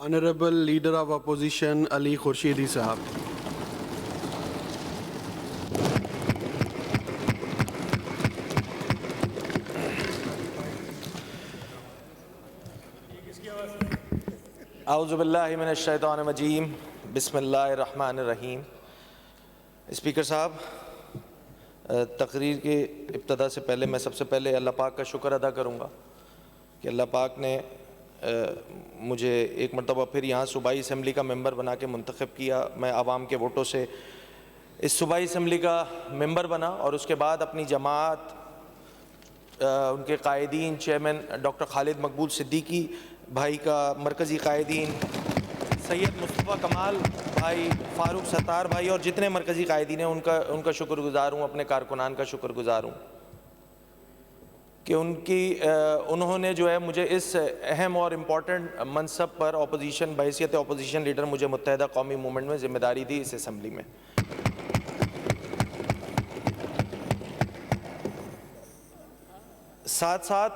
Honorable Leader of Opposition Ali Khurshidi Sahab. आउज़ुबिल्लाहि मिनश्शैतानिर्रजीम बिस्मिल्लाहिर्रहमानिर्रहीम। Speaker साहब, तकरीर की इब्तदा से पहले मैं सबसे पहले अल्लाह पाक का शुक्र अदा करूँगा कि अल्लाह पाक ने मुझे एक मरतबा फिर यहाँ सूबाई असम्बली का मेंबर बना के मुंतखब किया। मैं आवाम के वोटों से इस सूबाई असम्बली का मेंबर बना और उसके बाद अपनी जमात, उनके कायदीन चेयरमैन डॉक्टर खालिद मकबूल सिद्दीकी भाई का, मरकज़ी कायदीन सैयद मुस्तफ़ा कमाल भाई, फ़ारूक सत्तार भाई और जितने मरकज़ी कायदीन हैं उनका शुक्रगुज़ार हूँ, अपने कारकुनान का शुक्रगुज़ार हूँ कि उन्होंने जो है मुझे इस अहम और इम्पॉर्टेंट मनसब पर अपोजिशन बहैसियत अपोजिशन लीडर मुझे मुत्तहिदा कौमी मूवमेंट में ज़िम्मेदारी दी इस असम्बली में। साथ साथ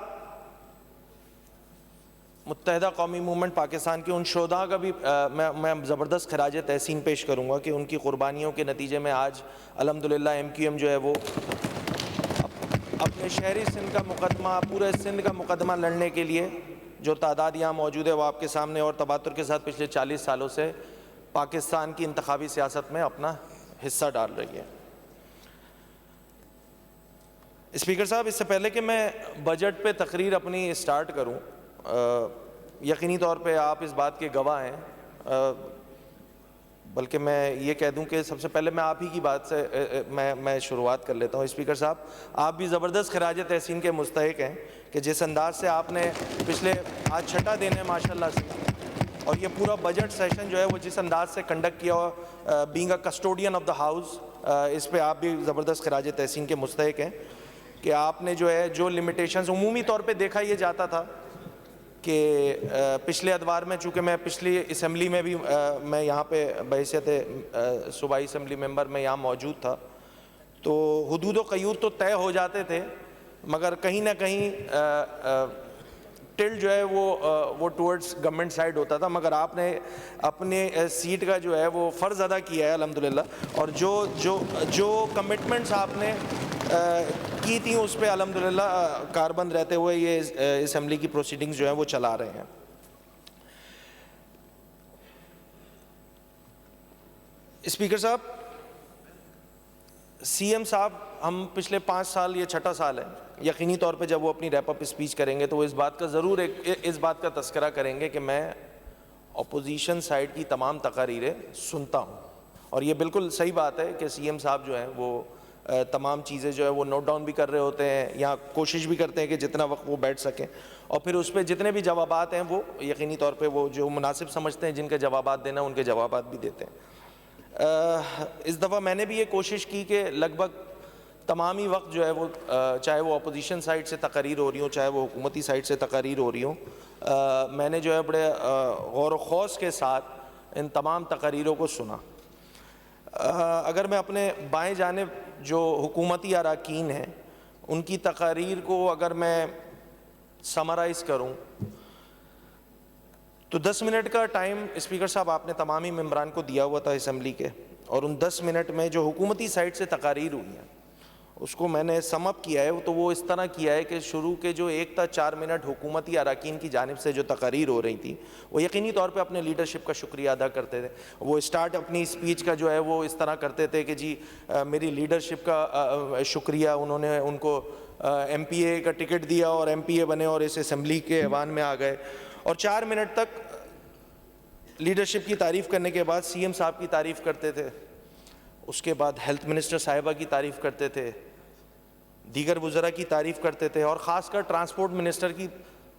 मुत्तहिदा कौमी मूवमेंट पाकिस्तान के उन शोधा का भी मैं ज़बरदस्त खराज तहसीन पेश करूँगा कि उनकी क़ुरबानियों के नतीजे में आज अल्हम्दुलिल्लाह MQM जो है वो अपने शहरी सिंध का मुकदमा, पूरे सिंध का मुकदमा लड़ने के लिए जो तादाद यहाँ मौजूद है वो आपके सामने और तबातुर के साथ पिछले 40 सालों से पाकिस्तान की इंतखाबी सियासत में अपना हिस्सा डाल रही है। स्पीकर साहब, इससे पहले कि मैं बजट पे तकरीर अपनी स्टार्ट करूं, यकीनी तौर पे आप इस बात के गवाह हैं, बल्कि मैं ये कह दूं कि सबसे पहले मैं आप ही की बात से मैं शुरुआत कर लेता हूं। स्पीकर साहब, आप भी ज़बरदस्त खराज तहसीन के मुस्तहिक हैं कि जिस अंदाज से आपने पिछले आज छठा दिन है माशाल्लाह से, और ये पूरा बजट सेशन जो है वो जिस अंदाज से कंडक्ट किया, being a custodian of the house, इस पर आप भी ज़बरदस्त खराज तहसीन के मुस्तहिक हैं कि आपने जो है जो लिमिटेशंस उमूमी तौर पे देखा ये जाता था कि पिछले अदवार में, चूँकि मैं पिछली असम्बली में भी मैं यहाँ पे बहैसियत सूबाई असम्बली मेंबर में यहाँ मौजूद था, तो हुदूद व क़यूद तो तय हो जाते थे, मगर कहीं ना कहीं टिल्ट जो है वो टुवर्ड्स गवर्नमेंट साइड होता था। मगर आपने अपने सीट का जो है वो फ़र्ज़ अदा किया है अल्हम्दुलिल्लाह, और जो कमिटमेंट्स आपने की थी उस पर अल्हम्दुलिल्लाह कारबंद रहते हुए ये असम्बली की प्रोसीडिंग्स जो है वो चला रहे हैं। स्पीकर साहब, CM साहब, हम पिछले 5 साल, ये छठा साल है, यकीनी तौर पे जब वो अपनी रैप अप स्पीच करेंगे तो वो इस बात का ज़रूर इस बात का तस्करा करेंगे कि मैं अपोजिशन साइड की तमाम तकारीरें सुनता हूँ, और ये बिल्कुल सही बात है कि CM साहब जो हैं वो तमाम चीज़ें जो है वो नोट डाउन भी कर रहे होते हैं, या कोशिश भी करते हैं कि जितना वक्त वो बैठ सकें, और फिर उस पर जितने भी जवाबात हैं वो यकीनी तौर पे वो जो मुनासिब समझते हैं जिनके जवाबात देना उनके जवाबात भी देते हैं। इस दफ़ा मैंने भी ये कोशिश की कि लगभग तमाम ही वक्त जो है वो, चाहे वो अपोजिशन साइड से तकारीर हो रही हो, चाहे वो हुकूमती साइड से तकारीर हो रही हो, मैंने जो है बड़े गौर व खौस के साथ इन तमाम तकारीरों को सुना। अगर मैं अपने बाएं जानिब जो हुकूमती अरकान हैं उनकी तकारीर को अगर मैं समराइज़ करूं तो 10 मिनट का टाइम स्पीकर साहब आपने तमामी मेंबरान को दिया हुआ था असम्बली के, और उन 10 मिनट में जो हुकूमती साइड से तकारीर हुई हैं उसको मैंने सम अप किया है। तो वो इस तरह किया है कि शुरू के जो 1 था 4 मिनट हुकूमती अरकान की जानिब से जो तकारीर हो रही थी वो यकीनी तौर पे अपने लीडरशिप का शुक्रिया अदा करते थे। वो स्टार्ट अपनी स्पीच का जो है वो इस तरह करते थे कि जी मेरी लीडरशिप का शुक्रिया, उन्होंने उनको MPA का टिकट दिया और MPA बने और इस असम्बली के ऐवान में आ गए, और 4 मिनट तक लीडरशिप की तारीफ़ करने के बाद CM साहब की तारीफ़ करते थे, उसके बाद हेल्थ मिनिस्टर साहिबा की तारीफ़ करते थे, दीगर वज़रा की तारीफ़ करते थे, और ख़ासकर ट्रांसपोर्ट मिनिस्टर की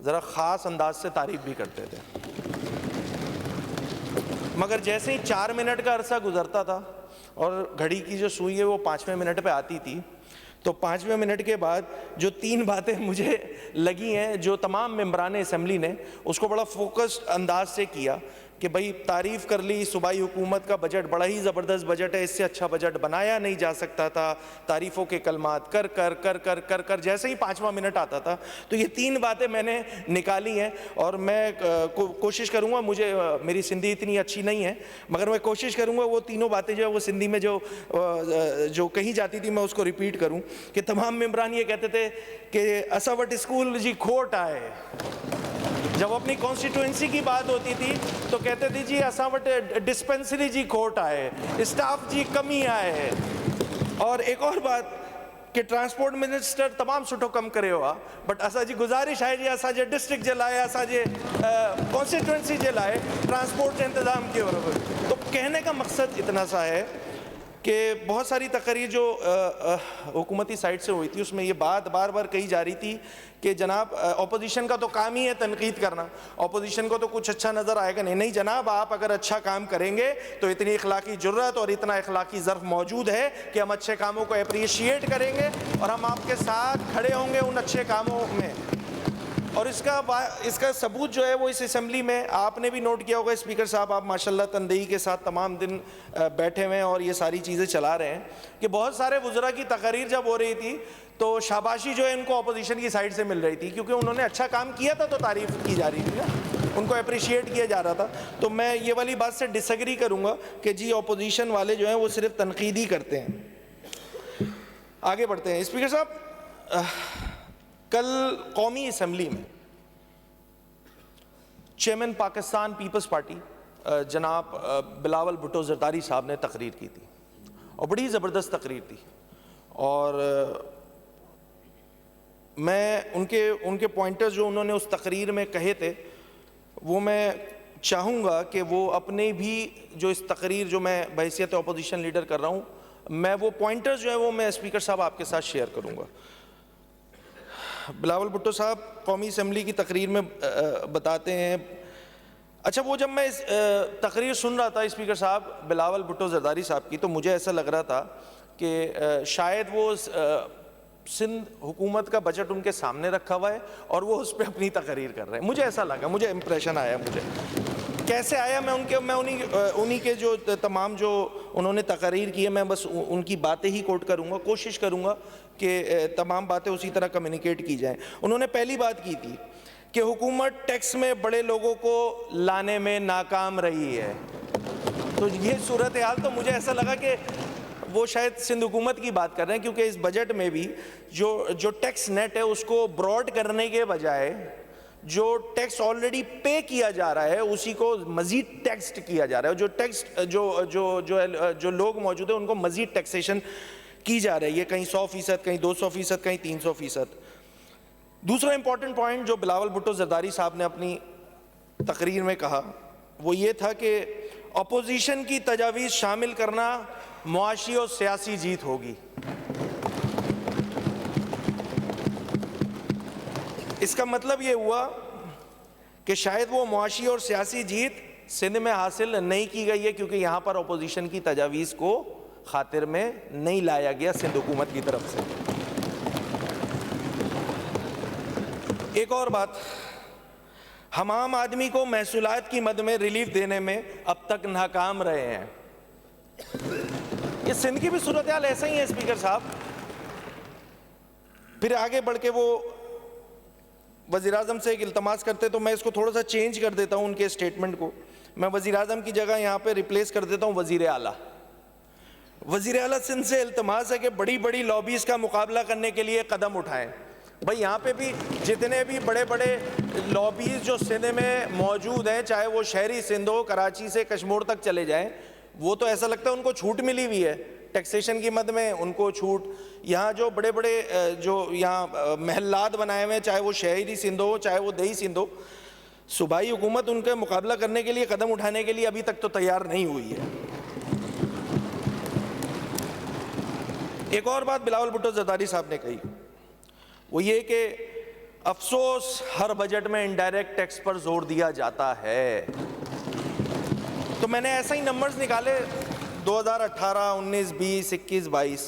ज़रा ख़ास अंदाज से तारीफ़ भी करते थे। मगर जैसे ही 4 मिनट का अरसा गुज़रता था और घड़ी की जो सुई है वो 5वें मिनट पे आती थी, तो 5वें मिनट के बाद जो 3 बातें मुझे लगी हैं, जो तमाम मेंबरान असम्बली ने उसको बड़ा फोकस्ड अंदाज से किया कि भाई तारीफ़ कर ली सूबाई हुकूमत का बजट बड़ा ही ज़बरदस्त बजट है, इससे अच्छा बजट बनाया नहीं जा सकता था, तारीफ़ों के कलमात कर कर कर कर कर कर जैसे ही 5वां मिनट आता था तो ये 3 बातें मैंने निकाली हैं। और मैं कोशिश करूँगा, मुझे मेरी सिंधी इतनी अच्छी नहीं है मगर मैं कोशिश करूँगा वो तीनों बातें जो है वो सिंधी में जो कही जाती थी मैं उसको रिपीट करूँ कि तमाम मेंबरान ये कहते थे कि असा वट स्कूल जी खोट आए। जब अपनी कॉन्स्टिट्यूंसी की बात होती थी तो कहते थे जी असा वट डिस्पेंसरी जी खोट आए, स्टाफ जी कमी आए। और एक और बात कि ट्रांसपोर्ट मिनिस्टर तमाम सुठो कम करे हुआ बट असा जी गुजारिश है जी असा डिस्ट्रिक्ट जे लाए असा कॉन्स्टिट्यूंसी जे लाए ट्रांसपोर्ट का इंतज़ाम किया। तो कहने का मकसद इतना सा है कि बहुत सारी तकरीर जो हुकूमती साइड से हुई थी उसमें ये बात बार बार कही जा रही थी कि जनाब अपोजिशन का तो काम ही है तनकीद करना, अपोजिशन को तो कुछ अच्छा नज़र आएगा नहीं। नहीं जनाब, आप अगर अच्छा काम करेंगे तो इतनी इखलाकी जुर्रत और इतना इखलाकी ज़र्फ मौजूद है कि हम अच्छे कामों को अप्रिशिएट करेंगे और हम आपके साथ खड़े होंगे उन अच्छे कामों में। और इसका सबूत जो है वो इस असम्बली में आपने भी नोट किया होगा, स्पीकर साहब आप माशाल्लाह तनदेही के साथ तमाम दिन बैठे हुए हैं और ये सारी चीज़ें चला रहे हैं कि बहुत सारे वज़रा की तकरीर जब हो रही थी तो शाबाशी जो है इनको अपोजिशन की साइड से मिल रही थी क्योंकि उन्होंने अच्छा काम किया था तो तारीफ़ की जा रही थी ना, उनको अप्रिशिएट किया जा रहा था। तो मैं ये वाली बात से डिसएग्री करूँगा कि जी अपोजिशन वाले जो हैं वो सिर्फ तनकीद ही करते हैं। आगे बढ़ते हैं। स्पीकर साहब, कल कौमी असम्बली में चेयरमैन पाकिस्तान पीपल्स पार्टी जनाब बिलावल भुट्टो जरदारी साहब ने तकरीर की थी और बड़ी ज़बरदस्त तकरीर थी। और मैं उनके पॉइंटर्स जो उन्होंने उस तकरीर में कहे थे वो मैं चाहूँगा कि वो अपने भी जो इस तकरीर जो मैं बहैसियत अपोजिशन लीडर कर रहा हूँ मैं वो पॉइंटर्स जो है वो मैं स्पीकर साहब आपके साथ शेयर करूँगा। बिलावल भुट्टो साहब कौमी असम्बली की तकरीर में बताते हैं, अच्छा वो जब मैं इस तकरीर सुन रहा था स्पीकर साहब बिलावल भुट्टो जरदारी साहब की तो मुझे ऐसा लग रहा था कि शायद वो सिंध हुकूमत का बजट उनके सामने रखा हुआ है और वो उस पर अपनी तकरीर कर रहे हैं। मुझे ऐसा लगा, मुझे इम्प्रेशन आया। मुझे कैसे आया, मैं उन्हीं के जो तमाम जो उन्होंने तकरीर की है मैं बस उनकी बातें ही कोट करूँगा, कोशिश करूँगा कि तमाम बातें उसी तरह कम्युनिकेट की जाएं। उन्होंने पहली बात की थी कि हुकूमत टैक्स में बड़े लोगों को लाने में नाकाम रही है। तो ये सूरत हाल तो मुझे ऐसा लगा कि वो शायद सिंध हुकूमत की बात कर रहे हैं क्योंकि इस बजट में भी जो टैक्स नेट है उसको ब्रॉड करने के बजाय जो टैक्स ऑलरेडी पे किया जा रहा है उसी को मज़ीद टैक्स किया जा रहा है। जो टैक्स जो लोग मौजूद है उनको मज़ीद टैक्सेशन की जा रही है, कहीं 100%, कहीं 200%, कहीं 300%। दूसरा इंपॉर्टेंट पॉइंट जो बिलावल भुट्टो जरदारी साहब ने अपनी तकरीर में कहा वो ये था कि अपोजिशन की तजावीज़ शामिल करना मुआशी और सियासी जीत होगी। इसका मतलब ये हुआ कि शायद वो मुआशी और सियासी जीत सिंध में हासिल नहीं की गई है क्योंकि यहाँ पर अपोजिशन की तजावीज़ को खातिर में नहीं लाया गया सिंध हुकूमत की तरफ से। एक और बात, हम आम आदमी को महसूलात की मद में रिलीफ देने में अब तक नाकाम रहे हैं। ये सिंध की भी सूरत हाल ऐसा ही है स्पीकर साहब। फिर आगे बढ़ के वो वज़ीर आज़म से एक इल्तमास करते तो मैं इसको थोड़ा सा चेंज कर देता हूँ उनके स्टेटमेंट को। मैं वज़ीर आज़म की जगह यहाँ पे रिप्लेस कर देता हूँ वज़ीर आला। वज़ीर आला सिंध से इल्तमास है कि बड़ी बड़ी लॉबीज़ का मुकाबला करने के लिए कदम उठाएं। भाई यहाँ पे भी जितने भी बड़े बड़े लॉबीज़ जो सिंध में मौजूद हैं, चाहे वो शहरी सिंध हो, कराची से कश्मीर तक चले जाएं, वो तो ऐसा लगता है उनको छूट मिली हुई है टैक्सेशन की मद में, उनको छूट। यहाँ जो बड़े बड़े जो यहाँ महल्लात बनाए हुए हैं, चाहे वो शहरी सिंध हो चाहे वो देही सिंध हो, सूबाई हुकूमत उनका मुकाबला करने के लिए, कदम उठाने के लिए अभी तक तो तैयार नहीं हुई है। एक और बात बिलावल भुट्टो जरदारी साहब ने कही वो ये कि अफसोस हर बजट में इनडायरेक्ट टैक्स पर जोर दिया जाता है। तो मैंने ऐसा ही नंबर्स निकाले 2018, 19, 20, 21, 22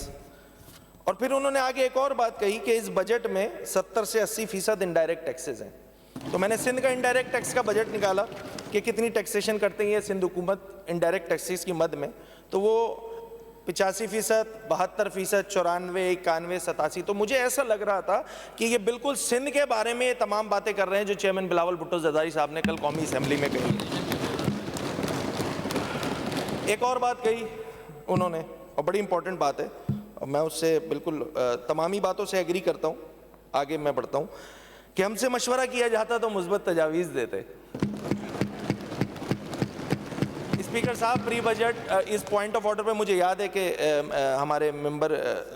और फिर उन्होंने आगे एक और बात कही कि इस बजट में 70 से 80% इनडायरेक्ट टैक्सेस हैं। तो मैंने सिंध का इनडायरेक्ट टैक्स का बजट निकाला कि कितनी टैक्सेशन करते हैं ये सिंध हुकूमत इनडायरेक्ट टैक्सेस की मद में, तो वो 85%, 72%, 94, 91, 87। तो मुझे ऐसा लग रहा था कि ये बिल्कुल सिंध के बारे में तमाम बातें कर रहे हैं जो चेयरमैन बिलावल भुट्टो जरदारी साहब ने कल कौमी असेंबली में कही। एक और बात कही उन्होंने, और बड़ी इंपॉर्टेंट बात है, और मैं उससे बिल्कुल तमाम ही बातों से एग्री करता हूँ, आगे मैं बढ़ता हूँ, कि हमसे मशवरा किया जाता तो मुस्बत तजावीज़ देते। स्पीकर साहब, प्री बजट इस पॉइंट ऑफ ऑर्डर पे मुझे याद है कि हमारे मेंबर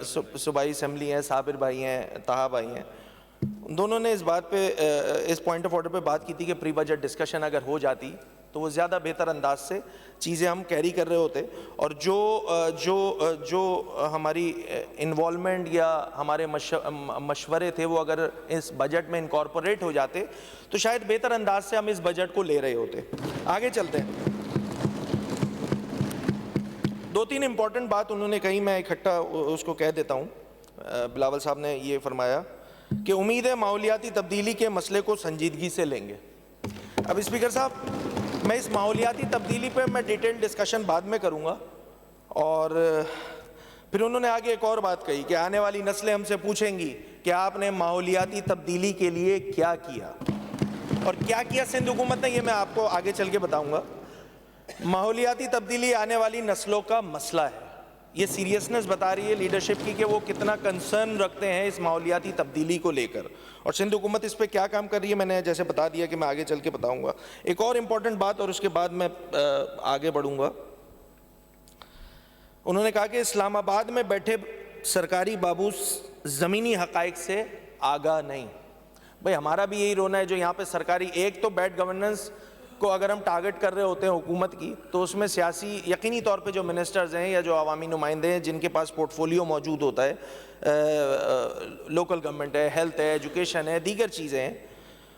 सूबाई असेंबली हैं, साबिर भाई हैं, ताहा भाई हैं, दोनों ने इस बात पे इस पॉइंट ऑफ ऑर्डर पे बात की थी कि प्री बजट डिस्कशन अगर हो जाती तो वो ज़्यादा बेहतर अंदाज से चीज़ें हम कैरी कर रहे होते, और जो हमारी इन्वॉल्वमेंट या हमारे मशवरे थे वो अगर इस बजट में इनकॉर्पोरेट हो जाते तो शायद बेहतर अंदाज से हम इस बजट को ले रहे होते। आगे चलते हैं। दो तीन इंपॉर्टेंट बात उन्होंने कही, मैं इकट्ठा उसको कह देता हूँ। बिलावल साहब ने ये फरमाया कि उम्मीद है माहौलियाती तब्दीली के मसले को संजीदगी से लेंगे। अब स्पीकर साहब, मैं इस माहौलियाती तब्दीली पे मैं डिटेल डिस्कशन बाद में करूँगा। और फिर उन्होंने आगे एक और बात कही कि आने वाली नस्लें हमसे पूछेंगी कि आपने माहौलियाती तब्दीली के लिए क्या किया, और क्या किया सिंध हुकूमत ने, ये मैं आपको आगे चल के बताऊँगा। माहौलियाती तब्दीली आने वाली नस्लों का मसला है, ये सीरियसनेस बता रही है लीडरशिप की कि वो कितना कंसर्न रखते हैं इस माहौलियाती तब्दीली को लेकर, और सिंध हुकूमत इस पे क्या काम कर रही है मैंने जैसे बता दिया कि मैं आगे चल के बताऊंगा। एक और इम्पॉर्टेंट बात, और उसके बाद मैं आगे बढ़ूंगा। उन्होंने कहा कि इस्लामाबाद में बैठे सरकारी बाबू ज़मीनी हक़ाइक़ से आगाह नहीं। भाई, हमारा भी यही रोना है जो यहाँ पे सरकारी, एक तो बैड गवर्नेंस को अगर हम टारगेट कर रहे होते हैं हुकूमत की, तो उसमें सियासी यकीनी तौर पे जो मिनिस्टर्स हैं या जो अवामी नुमाइंदे हैं जिनके पास पोर्टफोलियो मौजूद होता है, लोकल गवर्नमेंट है, हेल्थ है, एजुकेशन है, दीगर चीज़ें हैं,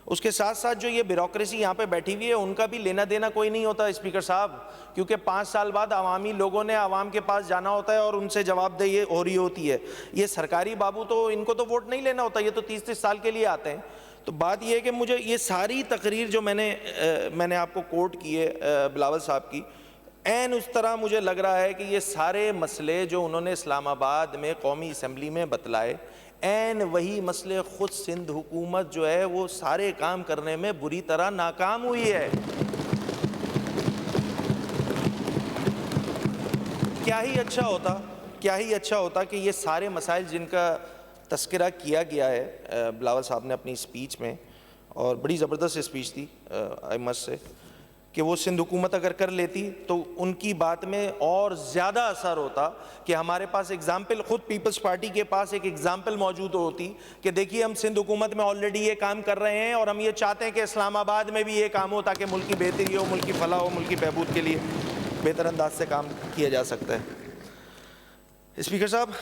उसके साथ साथ जो ये ब्यूरोक्रेसी यहाँ पे बैठी हुई है उनका भी लेना देना कोई नहीं होता स्पीकर साहब, क्योंकि 5 साल बाद अवामी लोगों ने आवाम के पास जाना होता है और उनसे जवाबदेही हो रही होती है। ये सरकारी बाबू तो इनको तो वोट नहीं लेना होता, ये तो 30-30 साल के लिए आते हैं। तो बात यह है कि मुझे ये सारी तकरीर जो मैंने आपको कोट की है बिलावल साहब की, ऐन उस तरह मुझे लग रहा है कि ये सारे मसले जो उन्होंने इस्लामाबाद में कौमी असम्बली में बतलाए, ऐन वही मसले ख़ुद सिंध हुकूमत जो है वो सारे काम करने में बुरी तरह नाकाम हुई है। क्या ही अच्छा होता कि ये सारे मसाइल जिनका तस्करा किया गया है बिलावल साहब ने अपनी स्पीच में, और बड़ी ज़बरदस्त स्पीच थी आई मस्ट से, कि वो सिंध हुकूमत अगर कर लेती तो उनकी बात में और ज़्यादा असर होता कि हमारे पास एग्ज़ाम्पल, ख़ुद पीपल्स पार्टी के पास एक एग्ज़ाम्पल मौजूद होती कि देखिए हम सिंध हुकूमत में ऑलरेडी ये काम कर रहे हैं और हम ये चाहते हैं कि इस्लामाबाद में भी ये काम हो ताकि मुल्क की बेहतरी हो, मुल्क की फलाह हो, मुल्क की बहबूद के लिए बेहतर अंदाज से काम किया जा सकता है। स्पीकर साहब,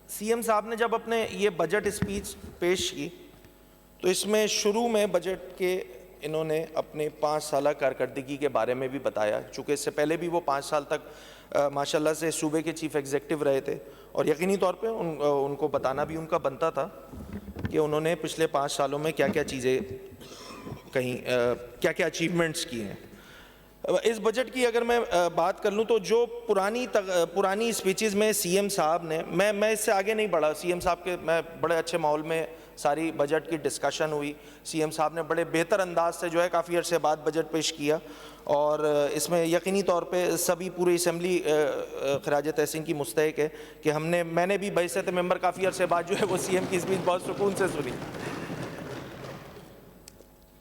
सीएम साहब ने जब अपने ये बजट स्पीच पेश की तो इसमें शुरू में बजट के इन्होंने अपने 5 साला कारकर्दगी के बारे में भी बताया, चूँकि इससे पहले भी वो 5 साल तक माशाल्लाह से सूबे के चीफ़ एग्जीक्यूटिव रहे थे, और यकीनी तौर पे उनको बताना भी उनका बनता था कि उन्होंने पिछले 5 सालों में क्या क्या चीज़ें कहीं, क्या क्या अचीवमेंट्स किए हैं। इस बजट की अगर मैं बात कर लूँ तो जो पुरानी स्पीचेस में सीएम साहब ने, मैं इससे आगे नहीं बढ़ा, सीएम साहब के मैं बड़े अच्छे माहौल में सारी बजट की डिस्कशन हुई, सीएम साहब ने बड़े बेहतर अंदाज से जो है काफ़ी अर्से बाद बजट पेश किया, और इसमें यकीनी तौर पे सभी पूरी असम्बली खराज तहसीन की मुस्तहिक है कि मैंने भी बहैसियत मेंबर काफ़ी अर्से बाद जो है वो सीएम की स्पीच बहुत सुकून से सुनी।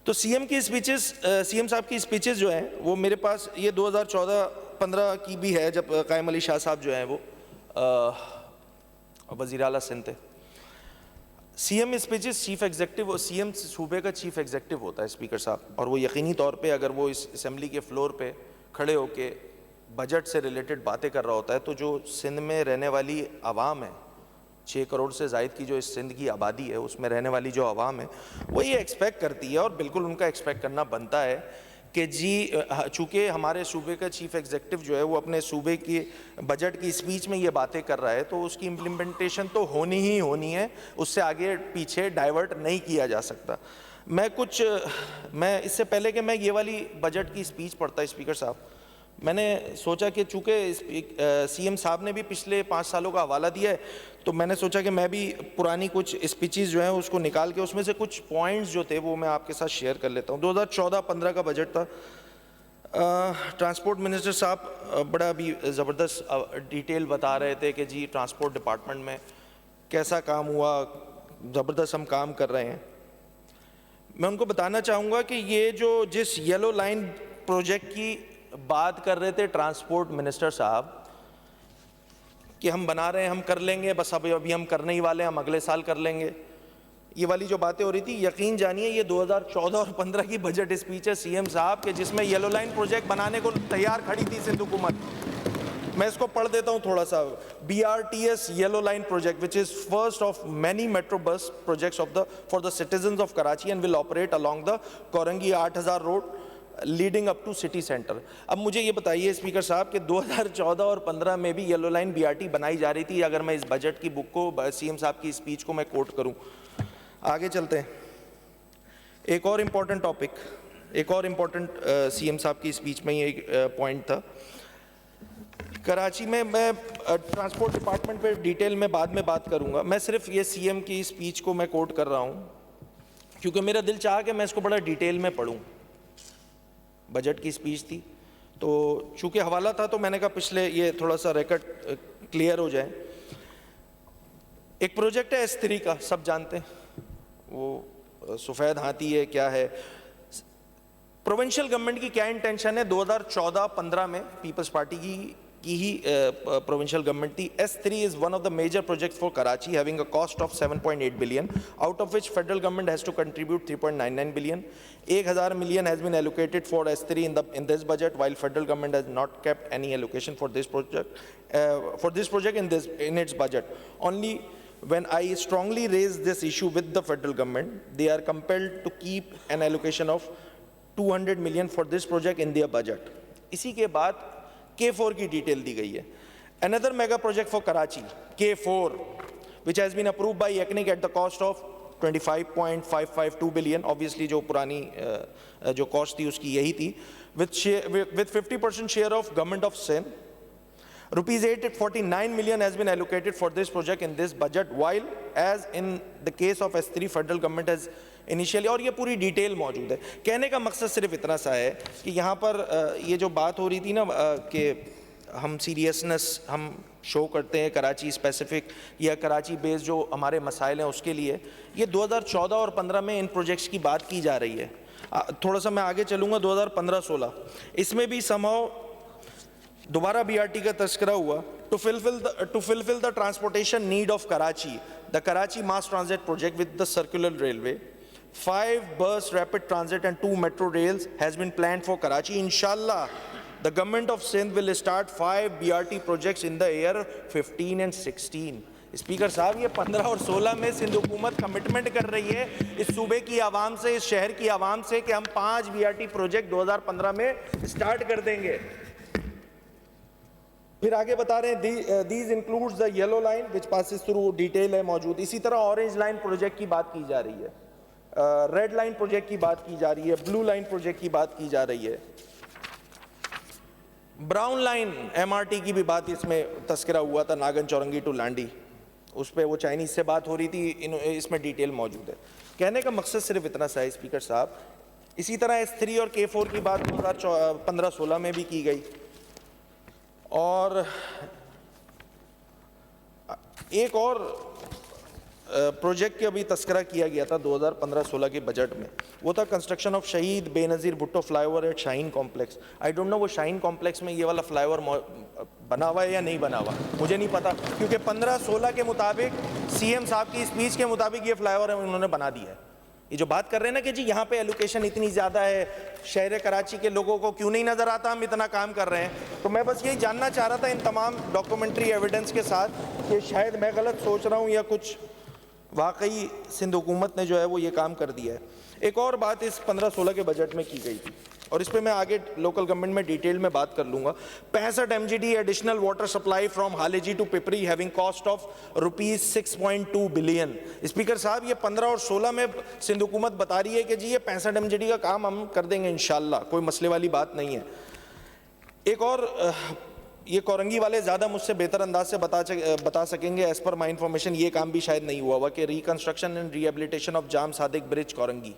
तो सीएम साहब की स्पीचेस जो हैं वो मेरे पास ये 2014-15 की भी है, जब कायम अली शाह साहब जो हैं वो वज़ीर आला सिंध थे। CM speeches chief executive, CM सूबे का चीफ एग्जीक्यूटिव होता है स्पीकर साहब, और वो यकीनी तौर पे अगर वो इस असेंबली के फ्लोर पे खड़े होके बजट से रिलेटेड बातें कर रहा होता है तो जो सिंध में रहने वाली आवाम है, 6 करोड़ से ज़ायद की जो इस सिंध की आबादी है उसमें रहने वाली जो आवाम है वो ये एक्सपेक्ट करती है, और बिल्कुल उनका एक्सपेक्ट करना बनता है कि जी चूँकि हमारे सूबे का चीफ एग्जीक्यूटिव जो है वो अपने सूबे की बजट की स्पीच में ये बातें कर रहा है, तो उसकी इम्प्लीमेंटेशन तो होनी ही होनी है, उससे आगे पीछे डाइवर्ट नहीं किया जा सकता। मैं इससे पहले कि मैं ये वाली बजट की स्पीच पढ़ता स्पीकर साहब, मैंने सोचा कि चूँकि सीएम साहब ने भी पिछले 5 सालों का हवाला दिया है, तो मैंने सोचा कि मैं भी पुरानी कुछ स्पीचेस जो हैं उसको निकाल के उसमें से कुछ पॉइंट्स जो थे वो मैं आपके साथ शेयर कर लेता हूँ। 2014-15 का बजट था। ट्रांसपोर्ट मिनिस्टर साहब बड़ा अभी ज़बरदस्त डिटेल बता रहे थे कि जी ट्रांसपोर्ट डिपार्टमेंट में कैसा काम हुआ, ज़बरदस्त हम काम कर रहे हैं। मैं उनको बताना चाहूँगा कि ये जो जिस येलो लाइन प्रोजेक्ट की बात कर रहे थे ट्रांसपोर्ट मिनिस्टर साहब कि हम बना रहे हैं, हम कर लेंगे, बस अभी हम करने ही वाले हैं, हम अगले साल कर लेंगे, ये वाली जो बातें हो रही थी, यकीन जानिए ये 2014 और 15 की बजट स्पीच है सीएम साहब के, जिसमें येलो लाइन प्रोजेक्ट बनाने को तैयार खड़ी थी सिंध हुकूमत। मैं इसको पढ़ देता हूँ थोड़ा सा। BRTS yellow line project which is first of many metro bus projects for the citizens of Karachi and will operate along the Korangi 8000 road leading up to city centre. अब मुझे ये बताइए स्पीकर साहब कि 2014 और 15 में भी येलो लाइन BRT बनाई जा रही थी, अगर मैं इस बजट की बुक को, सीएम साहब की स्पीच को मैं कोट करूं। आगे चलते हैं। एक और इम्पॉर्टेंट टॉपिक, एक और इम्पॉर्टेंट सीएम साहब की स्पीच में ये पॉइंट था। कराची में मैं ट्रांसपोर्ट डिपार्टमेंट पे डिटेल में बाद में बात करूंगा, मैं सिर्फ ये सीएम की स्पीच को मैं कोट कर रहा हूं क्योंकि मेरा दिल चाहा कि मैं इसको बड़ा डिटेल में पढ़ूं। बजट की स्पीच थी तो चूँकि हवाला था तो मैंने कहा पिछले ये थोड़ा सा रिकॉर्ड क्लियर हो जाए। एक प्रोजेक्ट है S3 का, सब जानते हैं, वो सफ़ेद हाथी है क्या है। प्रोविंशियल गवर्नमेंट की क्या इंटेंशन है, 2014-15 में पीपल्स पार्टी की ही प्रोविंशियल गवर्नमेंट थी। S3 is one of the major projects for Karachi, having a cost of 7.8 billion, out of which federal government has to contribute 3.99 billion. 1,000 million has been allocated for S3 in this budget, while federal government has not kept any allocation for this project in its budget. Only when I strongly raise this issue with the federal government, they are compelled to keep an allocation of 200 million for this project in their budget. इसी के बाद K4 की detail दी गई है। Another mega project for Karachi, K4, which has been approved by ECNIC at the cost of 25.552 billion. Obviously जो पुरानी जो cost थी उसकी यही थी, with 50% share of government of Sindh. Rupees 849 million has been allocated for this project in this budget, while as in the case of S3 federal government has initially, और ये पूरी डिटेल मौजूद है। कहने का मकसद सिर्फ इतना सा है कि यहाँ पर ये जो बात हो रही थी ना कि हम सीरियसनेस हम शो करते हैं कराची स्पेसिफिक या कराची बेस्ड जो हमारे मसाइल हैं उसके लिए, ये 2014 और 15 में इन प्रोजेक्ट्स की बात की जा रही है। थोड़ा सा मैं आगे चलूँगा, 2015-16 इसमें भी समहाउ दोबारा BRT का तस्करा हुआ। To fulfill the transportation need of Karachi, the Karachi Mass Transit Project with the circular railway, 5 bus rapid transit and 2 metro rails has been planned for Karachi. Inshallah, the government of Sindh will start 5 BRT projects in the year 15 and 16. Speaker साहब, ये 15 और 16 में सिंध हुकूमत commitment कर रही है इस सूबे की आवाम से, इस शहर की आवाम से कि हम 5 BRT प्रोजेक्ट 2015 में स्टार्ट कर देंगे। फिर आगे बता रहे हैं these includes the yellow line which passes through, detail है मौजूद। इसी तरह ऑरेंज लाइन प्रोजेक्ट की बात की जा रही है, रेड लाइन प्रोजेक्ट की बात की जा रही है, ब्लू लाइन प्रोजेक्ट की बात की जा रही है, ब्राउन लाइन MRT की भी बात इसमें तस्करा हुआ था, नागन चौरंगी टू लांडी, उस पर वो चाइनीज से बात हो रही थी, इसमें डिटेल मौजूद है। कहने का मकसद सिर्फ इतना सा है स्पीकर साहब। इसी तरह S3 और K4 की बात 2015-16 में भी की गई, और एक और प्रोजेक्ट का भी तस्करा किया गया था 2015-16 के बजट में, वो था construction of Shaheed Benazir Bhutto flyover at Shaheen complex. I don't know वो शाहीन कॉम्प्लेक्स में ये वाला फ्लाईओवर बना हुआ है या नहीं बना हुआ, मुझे नहीं पता, क्योंकि 15-16 के मुताबिक सीएम साहब की स्पीच के मुताबिक ये फ्लाईओवर उन्होंने बना दिया है। ये जो बात कर रहे हैं ना कि जी यहाँ पे एलोकेशन इतनी ज़्यादा है, शहर कराची के लोगों को क्यों नहीं नज़र आता हम इतना काम कर रहे हैं, तो मैं बस यही जानना चाह रहा था इन तमाम डॉक्यूमेंट्री एविडेंस के साथ कि शायद मैं गलत सोच रहा हूँ या कुछ वाकई सिंध हुकूमत ने जो है वो ये काम कर दिया है। एक और बात इस 15-16 के बजट में की गई थी, और इस पे मैं आगे लोकल गवर्नमेंट में डिटेल में बात कर लूँगा। 65 MGD additional water supply from Haleji to Pipri having cost of ₹6.2 billion. Speaker साहब, ये 15 और 16 में सिंध हुकूमत बता रही है कि जी ये 65 MGD का काम हम कर देंगे इंशाल्लाह, कोई मसले वाली बात नहीं है। एक और ये कोरंगी वाले ज़्यादा मुझसे बेहतर अंदाज से बता सकेंगे, एज पर माई इन्फॉर्मेशन ये काम भी शायद नहीं हुआ हुआ कि reconstruction and rehabilitation of jam Sadiq bridge Korangi.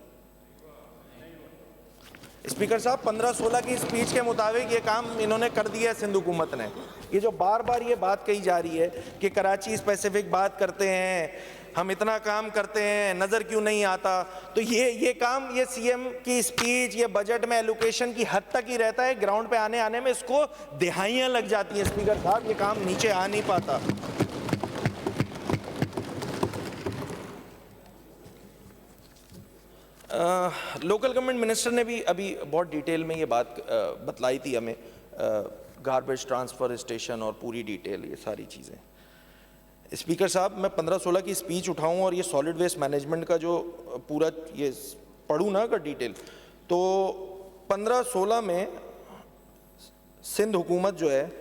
Speaker साहब, 15-16 की स्पीच के मुताबिक ये काम इन्होंने कर दिया है सिंध हुकूमत ने। ये जो बार बार ये बात कही जा रही है कि कराची स्पेसिफिक बात करते हैं, हम इतना काम करते हैं, नज़र क्यों नहीं आता, तो ये काम ये सीएम की स्पीच, ये बजट में एलोकेशन की हद तक ही रहता है। ग्राउंड पे आने में इसको दिहाइयाँ लग जाती हैं। स्पीकर साहब, ये काम नीचे आ नहीं पाता। लोकल गवर्नमेंट मिनिस्टर ने भी अभी बहुत डिटेल में ये बात बतलाई थी हमें, गार्बेज ट्रांसफ़र स्टेशन और पूरी डिटेल, ये सारी चीज़ें। स्पीकर साहब, मैं 15-16 की स्पीच उठाऊं और ये सॉलिड वेस्ट मैनेजमेंट का जो पूरा ये पढ़ूँ ना अगर डिटेल, तो 15-16 में सिंध हुकूमत जो है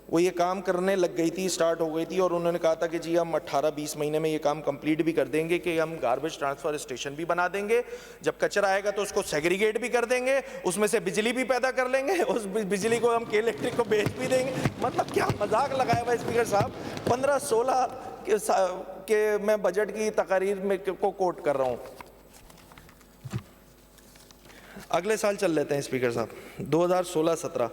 वो ये काम करने लग गई थी, स्टार्ट हो गई थी, और उन्होंने कहा था कि जी हम 18-20 महीने में ये काम कंप्लीट भी कर देंगे कि हम गार्बेज ट्रांसफ़र स्टेशन भी बना देंगे। जब कचरा आएगा तो उसको सेग्रीगेट भी कर देंगे, उसमें से बिजली भी पैदा कर लेंगे, उस बिजली को हम के इलेक्ट्रिक को बेच भी देंगे। मतलब क्या मजाक लगाया हुआ है स्पीकर साहब। 15-16 के मैं बजट की तकारीर में को कोट कर रहा हूँ। अगले साल चल लेते हैं स्पीकर साहब, 2016-17,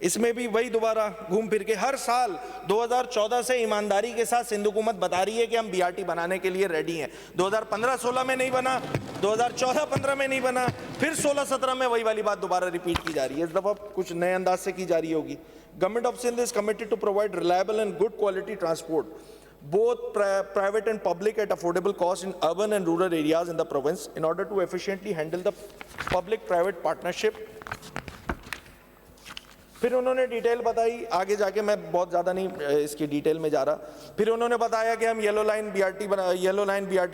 इसमें भी वही दोबारा घूम फिर के हर साल 2014 से ईमानदारी के साथ सिंध हुकूमत बता रही है कि हम बीआरटी बनाने के लिए रेडी हैं। 2015-16 में नहीं बना, 2014-15 में नहीं बना, फिर 16-17 में वही वाली बात दोबारा रिपीट की जा रही है। इस दफ़ा कुछ नए अंदाज से की जा रही होगी। Government of Sindh is committed to provide reliable and good quality transport both private and public at affordable cost in urban and rural areas in the province in order to efficiently handle the public private partnership। फिर उन्होंने detail बताई, आगे जाके मैं बहुत ज़्यादा नहीं इसकी डिटेल में जा रहा। फिर उन्होंने बताया कि हम येलो लाइन बीआरटी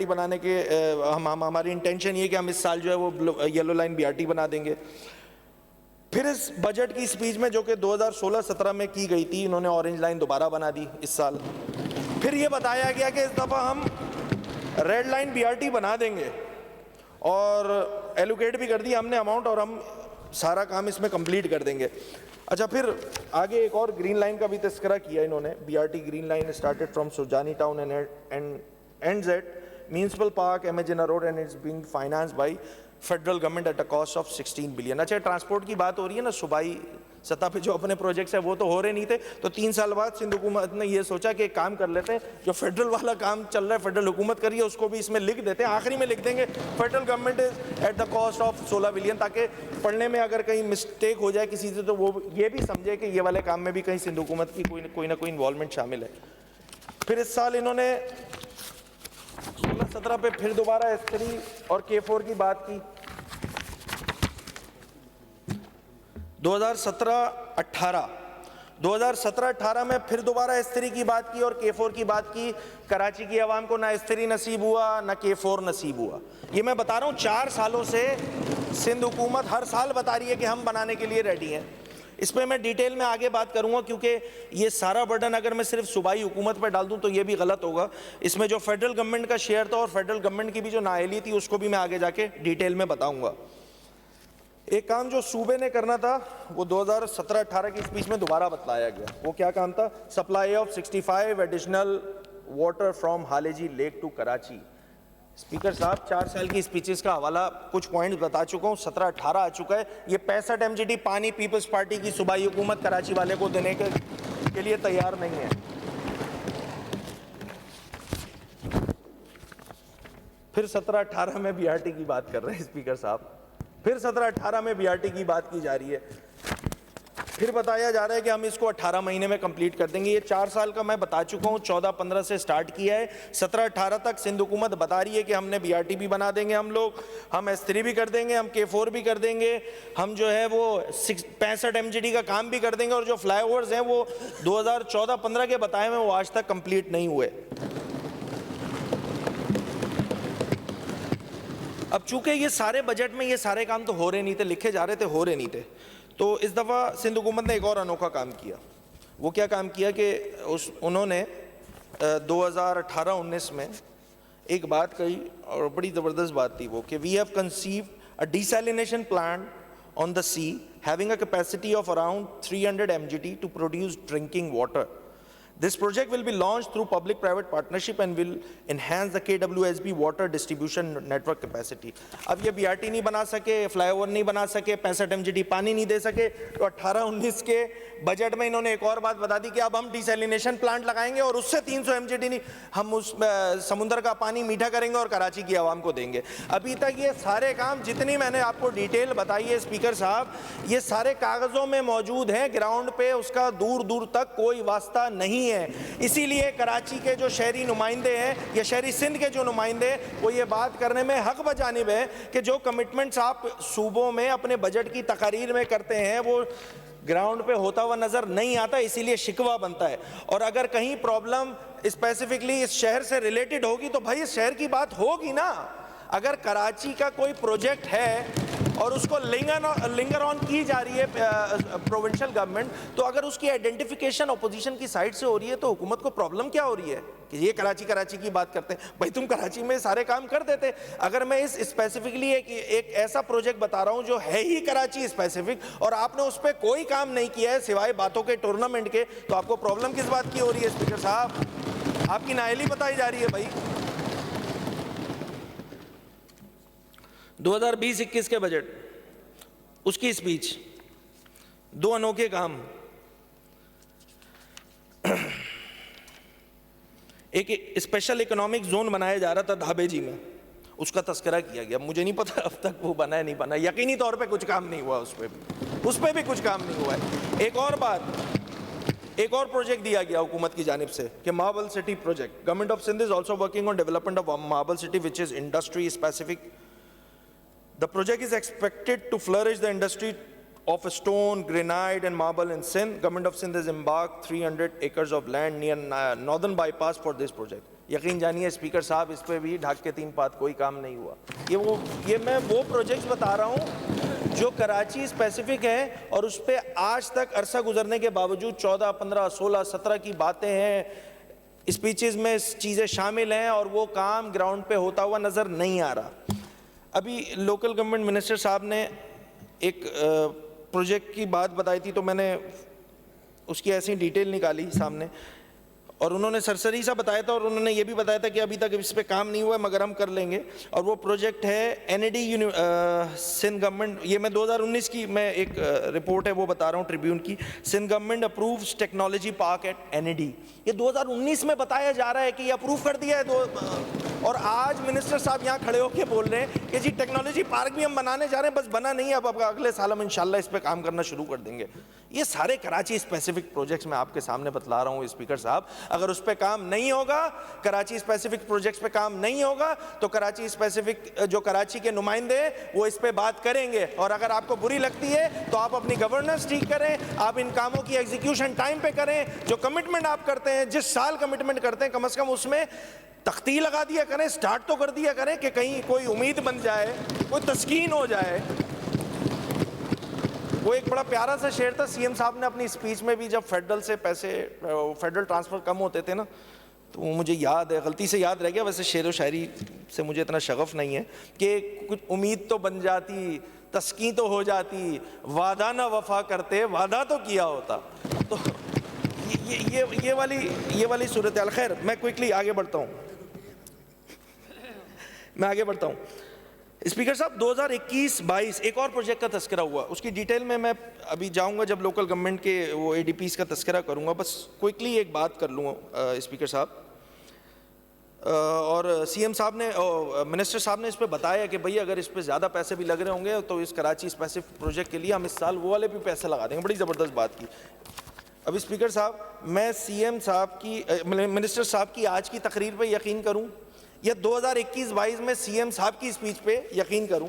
बनाने के हमारी इंटेंशन ये कि हम इस साल जो है वो येलो लाइन बीआरटी बना देंगे। फिर इस बजट की स्पीच में जो कि 2016-17 में की गई थी, इन्होंने ऑरेंज लाइन दोबारा बना दी इस साल। फिर ये बताया गया कि इस दफ़ा हम रेड लाइन बीआरटी बना देंगे और एलोकेट भी कर दिया हमने अमाउंट, और हम सारा काम इसमें कंप्लीट कर देंगे। अच्छा, फिर आगे एक और ग्रीन लाइन का भी तस्करा किया इन्होंने। BRT green line started from Sujani town and ends at municipal park M A Jinnah road and it's being financed by federal government at a cost of 16 billion. अच्छा, ट्रांसपोर्ट की बात हो रही है ना, सूबाई सतह पे जो अपने प्रोजेक्ट्स है वो तो हो रहे नहीं थे, तो 3 साल बाद सिंध हुकूमत ने ये सोचा कि एक काम कर लेते हैं, जो फेडरल वाला काम चल रहा है, फेडरल हुकूमत कर रही है, उसको भी इसमें लिख देते हैं, आखिरी में लिख देंगे federal government is at the cost of 16 billion, ताकि पढ़ने में अगर कहीं मिस्टेक हो जाए किसी से तो वो ये भी समझे कि ये वाले काम में भी कहीं सिंध हुकूमत की कोई ना कोई इन्वॉल्वमेंट शामिल है। फिर इस साल इन्होंने 16-17 पे फिर दोबारा S3 और K4 की बात की। 2017-18 में फिर दोबारा S3 की बात की और K4 की बात की। कराची की आवाम को ना S3 नसीब हुआ ना K4 नसीब हुआ। ये मैं बता रहा हूँ, 4 सालों से सिंध हुकूमत हर साल बता रही है कि हम बनाने के लिए रेडी हैं। इस पर मैं डिटेल में आगे बात करूंगा, क्योंकि ये सारा बर्डन अगर मैं सिर्फ सूबाई हुकूमत पर डाल दूं तो ये भी गलत होगा। इसमें जो फेडरल गवर्नमेंट का शेयर था और फेडरल गवर्नमेंट की भी जो नाअहली थी उसको भी मैं आगे जाके डिटेल में बताऊंगा। एक काम जो सूबे ने करना था वो 2017-18 की स्पीच में दोबारा बतलाया गया। वो क्या काम था? Supply of 65 additional water from Haleji lake to Karachi. Speaker साहब, 4 साल की स्पीचेस का हवाला कुछ पॉइंट्स बता चुका हूँ, 17-18 आ चुका है। ये 65 MGD पानी पीपल्स पार्टी की सूबाई हुकूमत कराची वाले को देने के लिए तैयार नहीं है। फिर 17-18 में बीआरटी की बात कर रहे हैं स्पीकर साहब, फिर 17-18 में बीआरटी की बात की जा रही है। फिर बताया जा रहा है कि हम इसको 18 महीने में कंप्लीट कर देंगे। ये 4 साल का मैं बता चुका हूँ, 14-15 से स्टार्ट किया है, 17-18 तक सिंध हुकूमत बता रही है कि हमने बीआरटी भी बना देंगे, हम S3 भी कर देंगे, हम K4 भी कर देंगे, हम जो है वो 65 MGD का काम भी कर देंगे, और जो फ्लाईओवर्स हैं वो 2014-15 के बताए में वो आज तक कंप्लीट नहीं हुए। अब चूंकि ये सारे बजट में ये सारे काम तो हो रहे नहीं थे, लिखे जा रहे थे, हो रहे नहीं थे, तो इस दफ़ा सिंध हुकूमत ने एक और अनोखा काम किया। वो क्या काम किया कि उन्होंने 2018-19 में एक बात कही और बड़ी ज़बरदस्त बात थी वो, कि we have conceived a desalination plant on the sea having a capacity of around 300 mgt to produce drinking water. This project will be launched through public-private partnership and will enhance the KWSB water distribution network capacity. अब ये BRT नहीं बना सके, flyover नहीं बना सके, 65 mgt पानी नहीं दे सके, तो 18-19 के बजट में इन्होंने एक और बात बता दी कि अब हम डिसैलिनेशन प्लांट लगाएंगे और उससे 300 mgt नहीं, हम उस समुद्र का पानी मीठा करेंगे और कराची की आवाम को देंगे। अभी तक ये सारे काम जितनी मैंने आपको डिटेल बताई है स्पीकर साहब, ये सारे कागज़ों में मौजूद हैं, ग्राउंड पे उसका दूर दूर तक कोई वास्ता नहीं है। इसीलिए कराची के जो शहरी नुमाइंदे हैं या शहरी सिंध के जो नुमाइंदे हैं, वो ये बात करने में हक बजानिब है कि जो कमिटमेंट्स आप सूबों में अपने बजट की तकारीर में करते हैं वो ग्राउंड पे होता हुआ नजर नहीं आता, इसीलिए शिकवा बनता है। और अगर कहीं प्रॉब्लम स्पेसिफिकली इस शहर से रिलेटेड होगी तो भाई इस शहर की बात होगी ना। अगर कराची का कोई प्रोजेक्ट है और उसको लिंगर ऑन की जा रही है प्रोविंशियल गवर्नमेंट, तो अगर उसकी आइडेंटिफिकेशन अपोजिशन की साइड से हो रही है तो हुकूमत को प्रॉब्लम क्या हो रही है कि ये कराची की बात करते हैं। भाई तुम कराची में सारे काम कर देते। अगर मैं इस स्पेसिफिकली एक ऐसा प्रोजेक्ट बता रहा हूं जो है ही कराची स्पेसिफिक और आपने उस पर कोई काम नहीं किया है सिवाय बातों के, टूर्नामेंट के, तो आपको प्रॉब्लम किस बात की हो रही है स्पीकर साहब? आपकी नाअहली बताई जा रही है भाई। 2020-21 के बजट, उसकी स्पीच, दो अनोखे काम। एक स्पेशल इकोनॉमिक जोन बनाया जा रहा था धाबे जी में, उसका तस्करा किया गया। मुझे नहीं पता अब तक वो बना है नहीं बना, यकीनी तौर पे कुछ काम नहीं हुआ, उस पे भी कुछ काम नहीं हुआ है। एक और बात, एक और प्रोजेक्ट दिया गया हुकूमत की जानिब से कि marble city project. Government of Sindh is also working on development of marble city which is industry specific. The project is expected to flourish the industry of stone, granite and marble in Sindh. Government of Sindh has embarked 300 acres of land near northern bypass for this project. यकीन जानिए speaker साहब, इस पे भी ढाक के तीन पात कोई काम नहीं हुआ। ये मैं वो प्रोजेक्ट्स बता रहा हूँ जो कराची स्पेसिफिक है और उस पर आज तक अरसा गुजरने के बावजूद 14, 15, 16, 17 की बातें हैं, स्पीचेस में चीज़ें शामिल हैं और वो काम ग्राउंड पे होता हुआ नज़र नहीं आ रहा। अभी लोकल गवर्नमेंट मिनिस्टर साहब ने एक प्रोजेक्ट की बात बताई थी, तो मैंने उसकी ऐसी डिटेल निकाली सामने और उन्होंने सरसरी सा बताया था और उन्होंने ये भी बताया था कि अभी तक इस पे काम नहीं हुआ है मगर हम कर लेंगे। और वो प्रोजेक्ट है NAD सिंध गवर्नमेंट, ये मैं 2019 की मैं एक रिपोर्ट है वो बता रहा हूँ ट्रिब्यून की। Sindh government approves technology park at NAD, ये 2019 में बताया जा रहा है कि ये अप्रूव कर दिया है। और आज मिनिस्टर साहब यहाँ खड़े होकर बोल रहे हैं कि जी टेक्नोलॉजी पार्क भी हम बनाने जा रहे हैं, बस बना नहीं है, अब अगले साल हम इंशाल्लाह इस पे काम करना शुरू कर देंगे। ये सारे कराची स्पेसिफिक प्रोजेक्ट्स मैं आपके सामने बतला रहा हूँ स्पीकर साहब। अगर उस पे काम नहीं होगा, कराची स्पेसिफिक प्रोजेक्ट्स पे काम नहीं होगा, तो कराची स्पेसिफिक जो कराची के नुमाइंदे वो इस पे बात करेंगे। और अगर आपको बुरी लगती है तो आप अपनी गवर्नेंस ठीक करें, आप इन कामों की एग्जीक्यूशन टाइम पे करें। जो कमिटमेंट आप करते हैं, जिस साल कमिटमेंट करते हैं, कम से कम उसमें तख्ती लगा दिया करें, स्टार्ट तो कर दिया करें कि कहीं कोई उम्मीद बन जाए, कोई तस्कीन हो जाए। वो एक बड़ा प्यारा सा शेर था CM साहब ने अपनी स्पीच में भी, जब फेडरल से पैसे, फेडरल ट्रांसफर कम होते थे ना, तो वो मुझे याद है, गलती से याद रह गया, वैसे शेर व शायरी से मुझे इतना शगफ नहीं है, कि कुछ उम्मीद तो बन जाती, तस्कीन तो हो जाती, वादा ना वफा करते, वादा तो किया होता। तो ये वाली सूरत हाल। खैर मैं क्विकली आगे बढ़ता हूँ, मैं आगे बढ़ता हूँ स्पीकर साहब। 2021-22 एक और प्रोजेक्ट का तस्करा हुआ, उसकी डिटेल में मैं अभी जाऊंगा जब लोकल गवर्नमेंट के वो ADPs का तस्करा करूंगा। बस क्विकली एक बात कर लूँगा स्पीकर साहब। और CM साहब ने, मिनिस्टर साहब ने इस पे बताया कि भाई अगर इस पे ज़्यादा पैसे भी लग रहे होंगे तो इस कराची स्पेसिफिक प्रोजेक्ट के लिए हम इस साल वो वाले भी पैसे लगा देंगे। बड़ी ज़बरदस्त बात की। अभी स्पीकर साहब, मैं CM साहब की, मिनिस्टर साहब की आज की तकरीर पे यकीन करूं या 2021-22 में CM साहब की स्पीच पे यकीन करूं?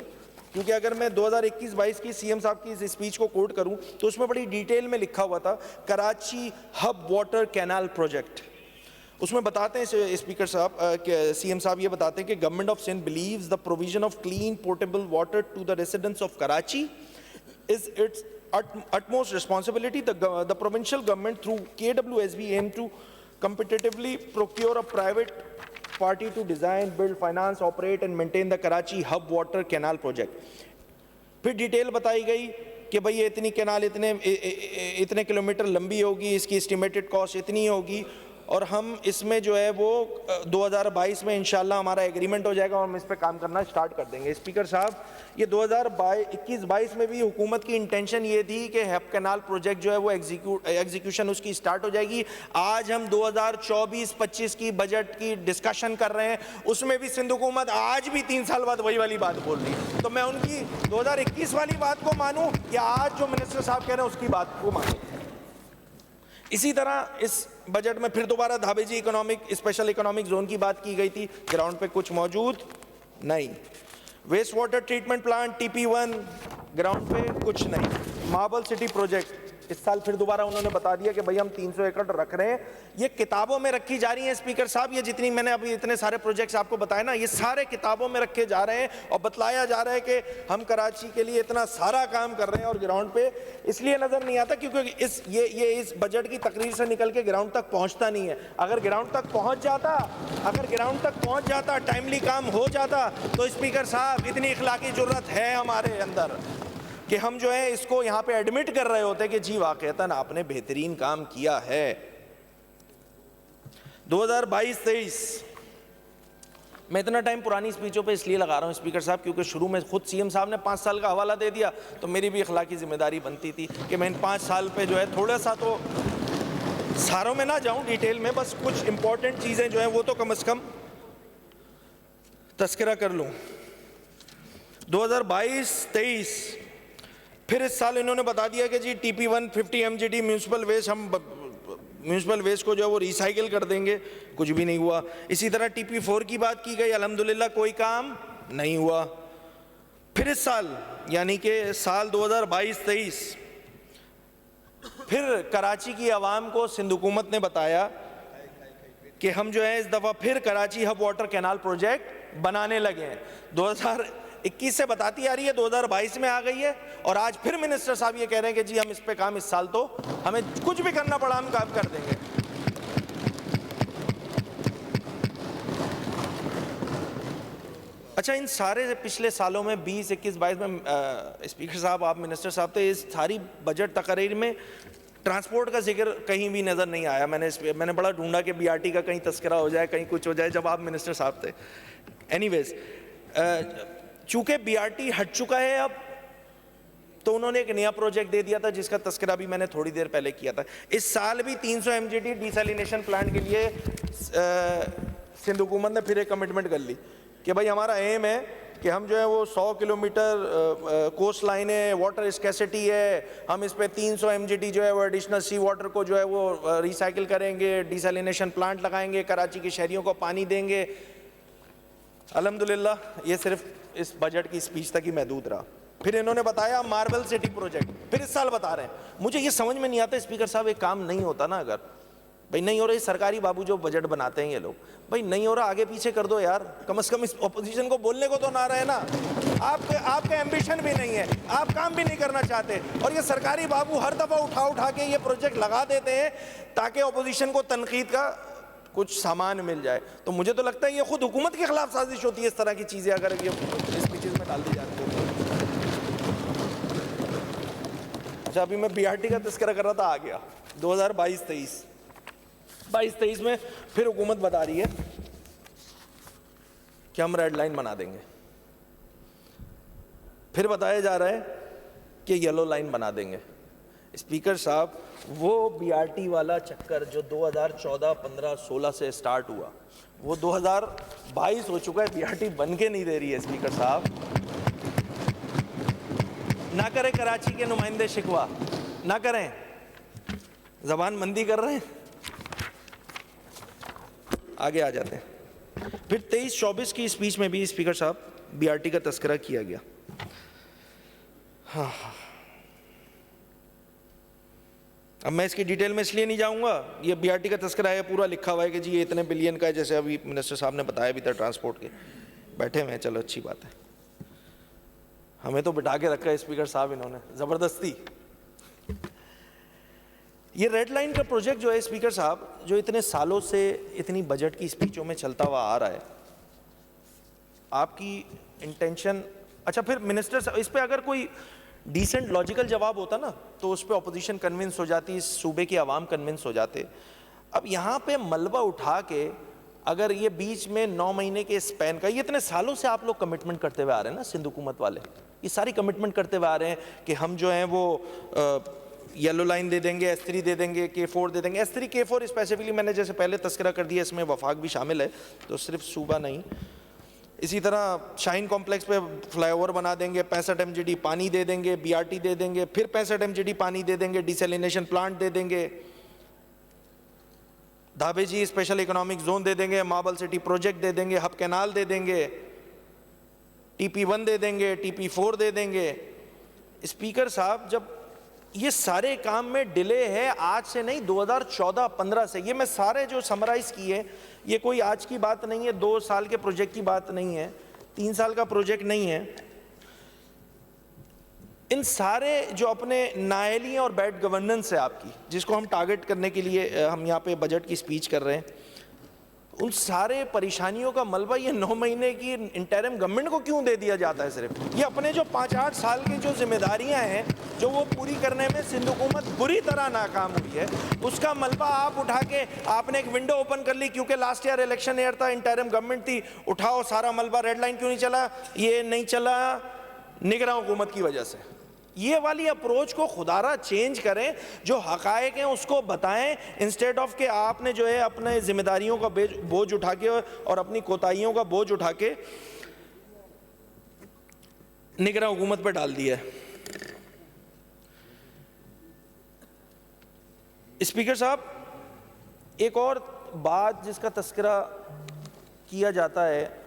क्योंकि अगर मैं 2021-22 की CM साहब की इस स्पीच को कोट करूं तो उसमें बड़ी डिटेल में लिखा हुआ था Karachi hub water canal project. उसमें बताते हैं स्पीकर साहब सीएम साहब ये बताते हैं कि government of Sindh believes the provision of clean portable water to the residents of Karachi is its utmost responsibility. The provincial government through KWSB aim to competitively procure a private party to design, build, finance, operate and maintain the Karachi Hub Water Canal project. फिर detail बताई गई कि भाई ये इतनी canal इतने kilometre लंबी होगी, इसकी एस्टिमेटेड कॉस्ट इतनी होगी और हम इसमें जो है वो 2022 में इंशाल्लाह हमारा एग्रीमेंट हो जाएगा और हम इस पे काम करना स्टार्ट कर देंगे। स्पीकर साहब, ये 2021-22 में भी हुकूमत की इंटेंशन ये थी कि हब कैनाल प्रोजेक्ट जो है वो एग्जीक्यूशन उसकी स्टार्ट हो जाएगी। आज हम 2024-25 की बजट की डिस्कशन कर रहे हैं, उसमें भी सिंध हुकूमत आज भी 3 साल बाद वही वाली बात बोल रही है। तो मैं उनकी 2021 वाली बात को मानूं या आज जो मिनिस्टर साहब कह रहे हैं उसकी बात को मानूं? इसी तरह इस बजट में फिर दोबारा धाबेजी स्पेशल इकोनॉमिक जोन की बात की गई थी, ग्राउंड पे कुछ मौजूद नहीं। Waste water treatment plant TP1 ground पे कुछ नहीं। मार्बल सिटी प्रोजेक्ट इस साल फिर दोबारा उन्होंने बता दिया कि भाई हम 300 एकड़ रख रहे हैं। ये किताबों में रखी जा रही हैं स्पीकर साहब, ये जितनी मैंने अभी इतने सारे प्रोजेक्ट्स आपको बताए ना, ये सारे किताबों में रखे जा रहे हैं और बतलाया जा रहा है कि हम कराची के लिए इतना सारा काम कर रहे हैं और ग्राउंड पे इसलिए नजर नहीं आता क्योंकि इस बजट की तकरीर से निकल के ग्राउंड तक पहुंचता नहीं है। अगर ग्राउंड तक पहुंच जाता, टाइमली काम हो जाता, तो स्पीकर साहब इतनी इखलाकी जुर्रत है हमारे अंदर कि हम जो है इसको यहाँ पे एडमिट कर रहे होते कि जी वाकईतन आपने बेहतरीन काम किया है। 2022-23 मैं इतना टाइम पुरानी स्पीचों पे इसलिए लगा रहा हूँ स्पीकर साहब क्योंकि शुरू में खुद सीएम साहब ने 5 साल का हवाला दे दिया, तो मेरी भी इखलाकी जिम्मेदारी बनती थी कि मैं इन 5 साल पे जो है थोड़ा सा तो सारों में ना जाऊं डिटेल में, बस कुछ इंपॉर्टेंट चीज़ें जो हैं वो तो कम से कम तस्करा कर लूँ। 2022-23 फिर इस साल इन्होंने बता दिया कि जी TP1 50 MGD म्यूनसिपल वेस्ट, हम म्यूनसिपल वेस्ट को जो है वो रिसाइकिल कर देंगे, कुछ भी नहीं हुआ। इसी तरह TP4 की बात की गई, अल्हम्दुलिल्लाह कोई काम नहीं हुआ। फिर इस साल यानी कि साल 2022-23 फिर कराची की आवाम को सिंध हुकूमत ने बताया कि हम जो है इस दफ़ा फिर Karachi hub water canal project बनाने लगे हैं। 2021 से बताती आ रही है, 2022 में आ गई है और आज फिर मिनिस्टर साहब ये कह रहे हैं कि जी हम इस पे काम इस साल तो हमें कुछ भी करना पड़ा हम काम कर देंगे। अच्छा, इन सारे पिछले सालों में 20, 21, 22 में स्पीकर साहब आप मिनिस्टर साहब थे, इस सारी बजट तकरीर में ट्रांसपोर्ट का जिक्र कहीं भी नज़र नहीं आया। मैंने बड़ा ढूंढा कि BRT का कहीं तस्करा हो जाए, कहीं कुछ हो जाए, जब आप मिनिस्टर साहब थे। एनीवेज, चूँकि BRT हट चुका है अब, तो उन्होंने एक नया प्रोजेक्ट दे दिया था जिसका तस्करा भी मैंने थोड़ी देर पहले किया था। इस साल भी 300 MGD डिसैलिनेशन प्लांट के लिए सिंध हुकूमत ने फिर एक कमिटमेंट कर ली कि भाई हमारा एम है कि हम जो है वो 100 किलोमीटर कोस्ट लाइन है, वाटर स्कैसिटी है, हम इस पे 300 MGD जो है वो एडिशनल सी वाटर को जो है वो रिसाइकिल करेंगे, डिसैलिनेशन प्लांट लगाएंगे, कराची के शहरियों को पानी देंगे। अल्हम्दुलिल्लाह ये सिर्फ इस बजट की स्पीच तक ही महदूद रहा। फिर इन्होंने बताया मार्बल सिटी प्रोजेक्ट, फिर इस साल बता रहे हैं। मुझे ये समझ में नहीं आता स्पीकर साहब, एक काम नहीं होता ना, अगर भाई नहीं हो रहा, सरकारी बाबू जो बजट बनाते हैं ये लोग, भाई नहीं हो रहा आगे पीछे कर दो यार, कम से कम इस ऑपोजिशन को बोलने को तो ना रहे ना। आपका एम्बिशन भी नहीं है, आप काम भी नहीं करना चाहते, और ये सरकारी बाबू हर दफ़ा उठा के ये प्रोजेक्ट लगा देते हैं ताकि ऑपोजिशन को तनकीद का कुछ सामान मिल जाए। तो मुझे तो लगता है ये खुद हुकूमत के खिलाफ साजिश होती है इस तरह की चीज़ें अगर ये स्पीचेस में डाल दी जाती है। अच्छा, अभी मैं BRT का तस्करा कर रहा था, आ गया 2022-23 में फिर हुकूमत बता रही है कि हम रेड लाइन बना देंगे। फिर बताया जा रहा है कि येलो लाइन बना देंगे। स्पीकर साहब, वो BRT वाला चक्कर जो 2014, 15, 16 से स्टार्ट हुआ, वो 2022 हो चुका है, BRT बन के नहीं दे रही है। स्पीकर साहब ना करें कराची के नुमाइंदे शिकवा, ना करें, जबान मंदी कर रहे हैं। आगे आ जाते हैं। फिर 23-24 की स्पीच में भी स्पीकर साहब BRT का तस्करा किया गया। हाँ, अब मैं इसकी डिटेल में इसलिए नहीं जाऊंगा, ये बीआरटी का तस्करा है, पूरा लिखा हुआ है कि जी ये इतने बिलियन का है, जैसे अभी मिनिस्टर साहब ने बताया भी था ट्रांसपोर्ट के, बैठे हुए हैं, चलो अच्छी बात है। हमें तो बिठा के रखा है स्पीकर साहब इन्होंने ज़बरदस्ती। ये रेड लाइन का प्रोजेक्ट जो है स्पीकर साहब, जो इतने सालों से इतनी बजट की स्पीचों में चलता हुआ आ रहा है, आपकी इंटेंशन, अच्छा फिर मिनिस्टर इस पे अगर कोई डिसेंट लॉजिकल जवाब होता ना तो उस पर अपोजिशन कन्विंस हो जाती, इस सूबे के अवाम कन्विंस हो जाते। अब यहाँ पे मलबा उठा के अगर ये बीच में 9 महीने के स्पैन का, ये इतने सालों से आप लोग कमिटमेंट करते हुए आ रहे हैं ना, सिंध हुकूमत वाले ये सारी कमिटमेंट करते हुए आ रहे हैं कि हम जो हैं वो येलो लाइन दे देंगे, S3 दे देंगे, K4 दे देंगे। S3 K4 स्पेसिफिकली मैंने जैसे पहले तस्करा कर दिया, इसमें वफाक भी शामिल है, तो सिर्फ सूबा नहीं। इसी तरह शाहीन कॉम्प्लेक्स पे फ्लाईओवर बना देंगे, 65 MGD पानी दे देंगे, BRT दे देंगे, फिर 65 MGD पानी दे देंगे, डिसैलिनेशन प्लांट दे देंगे, धाबेजी स्पेशल इकोनॉमिक जोन दे देंगे, मार्बल सिटी प्रोजेक्ट दे देंगे, हब कैनाल दे देंगे, TP1 दे देंगे, TP4 दे देंगे। स्पीकर साहब जब ये सारे काम में डिले है आज से नहीं, 2014-15 से, ये मैं सारे जो समराइज किए, ये कोई आज की बात नहीं है, 2 साल के प्रोजेक्ट की बात नहीं है, 3 साल का प्रोजेक्ट नहीं है। इन सारे जो अपने नाअहली और बैड गवर्नेंस है आपकी, जिसको हम टारगेट करने के लिए हम यहाँ पे बजट की स्पीच कर रहे हैं, उन सारे परेशानियों का मलबा ये 9 महीने की इंटरिम गवर्नमेंट को क्यों दे दिया जाता है? सिर्फ ये अपने जो 5-8 साल की जो जिम्मेदारियां हैं, जो वो पूरी करने में सिंध हुकूमत बुरी तरह नाकाम हुई है, उसका मलबा आप उठा के आपने एक विंडो ओपन कर ली, क्योंकि लास्ट ईयर इलेक्शन ईयर था, इंटरिम गवर्नमेंट थी, उठाओ सारा मलबा। रेड लाइन क्यों नहीं चला? ये नहीं चला निगरान हुकूमत की वजह से। ये वाली अप्रोच को खुदारा चेंज करें, जो हकायक हैं उसको बताएं, इंस्टेड ऑफ के आपने जो है अपने जिम्मेदारियों का बोझ उठा के और अपनी कोताहियों का बोझ उठा के निगरान हुकूमत पर डाल दिया है। स्पीकर साहब, एक और बात जिसका तस्करा किया जाता है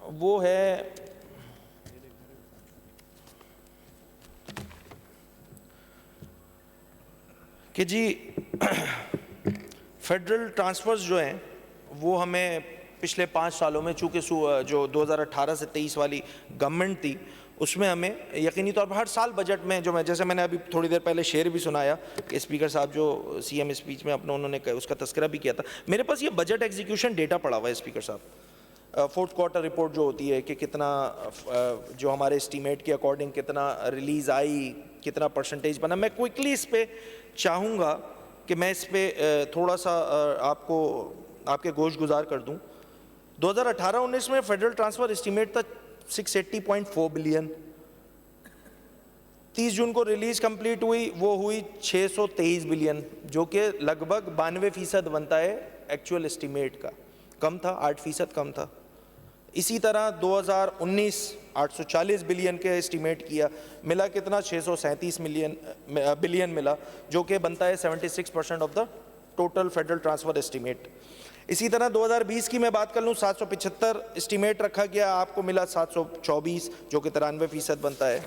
वो है कि जी फेडरल ट्रांसफ़र्स जो हैं वो हमें पिछले 5 सालों में, चूँकि जो 2018 से 23 वाली गवर्नमेंट थी, उसमें हमें यकीनी तौर पर हर साल बजट में, जो मैं जैसे मैंने अभी थोड़ी देर पहले शेर भी सुनाया कि स्पीकर साहब जो CM स्पीच में अपना उन्होंने उसका तस्करा भी किया था, मेरे पास ये बजट एग्जीक्यूशन डेटा पड़ा हुआ है स्पीकर साहब। 4th क्वार्टर रिपोर्ट जो होती है कि कितना जो हमारे एस्टीमेट के अकॉर्डिंग कितना रिलीज़ आई, कितना परसेंटेज बना। मैं क्विकली इस पर चाहूँगा कि मैं इस पर थोड़ा सा आपको आपके गोश गुजार कर दूँ। 2018-19 में फेडरल ट्रांसफ़र एस्टीमेट था 680.4 बिलियन। 30 जून को रिलीज़ कंप्लीट हुई, वो हुई 623 बिलियन, जो कि लगभग 92% बनता है एक्चुअल एस्टीमेट का। कम था, 8% कम था। इसी तरह 2019 840 बिलियन के एस्टीमेट किया, मिला कितना? 637 बिलियन मिला, जो कि बनता है 76% of the total federal transfer estimate. इसी तरह 2020 की मैं बात कर लूँ, 775 एस्टीमेट रखा गया, आपको मिला 724, जो कि 93% बनता है।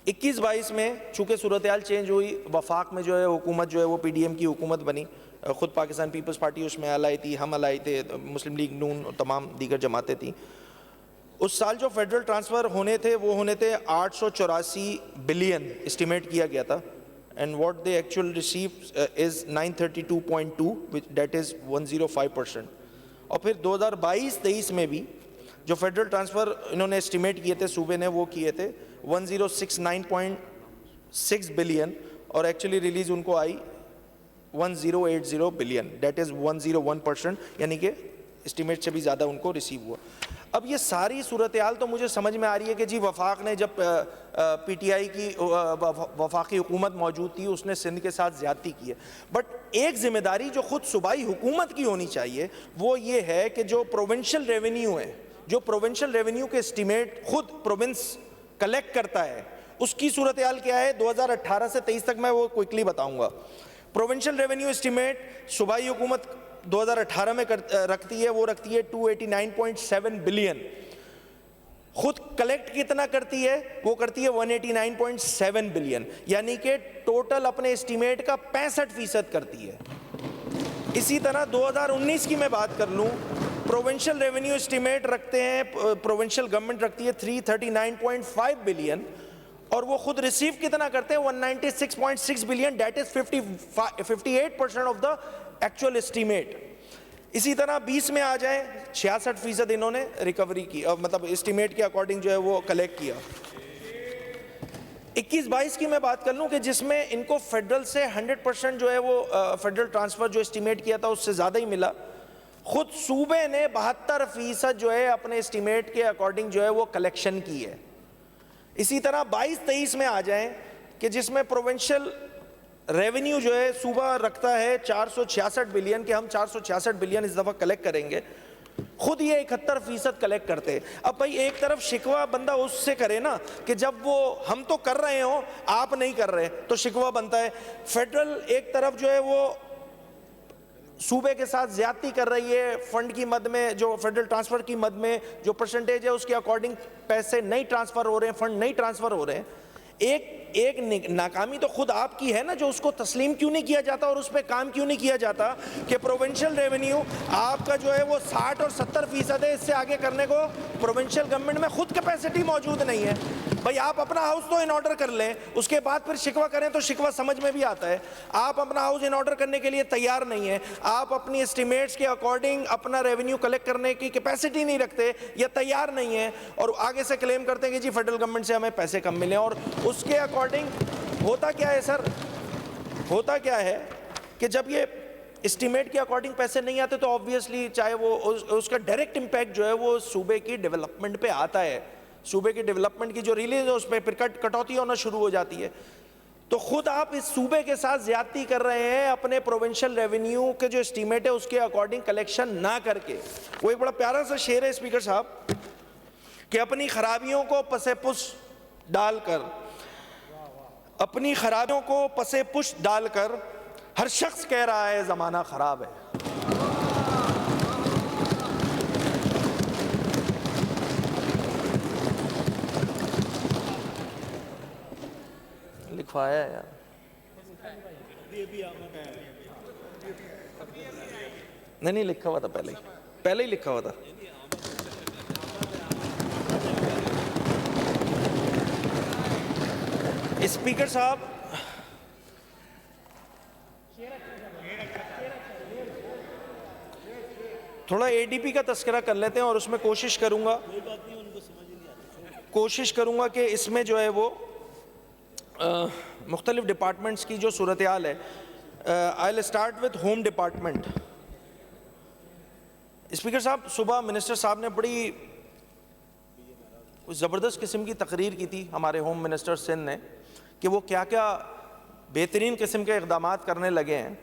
21-22 में चूँकि सूरत हाल चेंज हुई, वफाक में जो है हुकूमत जो है वो PDM की हुकूमत बनी, ख़ुद पाकिस्तान पीपल्स पार्टी उसमें अलाई थी, हम अलाई थे, मुस्लिम लीग नून और तमाम दीगर जमातें थीं। उस साल जो फेडरल ट्रांसफ़र होने थे वो होने थे 884 बिलियन एस्टीमेट किया गया था, and what they actual receive is 932.2, that is 105%। और फिर 2022-23 में भी जो फेडरल ट्रांसफ़र इन्होंने एस्टीमेट किए थे सूबे ने, वो किए थे 1069.6 बिलियन, और एक्चुअली रिलीज़ उनको आई 1080 बिलियन, दैट इज़ 101%, यानी कि एस्टीमेट से भी ज़्यादा उनको रिसीव हुआ। अब ये सारी सूरत हाल तो मुझे समझ में आ रही है कि जी वफाक ने जब PTI की वफाकी हुकूमत मौजूद थी, उसने सिंध के साथ ज़्यादती की है, बट एक ज़िम्मेदारी जो ख़ुद सूबाई हुकूमत की होनी चाहिए वो ये है कि जो प्रोविंशियल रेवेन्यू है, जो प्रोविंशियल रेवेन्यू के एस्टीमेट खुद प्रोविंस कलेक्ट करता है, उसकी सूरत हाल क्या है 2018 से 23 तक, मैं वो क्विकली बताऊँगा। प्रोविंशियल रेवेन्यू एस्टीमेट सूबाई हुकूमत 2018 में रखती है, वो रखती है 289.7 बिलियन। खुद कलेक्ट कितना करती है, वो करती है 189.7 बिलियन, यानी कि टोटल अपने एस्टीमेट का 65% करती है। इसी तरह 2019 की मैं बात कर लूं, प्रोविंशियल रेवेन्यू एस्टीमेट रखते हैं, प्रोविंशियल गवर्नमेंट रखती है 339.5 बिलियन, और वो खुद रिसीव कितना करते हैं 196.6 billion, debt is 58% of the actual estimate. इसी तरह 20 में आ जाए, 66% इन्होंने रिकवरी की, मतलब एस्टीमेट के अकॉर्डिंग जो है वो कलेक्ट किया। 21-22 की मैं बात कर लूं कि जिसमें इनको फेडरल से 100% जो है वो फेडरल ट्रांसफर जो एस्टीमेट किया था उससे ज़्यादा ही मिला। खुद सूबे ने 72% जो है अपने एस्टीमेट के अकॉर्डिंग जो है वो कलेक्शन की है। इसी तरह 22-23 में आ जाएं कि जिसमें प्रोविंशियल रेवेन्यू जो है सूबा रखता है 466 बिलियन के, हम 466 बिलियन इस दफ़ा कलेक्ट करेंगे, खुद ये 71% कलेक्ट करते हैं। अब भाई एक तरफ शिकवा बंदा उससे करे ना कि जब वो हम तो कर रहे हो आप नहीं कर रहे, तो शिकवा बनता है। फेडरल एक तरफ जो है वो सूबे के साथ ज्यादती कर रही है, फंड की मद में, जो फेडरल ट्रांसफर की मद में जो परसेंटेज है उसके अकॉर्डिंग पैसे नहीं ट्रांसफर हो रहे हैं, फंड नहीं ट्रांसफर हो रहे हैं। एक नाकामी तो खुद आपकी है ना, जो उसको तस्लीम क्यों नहीं किया जाता और उस पर काम क्यों नहीं किया जाता कि प्रोविंशियल रेवेन्यू आपका जो है वो 60 और 70% है, इससे आगे करने को प्रोविंशियल गवर्नमेंट में खुद कैपेसिटी मौजूद नहीं है। भाई आप अपना हाउस तो इन ऑर्डर कर लें, उसके बाद फिर शिकवा करें तो शिकवा समझ में भी आता है। आप अपना हाउस इन ऑर्डर करने के लिए तैयार नहीं है, आप अपनी एस्टिमेट्स के अकॉर्डिंग अपना रेवेन्यू कलेक्ट करने की कैपेसिटी नहीं रखते या तैयार नहीं है, और आगे से क्लेम करते हैं कि जी फेडरल गवर्नमेंट से हमें पैसे कम मिले। और उसके अकॉर्डिंग होता क्या है सर, होता क्या है कि जब ये एस्टीमेट के अकॉर्डिंग पैसे नहीं आते तो ऑब्वियसली चाहे वो उसका डायरेक्ट इम्पैक्ट जो है वो सूबे की डेवलपमेंट पे आता है, सूबे की डेवलपमेंट की जो रिलीज है उस पर फिर कटौती होना शुरू हो जाती है। तो खुद आप इस सूबे के साथ ज्यादती कर रहे हैं अपने प्रोविंशियल रेवेन्यू के जो एस्टीमेट है उसके अकॉर्डिंग कलेक्शन ना करके। वो एक बड़ा प्यारा सा शेर है स्पीकर साहब कि अपनी खराबियों को पसे पुश डालकर, अपनी खराबियों को पसे पुश डालकर हर शख्स कह रहा है जमाना खराब है। लिखवाया यार, नहीं लिखा हुआ था, पहले ही लिखा हुआ था। स्पीकर साहब थोड़ा एडीपी का तस्करा कर लेते हैं और उसमें कोशिश करूंगा कि इसमें जो है वो मुख्तलिफ डिपार्टमेंट्स की जो सूरत हाल है। I will start with home department. Speaker साहब सुबह मिनिस्टर साहब ने बड़ी ज़बरदस्त किस्म की तकरीर की थी हमारे होम मिनिस्टर सिंध ने कि वो क्या क्या बेहतरीन किस्म के इक़दाम करने लगे हैं।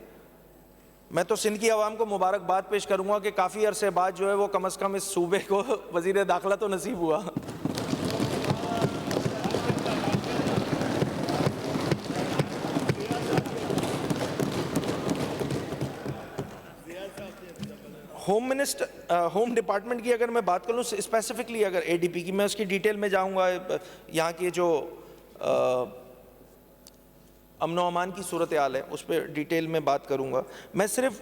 मैं तो सिंध की आवाम को मुबारकबाद पेश करूँगा कि काफ़ी अरसे बाद जो है वो कम अज़ कम इस सूबे को वज़ीर दाखिला तो नसीब हुआ। होम डिपार्टमेंट की अगर मैं बात करूँ स्पेसिफिकली, अगर एडीपी की, मैं उसकी डिटेल में जाऊँगा, यहाँ की जो अमन व अमान की सूरत हाल है उस पर डिटेल में बात करूँगा। मैं सिर्फ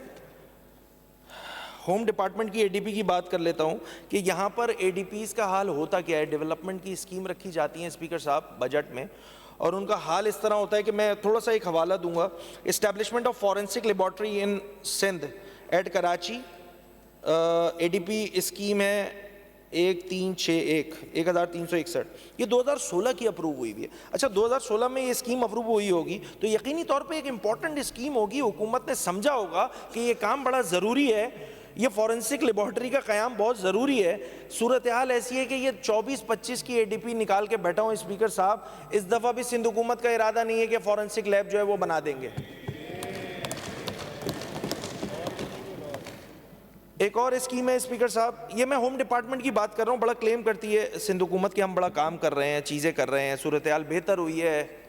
होम डिपार्टमेंट की एडीपी की बात कर लेता हूँ कि यहाँ पर एडीपीज़ का हाल होता क्या है। डेवलपमेंट की स्कीम रखी जाती हैं स्पीकर साहब बजट में, और उनका हाल इस तरह होता है कि मैं थोड़ा सा एक हवाला दूँगा। Establishment of forensic laboratory in Sindh at Karachi, ADP scheme है 1361 ये 2016 की अप्रूव हुई है। अच्छा 2016 में ये स्कीम अप्रूव हुई होगी तो यकीनी तौर पे एक इम्पॉर्टेंट स्कीम होगी, हुकूमत ने समझा होगा कि ये काम बड़ा ज़रूरी है, ये फॉरेंसिक लेबॉर्ट्री का क़याम बहुत ज़रूरी है। सूरत हाल ऐसी है कि ये 24-25 की एडीपी निकाल के बैठा हूँ स्पीकर साहब। इस दफ़ा भी सिंध हुकूमत का इरादा नहीं है कि फॉरेंसिक लैब जो है वो बना देंगे। एक और स्कीम है स्पीकर साहब, ये मैं होम डिपार्टमेंट की बात कर रहा हूँ, बड़ा क्लेम करती है सिंध हुकूमत कि हम बड़ा काम कर रहे हैं, चीज़ें कर रहे हैं, सूरत हाल बेहतर हुई है।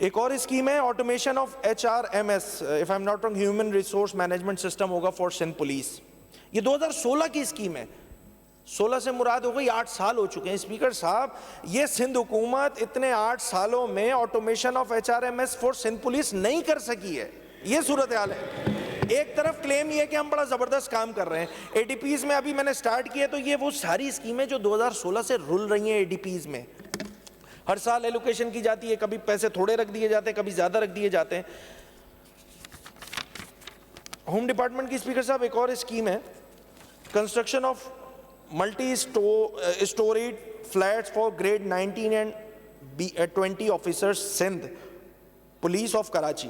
एक और स्कीम है automation of HRMS, if I am not wrong, human resource management system होगा फॉर सिंध पुलिस। ये 2016 की स्कीम है। 16 से मुराद हो गई 8 साल हो चुके हैं। स्पीकर साहब, ये सिंध हुकूमत इतने 8 सालों में automation of HRMS for Sindh police नहीं कर सकी है। ये सूरत हाल है। एक तरफ क्लेम ये कि हम बड़ा ज़बरदस्त काम कर रहे हैं ADPs में, अभी मैंने स्टार्ट किया तो ये वो सारी स्कीमें जो 2016 से रुल रही हैं ADPs में, हर साल एलोकेशन की जाती है, कभी पैसे थोड़े रख दिए जाते हैं, कभी ज़्यादा रख दिए जाते हैं। होम डिपार्टमेंट की स्पीकर साहब एक और स्कीम है, construction of multi storied flats for grade 19 and 20 officers Sindh police of Karachi.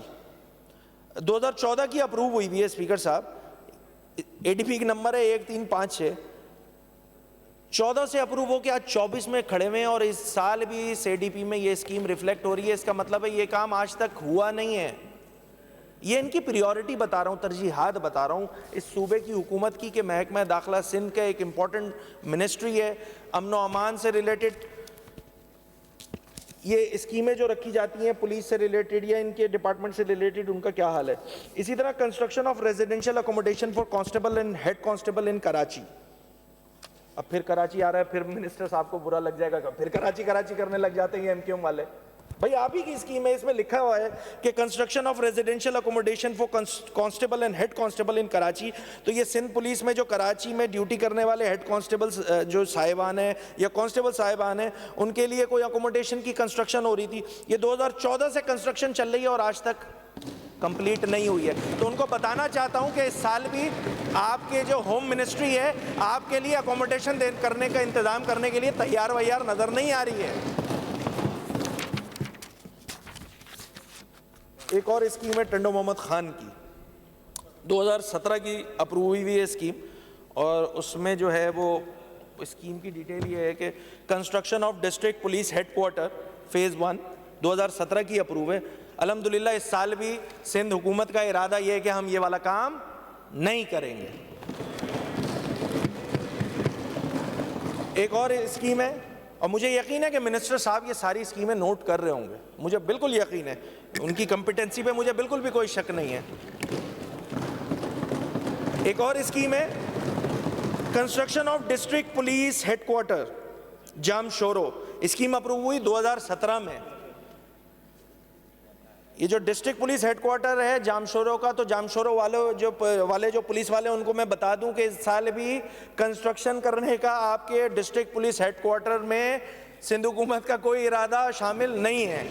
2014 की अप्रूव हुई हुई है स्पीकर साहब। ADP का नंबर है 1356। 14 से अप्रूव हो के आज 24 में खड़े हुए हैं और इस साल भी इस ADP में ये स्कीम रिफ्लेक्ट हो रही है। इसका मतलब है ये काम आज तक हुआ नहीं है। ये इनकी प्रायोरिटी बता रहा हूँ, तरजीहात बता रहा हूँ इस सूबे की हुकूमत की कि महकमा दाखिला सिंध का एक इम्पॉर्टेंट मिनिस्ट्री है, अमन व अमान से रिलेटेड ये स्कीमें जो रखी जाती हैं पुलिस से रिलेटेड या इनके डिपार्टमेंट से रिलेटेड, उनका क्या हाल है। इसी तरह construction of residential accommodation for constable and head constable in Karachi. अब फिर कराची आ रहा है, फिर मिनिस्टर साहब को बुरा लग जाएगा, फिर कराची कराची करने लग जाते हैं MQM वाले। भाई आप ही की स्कीम है, इसमें लिखा हुआ है कि construction of residential accommodation for constable and head constable in Karachi. तो ये सिंध पुलिस में जो कराची में ड्यूटी करने वाले हेड कांस्टेबल्स जो साहिबान हैं या कांस्टेबल साहिबान हैं, उनके लिए कोई अकोमोडेशन की कंस्ट्रक्शन हो रही थी। ये 2014 से कंस्ट्रक्शन चल रही है और आज तक कंप्लीट नहीं हुई है। तो उनको बताना चाहता हूं कि इस साल भी आपके जो होम मिनिस्ट्री है आपके लिए अकोमोडेशन करने का इंतजाम करने के लिए तैयार वैयार नजर नहीं आ रही है। एक और स्कीम है टंडो मोहम्मद खान की, 2017 की अप्रूव हुई हुई है स्कीम, और उसमें जो है वो स्कीम की डिटेल ये है कि construction of district police headquarter phase 1 2017 की अप्रूव है। अल्हम्दुलिल्लाह इस साल भी सिंध हुकूमत का इरादा ये है कि हम ये वाला काम नहीं करेंगे। एक और स्कीम है, और मुझे यकीन है कि मिनिस्टर साहब ये सारी स्कीमें नोट कर रहे होंगे, मुझे बिल्कुल यकीन है, उनकी कॉम्पिटेंसी पे मुझे बिल्कुल भी कोई शक नहीं है। एक और स्कीम है construction of district police headquarter Jamshoro. Scheme approve हुई 2017 में। ये जो डिस्ट्रिक्ट पुलिस हेडक्वार्टर है जामशोरो का, तो जामशोरो वाले जो पुलिस वाले उनको मैं बता दूं कि इस साल भी कंस्ट्रक्शन करने का आपके डिस्ट्रिक्ट पुलिस हेडक्वार्टर में सिंध हुकूमत का कोई इरादा शामिल नहीं है,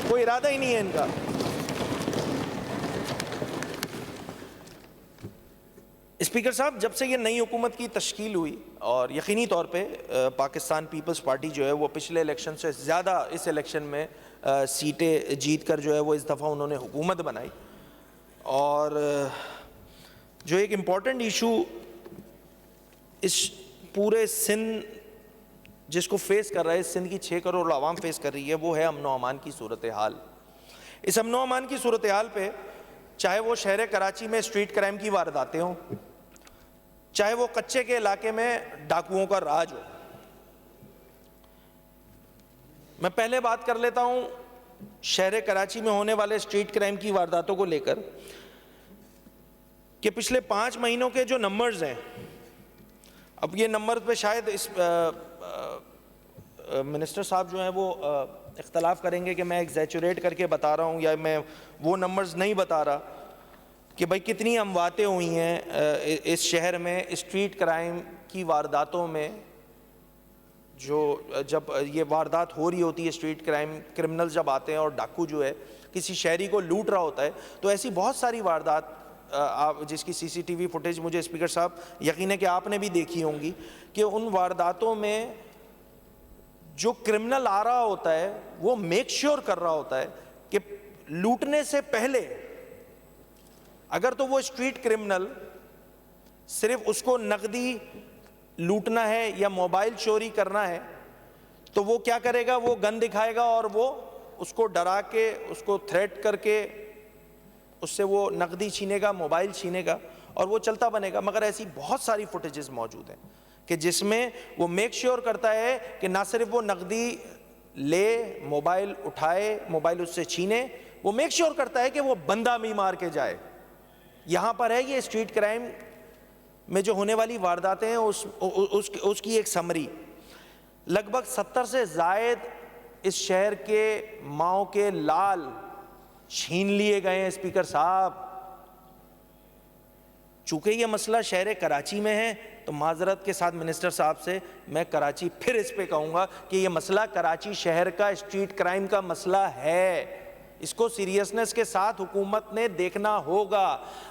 कोई इरादा ही नहीं है इनका। स्पीकर साहब, जब से ये नई हुकूमत की तश्कील हुई और यकीनी तौर पे पाकिस्तान पीपल्स पार्टी जो है वो पिछले इलेक्शन से ज़्यादा इस इलेक्शन में सीटें जीत कर जो है वो इस दफ़ा उन्होंने हुकूमत बनाई, और जो एक इम्पॉर्टेंट इशू इस पूरे सिंध जिसको फेस कर रहा है, सिंध की 6 करोड़ आवाम फेस कर रही है, वो है अमन व अमान की सूरत हाल। इस अमन व अमान की सूरत हाल पे चाहे वो शहर कराची में स्ट्रीट क्राइम की वारदातें हों, चाहे वो कच्चे के इलाके में डाकुओं का राज हो। मैं पहले बात कर लेता हूं शहर कराची में होने वाले स्ट्रीट क्राइम की वारदातों को लेकर कि पिछले 5 महीनों के जो नंबर्स हैं, अब ये नंबर पे शायद इस मिनिस्टर साहब जो हैं वो इख्तलाफ करेंगे कि मैं एग्जैचुरेट करके बता रहा हूँ या मैं वो नंबर्स नहीं बता रहा कि भाई कितनी अमवातें हुई हैं इस शहर में स्ट्रीट क्राइम की वारदातों में। जो जब ये वारदात हो रही होती है, स्ट्रीट क्राइम क्रिमिनल्स जब आते हैं और डाकू जो है किसी शहरी को लूट रहा होता है, तो ऐसी बहुत सारी वारदात आप जिसकी CCTV फुटेज मुझे स्पीकर साहब यकीन है कि आपने भी देखी होंगी कि उन वारदातों में जो क्रिमिनल आ रहा होता है वो मेक श्योर कर रहा होता है कि लूटने से पहले अगर तो वो स्ट्रीट क्रिमिनल सिर्फ उसको नकदी लूटना है या मोबाइल चोरी करना है, तो वो क्या करेगा, वो गन दिखाएगा और वो उसको डरा के उसको थ्रेट करके उससे वो नकदी छीनेगा, मोबाइल छीनेगा और वो चलता बनेगा। मगर ऐसी बहुत सारी फुटेजेस मौजूद हैं कि जिसमें वो मेक श्योर करता है कि ना सिर्फ वो नकदी ले, मोबाइल उठाए, मोबाइल उससे छीने, वो मेक श्योर करता है कि वो बंदा भी मार के जाए। यहाँ पर है ये स्ट्रीट क्राइम में जो होने वाली वारदातें हैं उसकी एक समरी। लगभग 70 से ज़ायद इस शहर के माओ के लाल छीन लिए गए हैं स्पीकर साहब। चूंकि ये मसला शहर कराची में है तो माजरत के साथ मिनिस्टर साहब से मैं कराची फिर इस पे कहूँगा कि ये मसला कराची शहर का स्ट्रीट क्राइम का मसला है, इसको सीरियसनेस के साथ हुकूमत ने देखना होगा।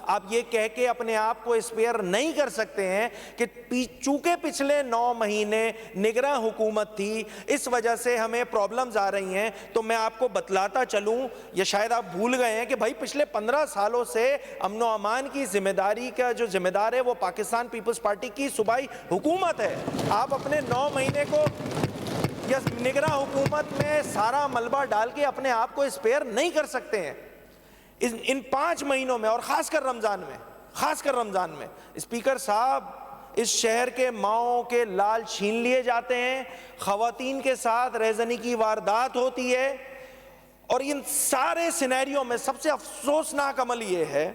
आप ये कह के अपने आप को स्पेयर नहीं कर सकते हैं कि चूंकि पिछले 9 महीने निगरां हुकूमत थी इस वजह से हमें प्रॉब्लम्स आ रही हैं। तो मैं आपको बतलाता चलूं, या शायद आप भूल गए हैं कि भाई पिछले 15 सालों से अमन व अमान की जिम्मेदारी का जो जिम्मेदार है वो पाकिस्तान पीपल्स पार्टी की सूबाई हुकूमत है। आप अपने 9 महीने को या निगरां हुकूमत में सारा मलबा डाल के अपने आप को स्पेयर नहीं कर सकते हैं। इन 5 महीनों में और खासकर रमजान में स्पीकर साहब इस शहर के माओ के लाल छीन लिए जाते हैं, खवातीन के साथ रेज़नी की वारदात होती है। और इन सारे सिनेरियो में सबसे अफसोसनाक अमल ये है,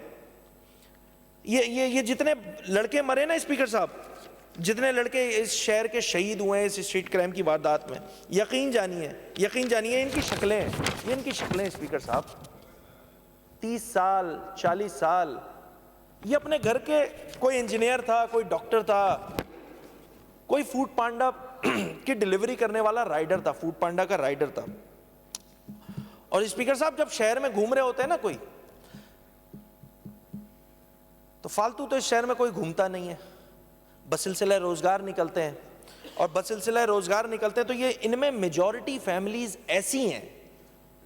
ये जितने लड़के मरे ना स्पीकर साहब, जितने लड़के इस शहर के शहीद हुए हैं इस स्ट्रीट क्राइम की वारदात में, यकीन जानिए इनकी शक्लें हैं, ये इनकी शक्लें स्पीकर साहब। 30 साल 40 साल ये अपने घर के कोई इंजीनियर था, कोई डॉक्टर था, कोई फूड पांडा की डिलीवरी करने वाला राइडर था, फूड पांडा का राइडर था। और स्पीकर साहब जब शहर में घूम रहे होते हैं ना कोई, तो फालतू तो इस शहर में कोई घूमता नहीं है, बसिलसिला रोज़गार निकलते हैं। और बसिलसिला रोज़गार निकलते हैं तो ये इनमें मेजॉरिटी फैमिलीज़ ऐसी हैं,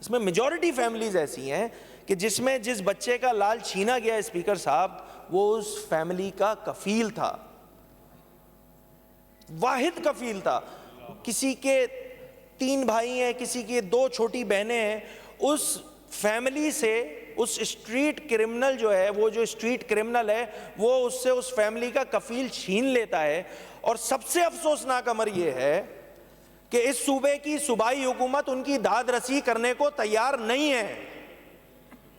इसमें मेजॉरिटी फैमिलीज़ ऐसी हैं कि जिसमें जिस बच्चे का लाल छीना गया स्पीकर साहब वो उस फैमिली का कफील था, वाहिद कफील था। किसी के 3 भाई हैं, किसी की 2 छोटी बहनें हैं। उस फैमिली से उस स्ट्रीट क्रिमिनल जो है, वो जो स्ट्रीट क्रिमिनल है वो उससे उस फैमिली का कफील छीन लेता है। और सबसे अफसोसनाक अमर ये है कि इस सूबे की सूबाई हुकूमत उनकी दाद रसी करने को तैयार नहीं है।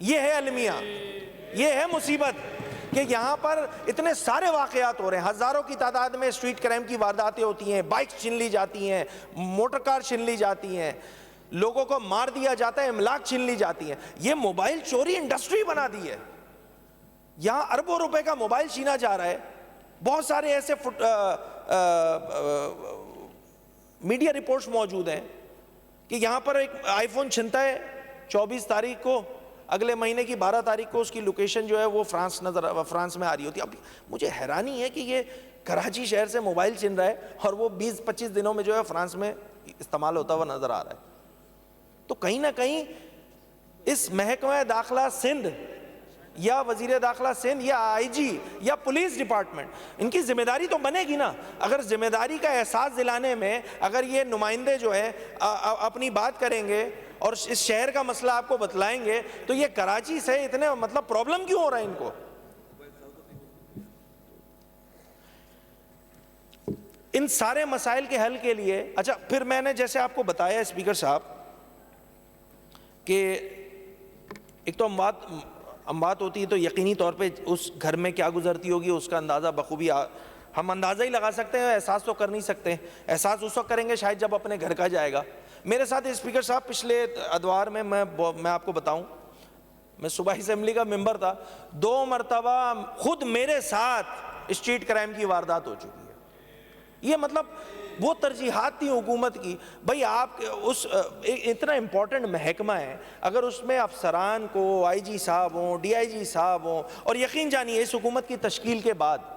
ये है अलमिया, ये है मुसीबत कि यहाँ पर इतने सारे वाक़यात हो रहे हैं, हज़ारों की तादाद में स्ट्रीट क्राइम की वारदातें होती हैं, बाइक्स छीन ली जाती हैं, मोटर कार छीन ली जाती हैं, लोगों को मार दिया जाता है, इमलाक छीन ली जाती है। ये मोबाइल चोरी इंडस्ट्री बना दी है, यहाँ अरबों रुपए का मोबाइल छीना जा रहा है। बहुत सारे ऐसे मीडिया रिपोर्ट्स मौजूद हैं कि यहाँ पर एक आईफोन छिनता है 24 तारीख को, अगले महीने की 12 तारीख को उसकी लोकेशन जो है वो फ्रांस में आ रही होती है। अब मुझे हैरानी है कि ये कराची शहर से मोबाइल छिन रहा है और वो 20-25 दिनों में जो है फ्रांस में इस्तेमाल होता हुआ नज़र आ रहा है। तो कहीं ना कहीं इस महकमा दाखिला सिंध या वजीर दाखिला सिंध या आईजी या पुलिस डिपार्टमेंट, इनकी जिम्मेदारी तो बनेगी ना। अगर जिम्मेदारी का एहसास दिलाने में अगर ये नुमाइंदे जो है अपनी बात करेंगे और इस शहर का मसला आपको बतलाएंगे तो ये कराची से इतने मतलब प्रॉब्लम क्यों हो रहा है इनको। इन सारे मसाइल के हल के लिए, अच्छा फिर मैंने जैसे आपको बताया स्पीकर साहब कि एक तो अमवात होती है तो यकीनी तौर पे उस घर में क्या गुजरती होगी उसका अंदाज़ा बखूबी हम अंदाज़ा ही लगा सकते हैं, एहसास तो कर नहीं सकते। एहसास उस वक्त करेंगे शायद जब अपने घर का जाएगा। मेरे साथ स्पीकर साहब पिछले अदवार में मैं आपको बताऊं, मैं सुबह असेंबली का मेंबर था, 2 मरतबा खुद मेरे साथ स्ट्रीट क्राइम की वारदात हो चुकी है। ये मतलब वो तरजीहात थी हुकूमत की। भाई आप उस इतना इम्पोर्टेंट महकमा है, अगर उसमें अफसरान को आईजी साहब हों, डीआईजी साहब हों, और यकीन जानिए इस हुकूमत की तश्कील के बाद,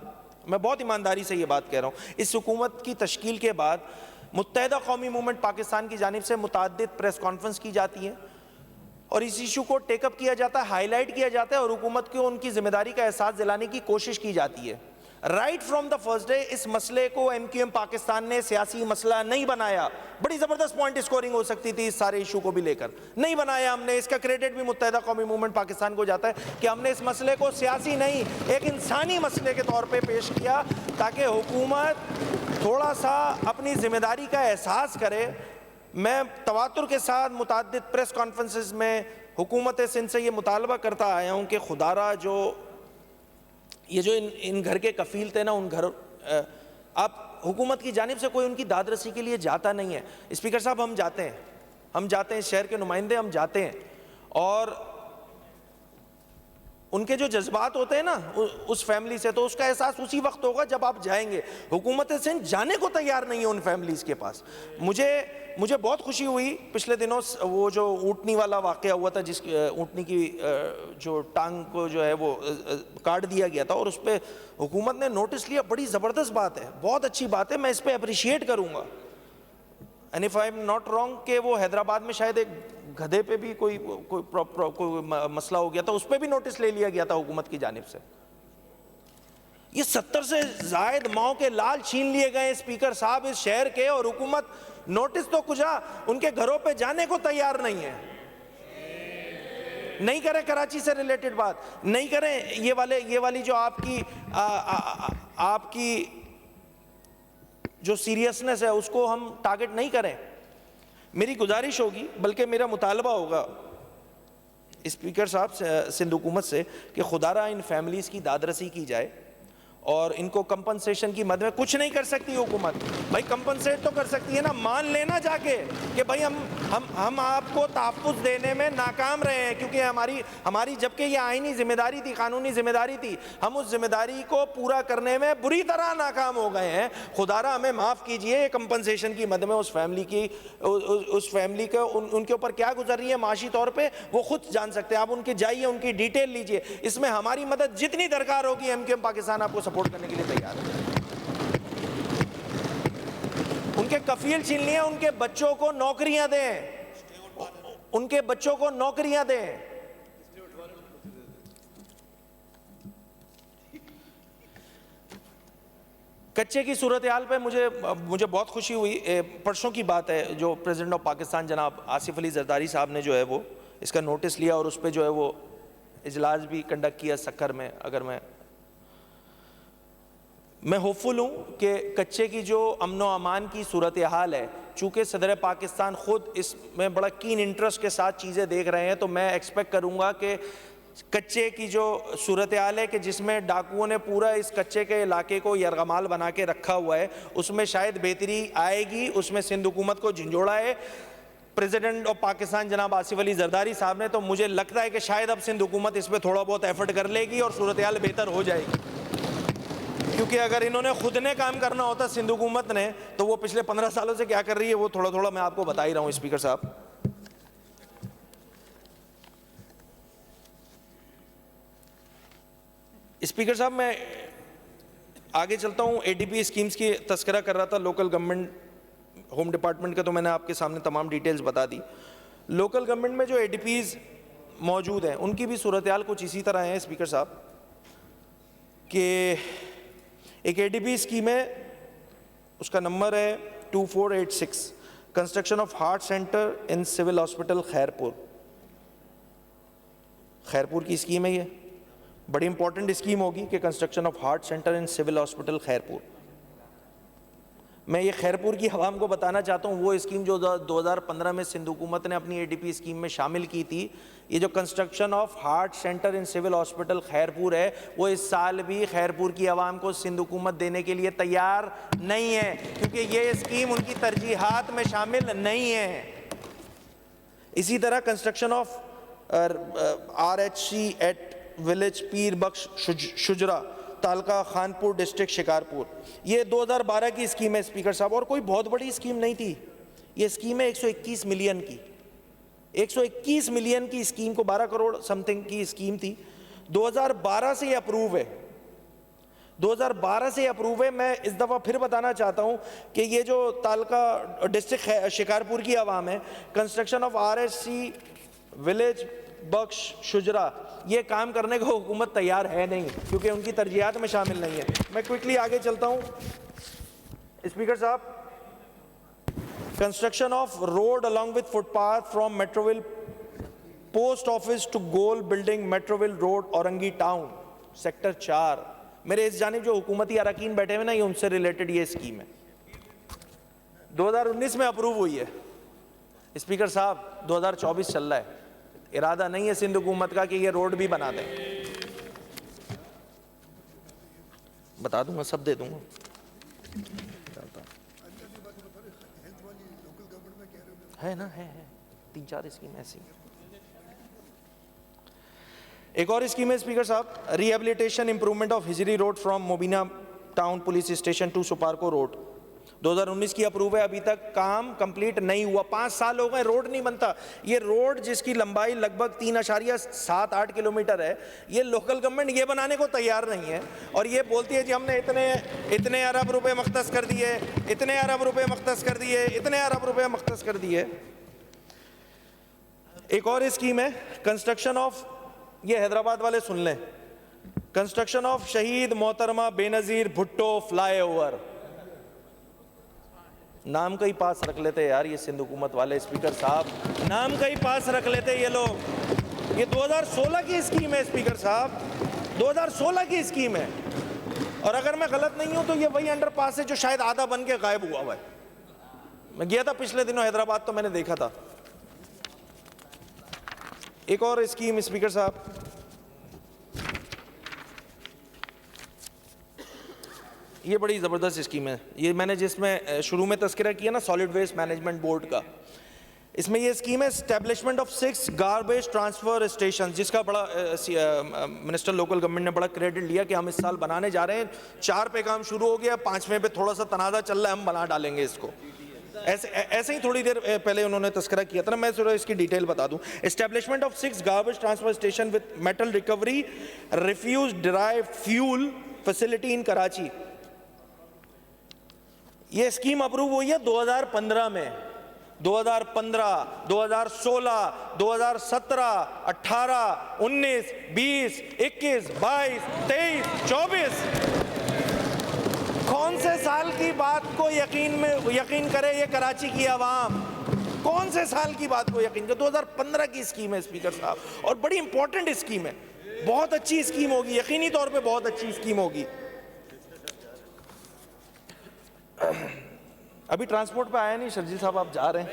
मैं बहुत ईमानदारी से ये बात कह रहा हूँ, इस हुकूमत की तश्कील के बाद मुत्तहिदा कौमी मूवमेंट पाकिस्तान की जानिब से मुतअद्दिद प्रेस कॉन्फ्रेंस की जाती है और इस इशू को टेकअप किया जाता है, हाईलाइट किया जाता है और हुकूमत को उनकी जिम्मेदारी का एहसास दिलाने की कोशिश की जाती है। Right from the first day इस मसले को MQM पाकिस्तान ने सियासी मसला नहीं बनाया। बड़ी ज़बरदस्त पॉइंट स्कोरिंग हो सकती थी इस सारे इशू को भी लेकर, नहीं बनाया हमने। इसका क्रेडिट भी मुत्तहिदा कौमी मूवमेंट पाकिस्तान को जाता है कि हमने इस मसले को सियासी नहीं एक इंसानी मसले के तौर पे पेश किया ताकि हुकूमत थोड़ा सा अपनी जिम्मेदारी का एहसास करे। मैं तवातुर के साथ मुतअद्दिद प्रेस कॉन्फ्रेंसेस में हुकूमत सिंध से ये मुतालबा करता आया हूँ कि खुदारा जो ये जो इन घर के कफील थे ना, उन घर आप हुकूमत की जानिब से कोई उनकी दादरसी के लिए जाता नहीं है। स्पीकर साहब, हम जाते हैं, शहर के नुमाइंदे हम जाते हैं, और उनके जो जज्बात होते हैं ना उस फैमिली से, तो उसका एहसास उसी वक्त होगा जब आप जाएंगे। हुकूमत सिंध जाने को तैयार नहीं है उन फैमिलीज़ के पास। मुझे बहुत खुशी हुई पिछले दिनों, वो जो ऊँटनी वाला वाक़या हुआ था, जिस ऊँटनी की जो टांग को जो है वो काट दिया गया था, और उस पर हुकूमत ने नोटिस लिया। बड़ी ज़बरदस्त बात है, बहुत अच्छी बात है, मैं इस पर अप्रिशिएट करूँगा। And if I am not wrong कि वो हैदराबाद में शायद एक गधे पे भी कोई मसला हो गया था, उस पर भी नोटिस ले लिया गया था हुकूमत की जानिब से। ये 70 से जायद माओ के लाल छीन लिए गए स्पीकर साहब इस शहर के, और हुकूमत नोटिस तो कुछ उनके घरों पे जाने को तैयार नहीं है। नहीं करें कराची से रिलेटेड बात, नहीं करें ये वाली जो आपकी जो सीरियसनेस है उसको हम टारगेट नहीं करें। मेरी गुजारिश होगी, बल्कि मेरा मुतालबा होगा स्पीकर साहब सिंध हुकूमत से कि खुदारा इन फैमिलीज़ की दादरसी की जाए, और इनको कंपनसेशन की मद में कुछ नहीं कर सकती हुकूमत। भाई कंपनसेट तो कर सकती है ना, मान लेना जाके कि भाई हम आपको तहफ़्फ़ुज़ देने में नाकाम रहे हैं, क्योंकि हमारी जबकि ये आईनी जिम्मेदारी थी, कानूनी जिम्मेदारी थी, हम उस जिम्मेदारी को पूरा करने में बुरी तरह नाकाम हो गए हैं। खुदारा हमें माफ़ कीजिए। कंपनसेशन की मद में उस फैमिली को उनके ऊपर क्या गुजर रही है माशी तौर पर, वो खुद जान सकते हैं। आप उनके जाइए, उनकी डिटेल लीजिए, इसमें हमारी मदद जितनी दरकार होगी MQM पाकिस्तान आपको सपोर्ट करने के लिए तैयार है। उनके कफील छीन लिए, उनके बच्चों को नौकरियां दें, उनके बच्चों को नौकरियां दें। कच्चे की सूरत हाल पे मुझे बहुत खुशी हुई। परसों की बात है, जो प्रेसिडेंट ऑफ पाकिस्तान जनाब आसिफ अली जरदारी साहब ने जो है वो इसका नोटिस लिया, और उस पर जो है वो इजलास भी कंडक्ट किया सक्कर में। अगर मैं होपफुल हूँ कि कच्चे की जो अमन व अमान की सूरत हाल है, चूँकि सदर पाकिस्तान ख़ुद इसमें बड़ा कीन इंटरेस्ट के साथ चीज़ें देख रहे हैं, तो मैं एक्सपेक्ट करूँगा कि कच्चे की जो सूरत हाल है कि जिसमें डाकुओं ने पूरा इस कच्चे के इलाके को यरगमाल बना के रखा हुआ है, उसमें शायद बेहतरी आएगी। उसमें सिंध हुकूमत को झंझोड़ा है प्रेसिडेंट ऑफ पाकिस्तान जनाब आसिफ अली जरदारी साहब ने, तो मुझे लगता है कि शायद अब सिंध हुकूमत इस पर थोड़ा बहुत एफर्ट कर लेगी और सूरत हाल बेहतर हो जाएगी। क्योंकि अगर इन्होंने खुद ने काम करना होता सिंध हुकूमत ने, तो वो पिछले 15 सालों से क्या कर रही है वो थोड़ा थोड़ा मैं आपको बता ही रहा हूँ। स्पीकर साहब, मैं आगे चलता हूँ। ADP स्कीम्स की तस्करा कर रहा था, लोकल गवर्नमेंट होम डिपार्टमेंट का, तो मैंने आपके सामने तमाम डिटेल्स बता दी। लोकल गवर्नमेंट में जो ADPs मौजूद हैं उनकी भी सूरत हाल कुछ इसी तरह है स्पीकर साहब, कि एक ADP स्कीम है, उसका नंबर है 2486, construction of heart centre in civil hospital Khairpur की स्कीम है। ये बड़ी इंपॉर्टेंट स्कीम होगी कि construction of heart centre in civil hospital Khairpur. मैं ये खैरपुर की आवाम को बताना चाहता हूँ, वो स्कीम जो 2015 में सिंध हुकूमत ने अपनी ADP स्कीम में शामिल की थी, ये जो construction of heart centre in civil hospital Khairpur है, वो इस साल भी खैरपुर की आवाम को सिंध हुकूमत देने के लिए तैयार नहीं है, क्योंकि ये स्कीम उनकी तरजीहात में शामिल नहीं है। इसी तरह construction of RHC at village Pir Bakhsh शुजरा, तालका Khanpur, district Shikarpur, ये 2012 की स्कीम है स्पीकर साहब, और कोई बहुत बड़ी स्कीम नहीं थी। ये स्कीम है 121 मिलियन की, 121 मिलियन की स्कीम को 12 करोड़ समथिंग की स्कीम थी। 2012 से ये अप्रूव है, 2012 से अप्रूव है। मैं इस दफ़ा फिर बताना चाहता हूँ कि ये जो तालका डिस्ट्रिक्ट शिकारपुर की आवाम है, कंस्ट्रक्शन ऑफ RHC विलेज बख्श शुजरा, ये काम करने को हुकूमत तैयार है नहीं, क्योंकि उनकी तरजीहात में शामिल नहीं है। मैं क्विकली आगे चलता हूँ स्पीकर साहब। Construction of road along with footpath from Metroville post office to Gol building, Metroville road, Orangi town, sector 4। मेरे इस जानिब जो हुकूमती अरकान बैठे हुए ना, ये उनसे रिलेटेड ये स्कीम है, 2019 में अप्रूव हुई है स्पीकर साहब, 2024 चल रहा है। इरादा नहीं है सिंध हुकूमत का कि ये रोड भी बना दें। बता दूंगा, सब दे दूंगा। है ना, है 3-4 स्कीम ऐसी। एक और स्कीम है स्पीकर साहब, rehabilitation improvement of Hijri road from Mobina town police station to Suparco road. 2019 की अप्रूव है, अभी तक काम कंप्लीट नहीं हुआ। 5 साल हो गए, रोड नहीं बनता। ये रोड जिसकी लंबाई लगभग 3.78 किलोमीटर है, ये लोकल गवर्नमेंट ये बनाने को तैयार नहीं है, और ये बोलती है जी हमने इतने अरब रुपए मख्तस कर दिए, इतने अरब रुपए मख्तस कर दिए, इतने अरब रुपए मख्तस कर दिए। एक और स्कीम है कंस्ट्रक्शन ऑफ, ये हैदराबाद वाले सुन लें, कंस्ट्रक्शन ऑफ शहीद मोहतरमा बेनजीर भुट्टो फ्लाईओवर। नाम का ही पास रख लेते यार ये सिंध हुकूमत वाले स्पीकर साहब, नाम का ही पास रख लेते ये लोग। ये 2016 की स्कीम है स्पीकर साहब, 2016 की स्कीम है, और अगर मैं गलत नहीं हूं तो ये वही अंडरपास है जो शायद आधा बन के गायब हुआ है। मैं गया था पिछले दिनों हैदराबाद, तो मैंने देखा था। एक और स्कीम स्पीकर साहब, ये बड़ी ज़बरदस्त स्कीम है, ये मैंने जिसमें शुरू में तस्करा किया ना सॉलिड वेस्ट मैनेजमेंट बोर्ड का, इसमें ये स्कीम है establishment of 6 garbage transfer station, जिसका बड़ा मिनिस्टर लोकल गवर्नमेंट ने बड़ा क्रेडिट लिया कि हम इस साल बनाने जा रहे हैं। 4 पे काम शुरू हो गया, 5वें पे थोड़ा सा तनाज़ा चल रहा है, हम बना डालेंगे इसको। ऐसे ही थोड़ी देर पहले उन्होंने तस्करा किया था ना, मैं जरा इसकी डिटेल बता दूं। Establishment of 6 garbage transfer station with metal recovery refuse derive fuel facility in Karachi. ये स्कीम अप्रूव हुई है 2015 में। 2015, 2016, 2017, 18, 19, 20, 21, 22, 23, 24, कौन से साल की बात को यकीन करे ये कराची की आवाम? कौन से साल की बात को यकीन करे? 2015 की स्कीम है स्पीकर साहब, और बड़ी इंपॉर्टेंट स्कीम है, बहुत अच्छी स्कीम होगी, यकीनी तौर पे बहुत अच्छी स्कीम होगी। अभी ट्रांसपोर्ट पे आया नहीं शर्जील साहब, आप जा रहे हैं।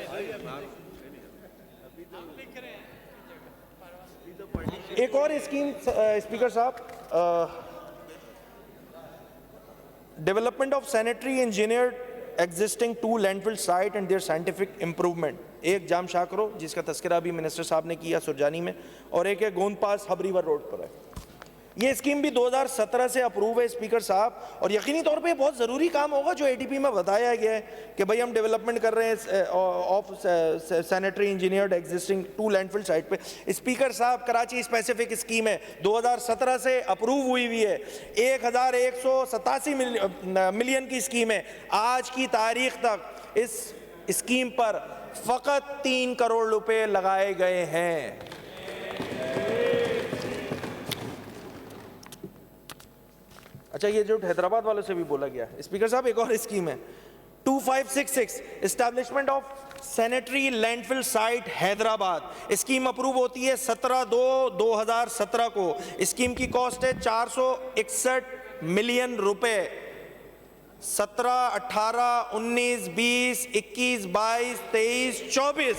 एक और स्कीम स्पीकर साहब, development of sanitary engineered existing 2 landfill site and their scientific improvement. एक जाम शाकरो जिसका तस्करा अभी मिनिस्टर साहब ने किया सुरजानी में, और एक है गोंद पास हब रिवर रोड पर है। ये स्कीम भी 2017 से अप्रूव है स्पीकर साहब, और यकीनी तौर पे बहुत ज़रूरी काम होगा जो एडीपी में बताया गया है कि भाई हम डेवलपमेंट कर रहे हैं of sanitary engineered existing 2 landfill site पे। स्पीकर साहब कराची स्पेसिफिक स्कीम है, 2017 से अप्रूव हुई है, 1187 मिलियन की स्कीम है। आज की तारीख तक इस स्कीम पर फ़कत 3 करोड़ रुपए लगाए गए हैं। अच्छा, ये जो हैदराबाद वालों से भी बोला गया स्पीकर साहब, एक और स्कीम है 2566 establishment of sanitary landfill site Hyderabad. Scheme approve होती है 17/2/2017 को। स्कीम की कॉस्ट है 461 मिलियन रुपए। 17, 18, 19, 20, 21, 22, 23, 24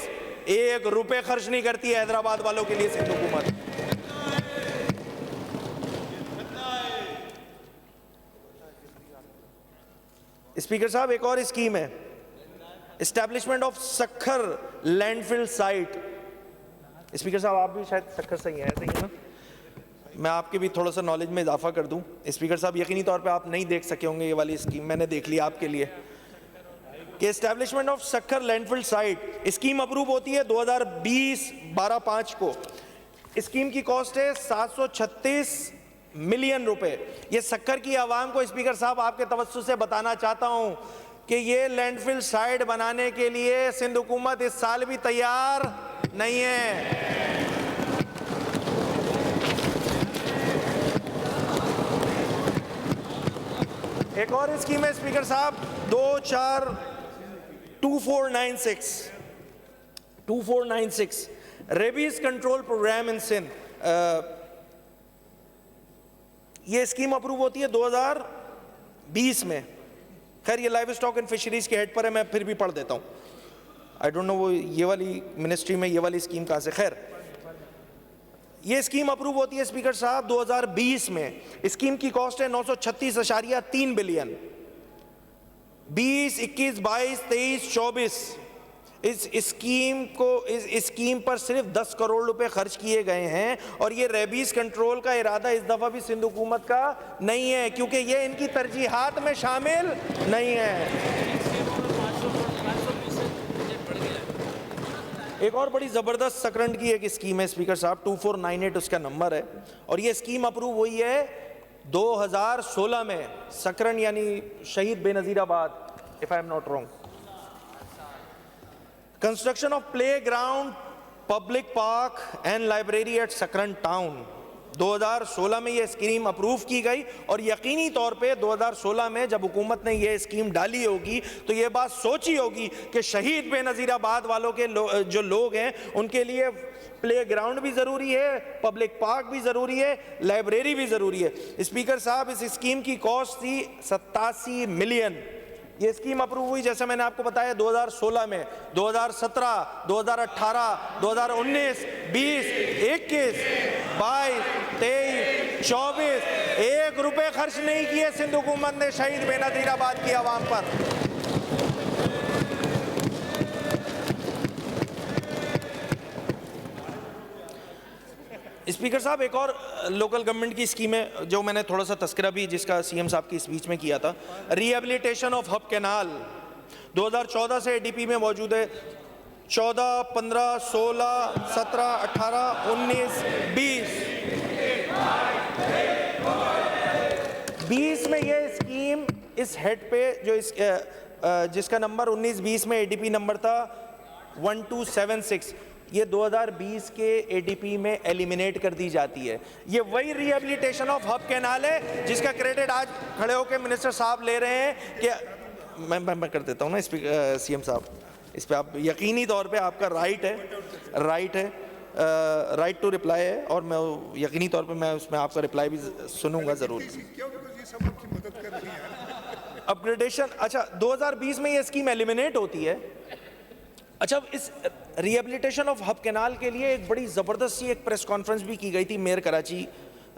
1 रुपए खर्च नहीं करती है हैदराबाद वालों के लिए सिंध हुकूमत। स्पीकर साहब, एक और स्कीम है establishment of Sukkur landfill site. Speaker साहब, आप भी शायद सक्खर से ही हैं, ऐसे ही है ना? मैं आपके भी थोड़ा सा नॉलेज में इजाफा कर दूं। स्पीकर साहब, यकीनी तौर पे आप नहीं देख सके होंगे ये वाली स्कीम, मैंने देख ली आपके लिए कि establishment of Sukkur landfill site. Scheme approve होती है 2020-12/5 को। स्कीम की कॉस्ट है 736 मिलियन रुपए। ये सक्कर की आवाम को स्पीकर साहब आपके तवज्जो से बताना चाहता हूं कि ये लैंडफिल साइट बनाने के लिए सिंध हुकूमत इस साल भी तैयार नहीं है। एक और स्कीम है स्पीकर साहब 2496 रेबीज कंट्रोल प्रोग्राम इन सिंध। ये स्कीम अप्रूव होती है 2020 में। खैर, ये लाइव स्टॉक एंड फिशरीज के हेड पर है, मैं फिर भी पढ़ देता हूँ। आई डोंट नो वो ये वाली मिनिस्ट्री में ये वाली स्कीम कहाँ से। खैर, ये स्कीम अप्रूव होती है स्पीकर साहब 2020 में। स्कीम की कॉस्ट है 936.3 बिलियन। 20, 21, 22, 23, 24 इस स्कीम पर सिर्फ 10 करोड़ रुपए खर्च किए गए हैं। और ये रेबीज कंट्रोल का इरादा इस दफा भी सिंध हुकूमत का नहीं है, क्योंकि ये इनकी तरजीहात में शामिल नहीं है। एक और बड़ी ज़बरदस्त सकरंड की एक स्कीम है स्पीकर साहब, 2498 उसका नंबर है, और ये स्कीम अप्रूव हुई है 2016 में। सकरंड यानी शहीद Benazirabad, if I am not wrong. Construction of play ground, public park and library at Sakrand town. 2016 में ये स्कीम अप्रूव की गई, और यकीनी तौर पे 2016 में जब हुकूमत ने ये स्कीम डाली होगी तो ये बात सोची होगी कि शहीद बेनज़ीराबाद वालों के जो लोग हैं उनके लिए प्ले ग्राउंड भी ज़रूरी है, पब्लिक पार्क भी ज़रूरी है, लाइब्रेरी भी ज़रूरी है। स्पीकर साहब, इस स्कीम की कॉस्ट थी 87 मिलियन। ये स्कीम अप्रूव हुई जैसे मैंने आपको बताया 2016 में। 2017, 2018, 2019, 20, 21, 22, 23, 24 1 रुपए खर्च नहीं किए सिंध हुकूमत ने शहीद बेनज़ीराबाद की आवाम पर। स्पीकर साहब, एक और लोकल गवर्नमेंट की स्कीम है जो मैंने थोड़ा सा तस्करा भी जिसका सीएम साहब की स्पीच में किया था। रिहेबिलिटेशन ऑफ हब कैनाल 2014 से एडीपी में मौजूद है। 14, 15, 16, 17, 18, 19, 20 में ये स्कीम इस हेड पे जो जिसका नंबर 19-20 में एडीपी नंबर था 1276, ये 2020 के एडीपी में एलिमिनेट कर दी जाती है। ये वही रिहेबिलिटेशन ऑफ हब कैनाल है जिसका क्रेडिट आज खड़े होकर मिनिस्टर साहब ले रहे हैं कि मैं कर देता हूँ ना सीएम साहब, इस पे आप यकीनी तौर पे आपका राइट टू रिप्लाई है, और मैं यकीनी तौर पे मैं उसमें आपका रिप्लाई भी सुनूंगा ज़रूर। अपग्रेडेशन, अच्छा 2020 में ये स्कीम एलिमिनेट होती है। अच्छा, इस रिहेबिलिटेशन ऑफ हब कैनाल के लिए एक बड़ी ज़बरदस्त सी एक प्रेस कॉन्फ्रेंस भी की गई थी मेयर कराची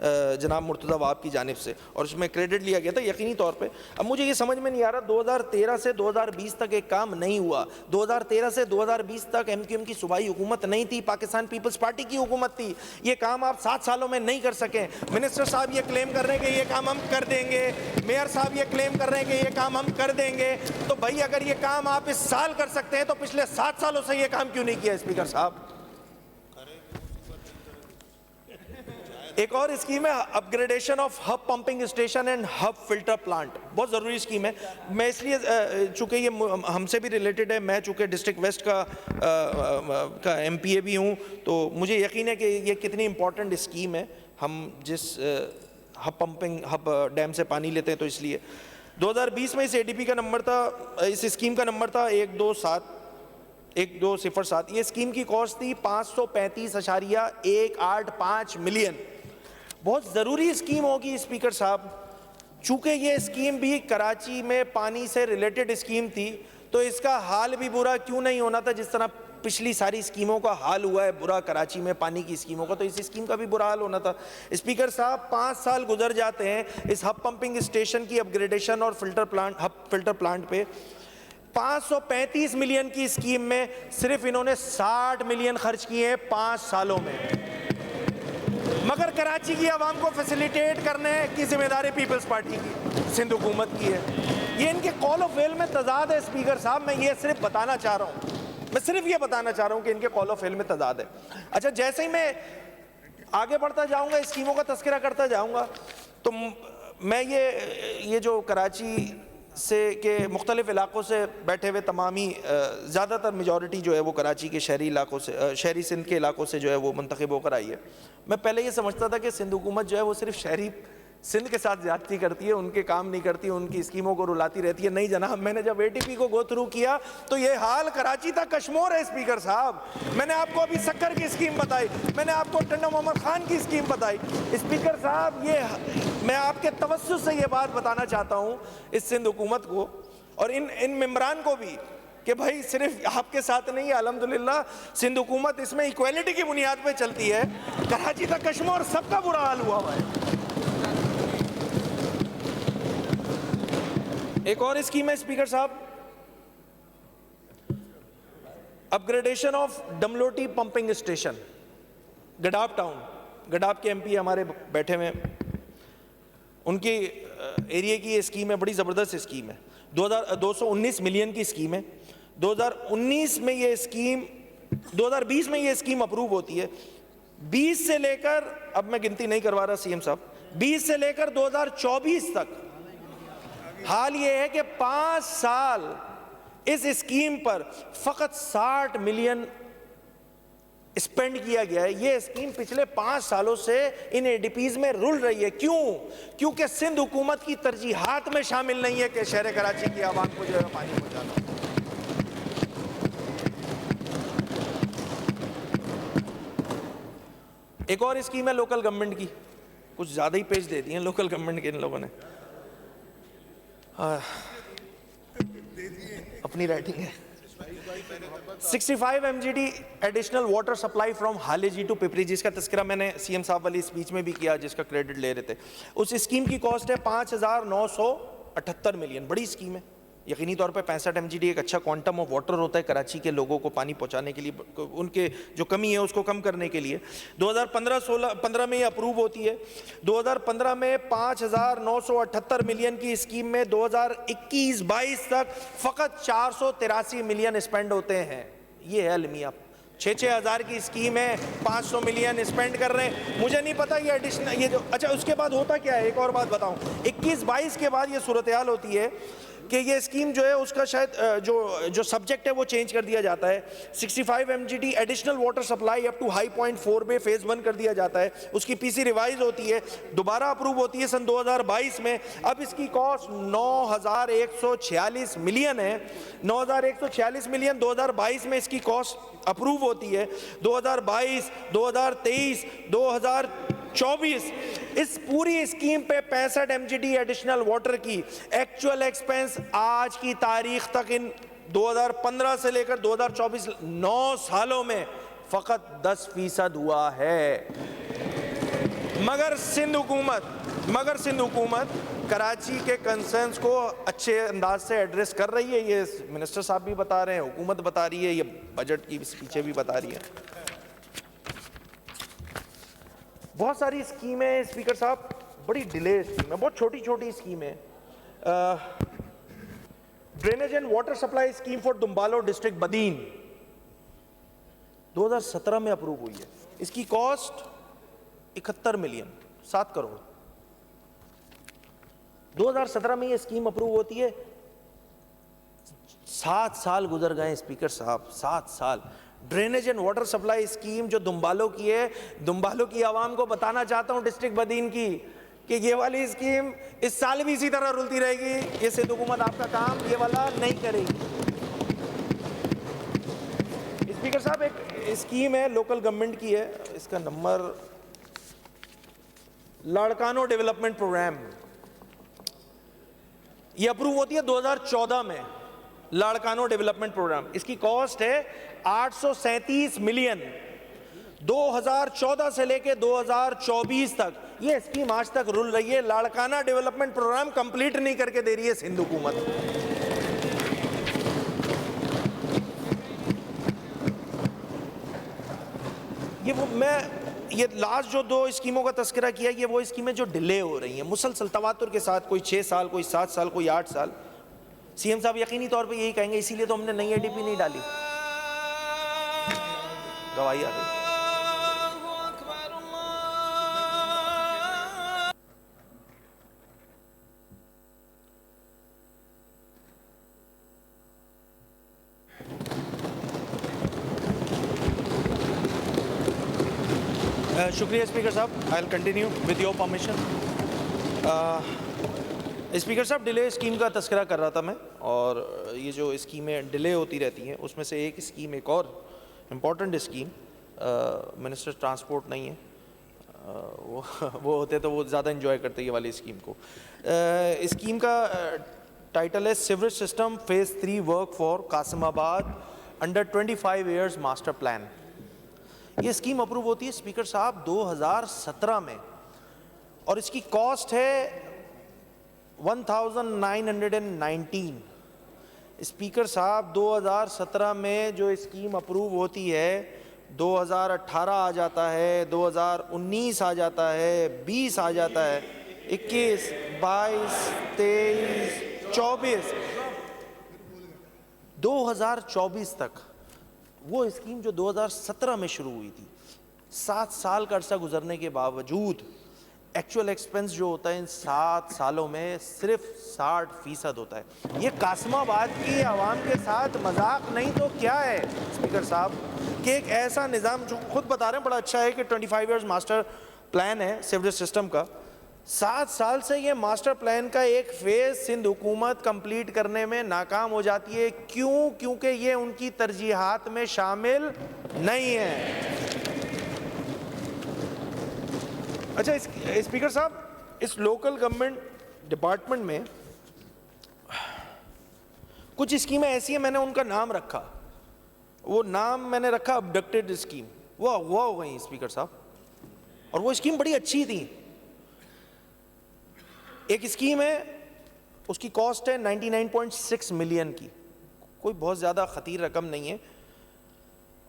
जनाब मुर्तज़ा वाब की जानिब से, और उसमें क्रेडिट लिया गया था यकीनी तौर पे। अब मुझे ये समझ में नहीं आ रहा, 2013 से 2020 तक एक काम नहीं हुआ। 2013 से 2020 तक एमक्यूएम की सूबाई हुकूमत नहीं थी, पाकिस्तान पीपल्स पार्टी की हुकूमत थी। ये काम आप 7 सालों में नहीं कर सके। मिनिस्टर साहब ये क्लेम कर रहे हैं कि ये काम हम कर देंगे, मेयर साहब ये क्लेम कर रहे हैं कि ये काम हम कर देंगे। तो भाई अगर ये काम आप इस साल कर सकते हैं तो पिछले 7 सालों से ये काम क्यों नहीं किया स्पीकर साहब? एक और स्कीम है upgradation of hub pumping station and hub filter plant, बहुत ज़रूरी स्कीम है। मैं इसलिए चूँकि ये हमसे भी रिलेटेड है, मैं चूँकि डिस्ट्रिक्ट वेस्ट का एमपीए भी हूँ, तो मुझे यकीन है कि ये कितनी इंपॉर्टेंट स्कीम है। हम जिस हब डैम से पानी लेते हैं, तो इसलिए 2020 में इस एडीपी का नंबर था, इस स्कीम का नंबर था 1207। ये स्कीम की कॉस्ट थी 535.185 मिलियन। बहुत ज़रूरी स्कीम होगी स्पीकर साहब, चूँकि ये स्कीम भी कराची में पानी से रिलेटेड स्कीम थी, तो इसका हाल भी बुरा क्यों नहीं होना था जिस तरह पिछली सारी स्कीमों का हाल हुआ है बुरा कराची में पानी की स्कीमों का, तो इस स्कीम का भी बुरा हाल होना था। स्पीकर साहब, 5 साल गुजर जाते हैं इस हब पंपिंग स्टेशन की अपग्रेडेशन और हब फिल्टर प्लांट पे। 535 मिलियन की स्कीम में सिर्फ इन्होंने 60 मिलियन खर्च किए हैं 5 सालों में, मगर कराची की आवाम को फैसिलिटेट करने की जिम्मेदारी पीपल्स पार्टी की, सिंध हुकूमत की है। ये इनके कॉल ऑफ फेल में तजाद है स्पीकर साहब। मैं ये सिर्फ बताना चाह रहा हूँ कि इनके कॉल ऑफ फेल में तजाद है। अच्छा, जैसे ही मैं आगे बढ़ता जाऊँगा, स्कीमों का तस्करा करता जाऊँगा, तो मैं ये जो कराची से के मुख्तलिफ इलाक़ों से बैठे हुए तमामी ज़्यादातर मेजॉरिटी जो है वो कराची के शहरी इलाक़ों से, शहरी सिंध के इलाक़ों से जो है वो मुंतखब होकर आई है। मैं पहले ये समझता था कि सिंध हुकूमत जो है वो सिर्फ शहरी सिंध के साथ ज़्यादती करती है, उनके काम नहीं करती, उनकी स्कीमों को रुलाती रहती है। नहीं जनाब, मैंने जब एटीपी को गो थ्रू किया तो ये हाल कराची तक कश्मोर है स्पीकर साहब। मैंने आपको अभी सक्कर की स्कीम बताई, मैंने आपको टंडा मोहम्मद खान की स्कीम बताई। स्पीकर साहब, ये मैं आपके तवज्जुह से ये बात बताना चाहता हूँ इस सिंध हुकूमत को और इन मेम्बरान को भी कि भाई सिर्फ आपके साथ नहीं है, अल्हम्दुलिल्लाह सिंध हुकूमत इसमें इक्वालिटी की बुनियाद पे चलती है। कराची तक कश्मीर सबका बुरा हाल हुआ है। एक और स्कीम है स्पीकर साहब, upgradation of Damloti pumping station, Gadap town. Gadap के एमपी हमारे बैठे हुए हैं, उनकी एरिया की ये स्कीम है, बड़ी ज़बरदस्त स्कीम है। 219 मिलियन की स्कीम है। 2019 में ये स्कीम, 2020 में ये स्कीम अप्रूव होती है। 20 से लेकर, अब मैं गिनती नहीं करवा रहा सीएम साहब, 20 से लेकर 2024 तक हाल ये है कि 5 साल इस स्कीम पर फकत 60 मिलियन स्पेंड किया गया है। ये स्कीम पिछले 5 सालों से इन एडीपीज में रुल रही है। क्यों? क्योंकि सिंध हुकूमत की तरजीहात में शामिल नहीं है कि शहर कराची की आवाम को जो है पानी पहुंचाना। एक और स्कीम है लोकल गवर्नमेंट की, कुछ ज्यादा ही पेज दे दिए हैं लोकल गवर्नमेंट के इन लोगों ने, अपनी राइटिंग है। 65 MGD additional water supply from Haleji to Pipri, जिसका तस्करा मैंने सीएम साहब वाली स्पीच में भी किया, जिसका क्रेडिट ले रहे थे। उस स्कीम की कॉस्ट है 5,978 मिलियन। बड़ी स्कीम है। यकीनी तौर पे 65 MGD एक अच्छा क्वांटम ऑफ वाटर होता है कराची के लोगों को पानी पहुंचाने के लिए, उनके जो कमी है उसको कम करने के लिए। 2015 में ये अप्रूव होती है। 2015 में 5,978 मिलियन की स्कीम में 2021-22 तक फ़कत 483 मिलियन स्पेंड होते हैं। ये है अलमिया। 6-6 हज़ार की स्कीम है, 500 मिलियन स्पेंड कर रहे हैं। मुझे नहीं पता ये एडिशनल, ये जो, अच्छा उसके बाद होता क्या है, एक और बात बताऊं। 21-22 के बाद ये सूरत हाल होती है कि ये स्कीम जो है उसका शायद जो सब्जेक्ट है वो चेंज कर दिया जाता है। 65 MGD additional water supply up to high point 4 में फेज़ 1 कर दिया जाता है। उसकी पीसी रिवाइज होती है, दोबारा अप्रूव होती है सन 2022 में। अब इसकी कॉस्ट 9,146 मिलियन है। 9,146 मिलियन 2022 में इसकी कॉस्ट अप्रूव होती है। 2022, 2023, 2024 इस पूरी स्कीम पे 65 MGD एडिशनल वाटर की एक्चुअल एक्सपेंस आज की तारीख तक इन 2015 से लेकर 2024 9 सालों में फकत 10% हुआ है। मगर सिंध हुकूमत कराची के कंसर्न्स को अच्छे अंदाज से एड्रेस कर रही है। ये मिनिस्टर साहब भी बता रहे हैं, हुकूमत बता रही है, ये बजट की स्पीचें भी बता रही है। बहुत सारी स्कीमें स्पीकर साहब, बड़ी डिले स्कीम है, बहुत छोटी छोटी स्कीम है। Drainage and water supply scheme for Dumbalo district Badin 2017 में अप्रूव हुई है। इसकी कॉस्ट 71 मिलियन, 7 करोड़। 2017 में ये स्कीम अप्रूव होती है। 7 साल गुजर गए स्पीकर साहब, 7 साल। Drainage and water supply scheme जो दुम्बालो की है, दुम्बालो की आवाम को बताना चाहता हूं डिस्ट्रिक्ट बदीन की कि ये वाली स्कीम इस साल भी इसी तरह रुलती रहेगी। ये सिंध हुकूमत आपका काम ये वाला नहीं करेगी। स्पीकर साहब एक स्कीम है लोकल गवर्नमेंट की है, इसका नंबर लाड़कानो डेवलपमेंट प्रोग्राम, ये अप्रूव होती है 2014 में। लाड़कानो डेवलपमेंट प्रोग्राम, इसकी कॉस्ट है 837 मिलियन। 2014 से लेकर 2024 तक ये स्कीम आज तक रुल रही है। लाड़काना डेवलपमेंट प्रोग्राम कंप्लीट नहीं करके दे रही है सिंध हुकूमत। ये लास्ट जो 2 स्कीमों का तस्करा किया, ये वो स्कीमें जो डिले हो रही हैं मुसलसल तवातुर के साथ, कोई 6 साल, कोई 7 साल, कोई 8 साल। सीएम साहब यकीनी तौर पे यही कहेंगे, इसीलिए तो हमने नई एडीपी नहीं डाली। गवाही आ गई। शुक्रिया स्पीकर साहब, I will continue with your permission. Speaker साहब, डिले स्कीम का तस्करा कर रहा था मैं, और ये जो स्कीमें डिले होती रहती हैं उसमें से एक स्कीम, एक और इम्पॉर्टेंट स्कीम, मिनिस्टर ट्रांसपोर्ट नहीं है, वो होते तो वो ज़्यादा इन्जॉय करते ये वाली स्कीम को। स्कीम का टाइटल है sewerage system phase 3 work for Qasimabad under 25 years master plan. ये स्कीम अप्रूव होती है स्पीकर साहब 2017 में और इसकी कॉस्ट है 1919। स्पीकर साहब 2017 में जो स्कीम अप्रूव होती है 2018 आ जाता है, 2019 आ जाता है, 20 आ जाता है, 21, 22, 23, 24, 2024 तक वो स्कीम जो 2017 में शुरू हुई थी, 7 साल का अरसा गुजरने के बावजूद एक्चुअल एक्सपेंस जो होता है इन 7 सालों में सिर्फ 60% होता है। ये कासिमाबाद की आवाम के साथ मजाक नहीं तो क्या है स्पीकर साहब कि एक ऐसा निज़ाम जो खुद बता रहे हैं बड़ा अच्छा है कि 25 ईयर्स मास्टर प्लान है सीवरेज सिस्टम का। 7 साल से ये मास्टर प्लान का एक फेज सिंध हुकूमत कंप्लीट करने में नाकाम हो जाती है। क्यों? क्योंकि ये उनकी तरजीहात में शामिल नहीं है। अच्छा स्पीकर साहब, इस लोकल गवर्नमेंट डिपार्टमेंट में कुछ स्कीमें ऐसी हैं, मैंने उनका नाम रखा, वो नाम मैंने रखा अबडक्टेड स्कीम। वो अगवा हो गई स्पीकर साहब, और वो स्कीम बड़ी अच्छी थी। एक स्कीम है उसकी कॉस्ट है 99.6 मिलियन की, कोई बहुत ज़्यादा ख़तीर रकम नहीं है,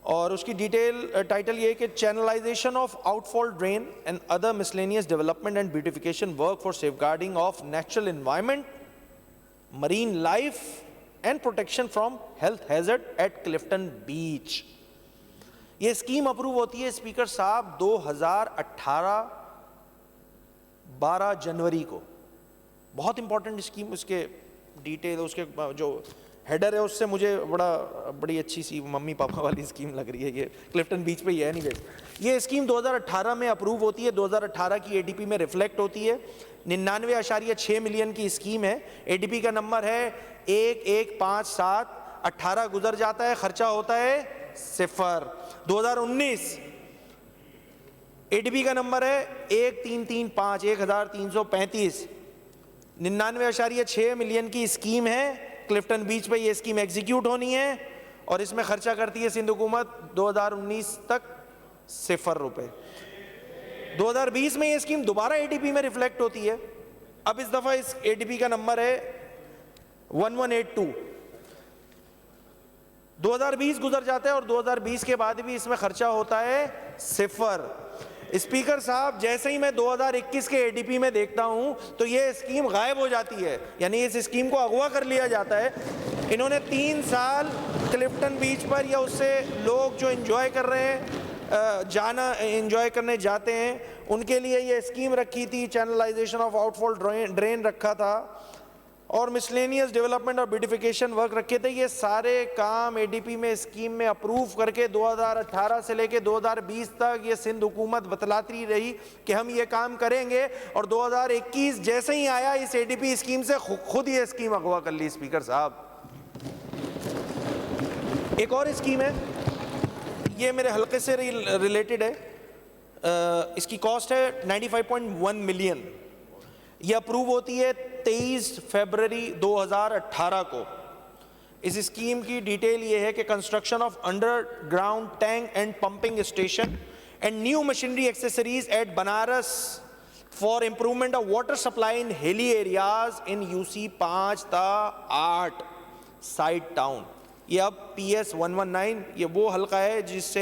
और उसकी डिटेल टाइटल ये है कि channelization of outfall drain and other miscellaneous development and beautification work for safeguarding of natural environment, marine life and protection from health hazard at Clifton beach. ये स्कीम अप्रूव होती है स्पीकर साहब 2018 12 जनवरी को। बहुत important scheme, उसके detail, उसके जो header है उससे मुझे बड़ी अच्छी सी मम्मी पापा वाली स्कीम लग रही है। ये क्लिफ्टन बीच पे ही है। नहीं, ये स्कीम 2018 में अप्रूव होती है, 2018 की एडीपी में रिफ्लेक्ट होती है। 99.6 मिलियन की स्कीम है। एडीपी का नंबर है 1157, 18 गुजर जाता है, खर्चा होता है 0। 2019 एडीपी का नंबर है 1335, 1335। 99.6 मिलियन की स्कीम है। क्लिफ्टन बीच पे ये स्कीम एग्जीक्यूट होनी है और इसमें खर्चा करती है सिंध हुकूमत 2019 तक 0 रुपए। 2020 में ये स्कीम दोबारा एडीपी में रिफ्लेक्ट होती है। अब इस दफा इस एडीपी का नंबर है 1182। 2020 गुजर जाता है और 2020 के बाद भी इसमें खर्चा होता है 0। स्पीकर साहब, जैसे ही मैं 2021 के एडीपी में देखता हूं तो ये स्कीम गायब हो जाती है, यानी इस स्कीम को अगवा कर लिया जाता है। इन्होंने 3 साल क्लिफ्टन बीच पर या उससे लोग जो एंजॉय कर रहे हैं, जाना एंजॉय करने जाते हैं, उनके लिए ये स्कीम रखी थी। चैनलाइजेशन ऑफ आउटफॉल ड्रेन रखा था और मिसलेनियस डेवलपमेंट और ब्यूटिफिकेशन वर्क रखे थे। ये सारे काम एडीपी में स्कीम में अप्रूव करके 2018 से लेके 2020 तक ये सिंध हुकूमत बतलाती रही कि हम ये काम करेंगे, और 2021 जैसे ही आया इस एडीपी स्कीम से खुद ये स्कीम अगवा कर ली। स्पीकर साहब, एक और स्कीम है, ये मेरे हल्के से रिलेटेड है। इसकी कॉस्ट है 95.1 मिलियन। ये अप्रूव होती है 23 फरवरी 2018 को। इस स्कीम की डिटेल ये है कि construction of underground tank and pumping station and new machinery accessories at Banaras for improvement of water supply in hilly areas in UC 5 ता 8 साइड टाउन। ये अब PS 119, ये वो हल्का है जिस